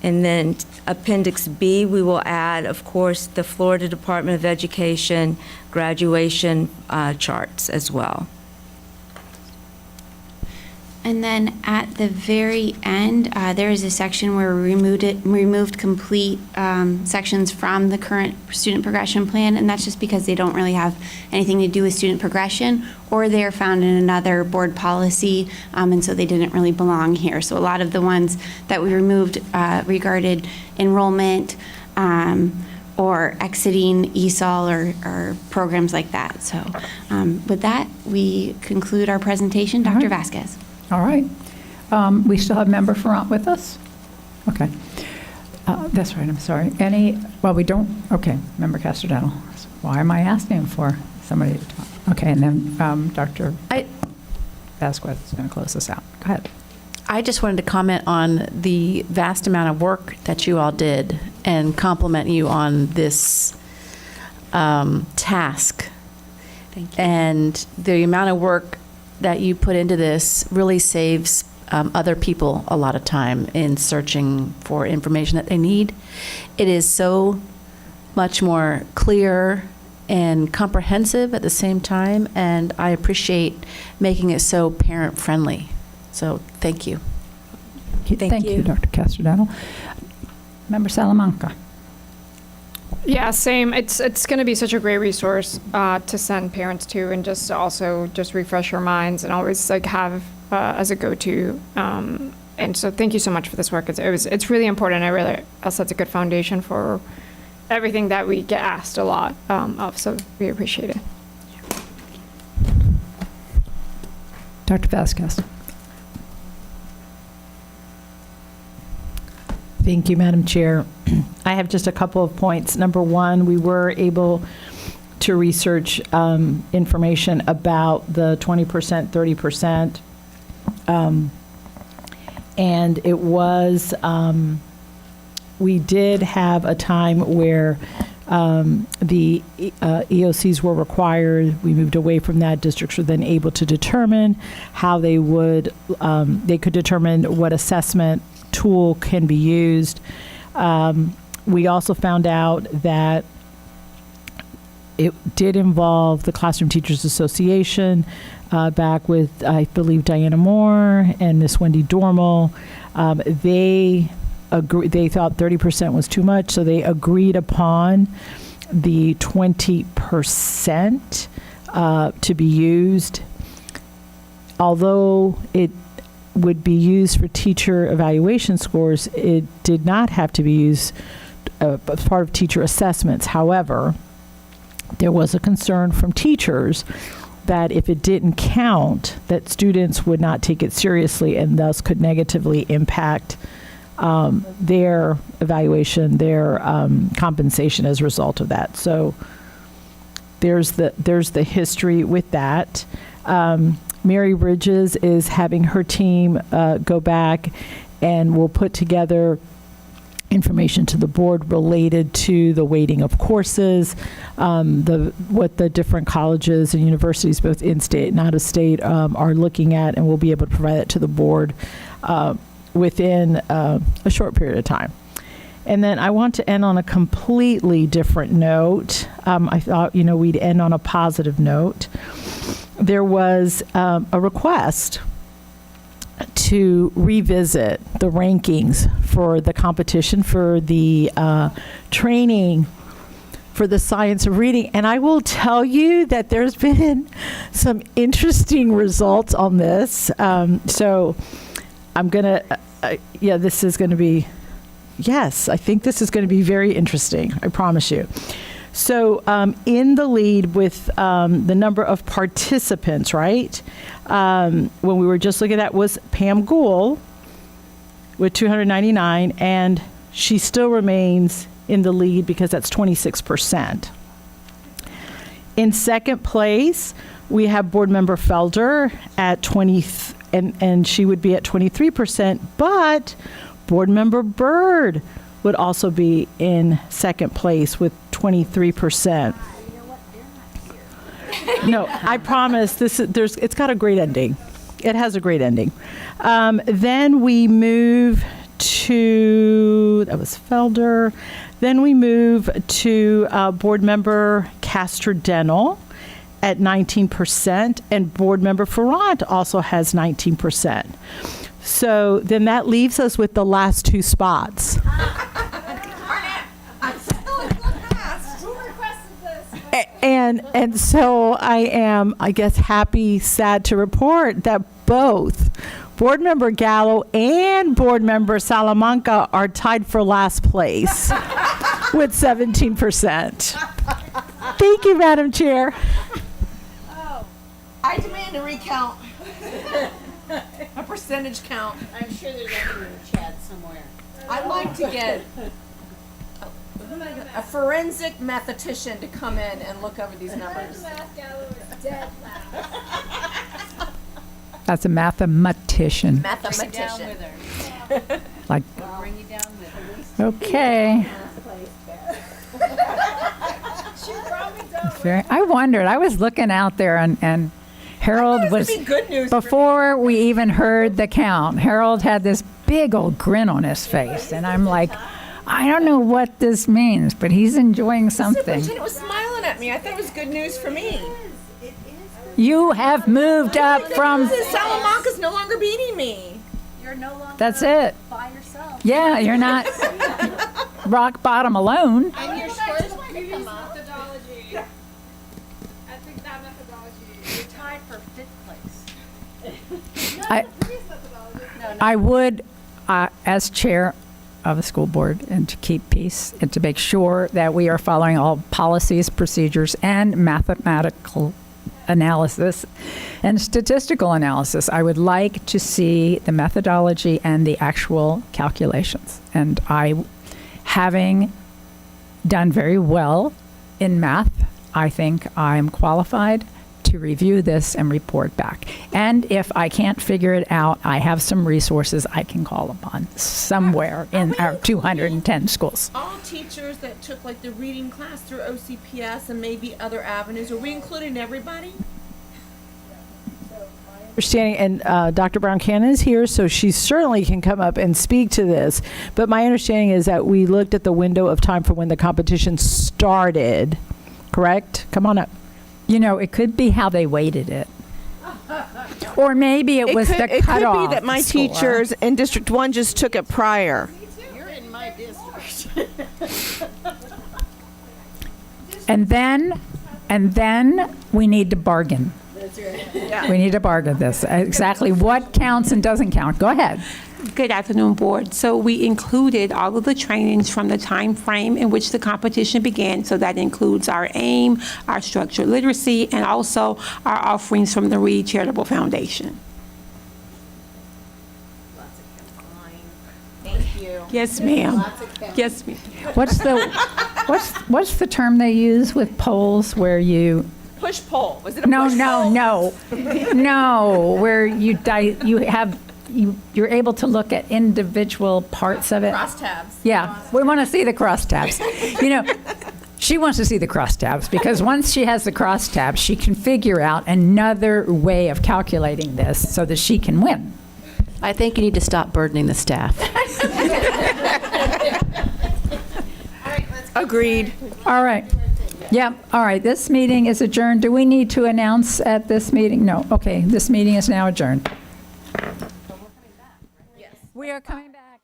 And then Appendix B, we will add, of course, the Florida Department of Education graduation charts as well. And then at the very end, there is a section where we removed complete sections from the current student progression plan, and that's just because they don't really have anything to do with student progression, or they're found in another board policy, and so they didn't really belong here. So a lot of the ones that we removed regarded enrollment, or exiting ESOL or programs like that. So with that, we conclude our presentation. Dr. Vasquez. All right. We still have Member Ferrant with us? Okay. That's right, I'm sorry. Well, we don't, okay, Member Castellanos. Why am I asking for somebody to talk? Okay, and then Dr. Vasquez is going to close this out. Go ahead. I just wanted to comment on the vast amount of work that you all did and compliment you on this task. Thank you. And the amount of work that you put into this really saves other people a lot of time in searching for information that they need. It is so much more clear and comprehensive at the same time, and I appreciate making it so parent-friendly. So thank you. Thank you, Dr. Castellanos. Member Salamanca. Yeah, same. It's going to be such a great resource to send parents to, and just to also just refresh your minds and always like have as a go-to. And so thank you so much for this work. It's really important. It really sets a good foundation for everything that we get asked a lot of. So we appreciate it. Dr. Vasquez. Thank you, Madam Chair. I have just a couple of points. Number one, we were able to research information about the 20%, 30%. And it was, we did have a time where the EOCs were required. We moved away from that. Districts were then able to determine how they would, they could determine what assessment tool can be used. We also found out that it did involve the Classroom Teachers Association back with, I believe, Diana Moore and Miss Wendy Dormal. They thought 30% was too much, so they agreed upon the 20% to be used. Although it would be used for teacher evaluation scores, it did not have to be used as part of teacher assessments. However, there was a concern from teachers that if it didn't count, that students would not take it seriously and thus could negatively impact their evaluation, their compensation as a result of that. So there's the history with that. Mary Bridges is having her team go back and will put together information to the board related to the weighting of courses, what the different colleges and universities, both in-state and out-of-state, are looking at, and we'll be able to provide that to the board within a short period of time. And then I want to end on a completely different note. I thought, we'd end on a positive note. There was a request to revisit the rankings for the competition for the training for the science of reading. And I will tell you that there's been some interesting results on this. So I'm going to yeah, this is going to be, yes, I think this is going to be very interesting. I promise you. So in the lead with the number of participants, right? When we were just looking at was Pam Gould with 299, and she still remains in the lead because that's 26%. In second place, we have Board Member Felder at 20, and she would be at 23%, but Board Member Byrd would also be in second place with 23%. No, I promise it's got a great ending. It has a great ending. Then we move to, that was Felder. Then we move to Board Member Castor-Denel at 19%, and Board Member Ferrant also has 19%. So then that leaves us with the last two spots. And so I am, I guess, happy, sad to report that both Board Member Gallo and Board Member Salamanca are tied for last place with 17%. Thank you, Madam Chair. I demand a recount. A percentage count. I'm sure there's something in the chat somewhere. I'd like to get a forensic mathematician to come in and look over these numbers. That's a mathematician. Mathematician. Like, Bring you down with her. okay. I wondered. I was looking out there, and Harold was, Good news. before we even heard the count, Harold had this big old grin on his face. And I'm like, I don't know what this means, but he's enjoying something. Superintendent was smiling at me. I thought it was good news for me. You have moved up from, Salamanca's no longer beating me. You're no longer that's it. by yourself. Yeah, you're not rock bottom alone. And your scores previous methodology. I think that methodology, you're tied for 5th place. I, Previous methodology. I would, as chair of the school board, and to keep peace and to make sure that we are following all policies, procedures, and mathematical analysis and statistical analysis, I would like to see the methodology and the actual calculations. And having done very well in math, I think I'm qualified to review this and report back. And if I can't figure it out, I have some resources I can call upon somewhere in our 210 schools. All teachers that took like the reading class through OCPS and maybe other avenues, are we including everybody? Understanding, and Dr. Brown Cannon is here, so she certainly can come up and speak to this. But my understanding is that we looked at the window of time for when the competition started, correct? Come on up. You know, it could be how they weighted it. Or maybe it was the cutoff. It could be that my score. teachers in District 1 just took it prior. You're in my district. And then we need to bargain. That's right. We need to bargain this. Exactly what counts and doesn't count. Go ahead. Good afternoon, Board. So we included all of the trainings from the time frame in which the competition began. So that includes our AIM, our structured literacy, and also our offerings from the Reed Charitable Foundation. Thank you. Yes, ma'am. Yes, ma'am. What's the term they use with polls where you Push poll. Was it a no push poll? no where you're able to look at individual parts of it. Crosstabs. Yeah, we want to see the crosstabs. You know, she wants to see the crosstabs because once she has the crosstabs, she can figure out another way of calculating this so that she can win. I think you need to stop burdening the staff. Agreed. All right. Yep. All right. This meeting is adjourned. Do we need to announce at this meeting? No. Okay. This meeting is now adjourned. We are coming back.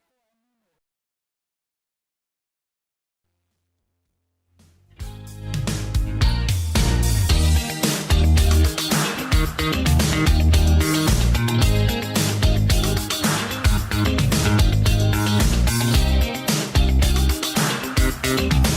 Thank you.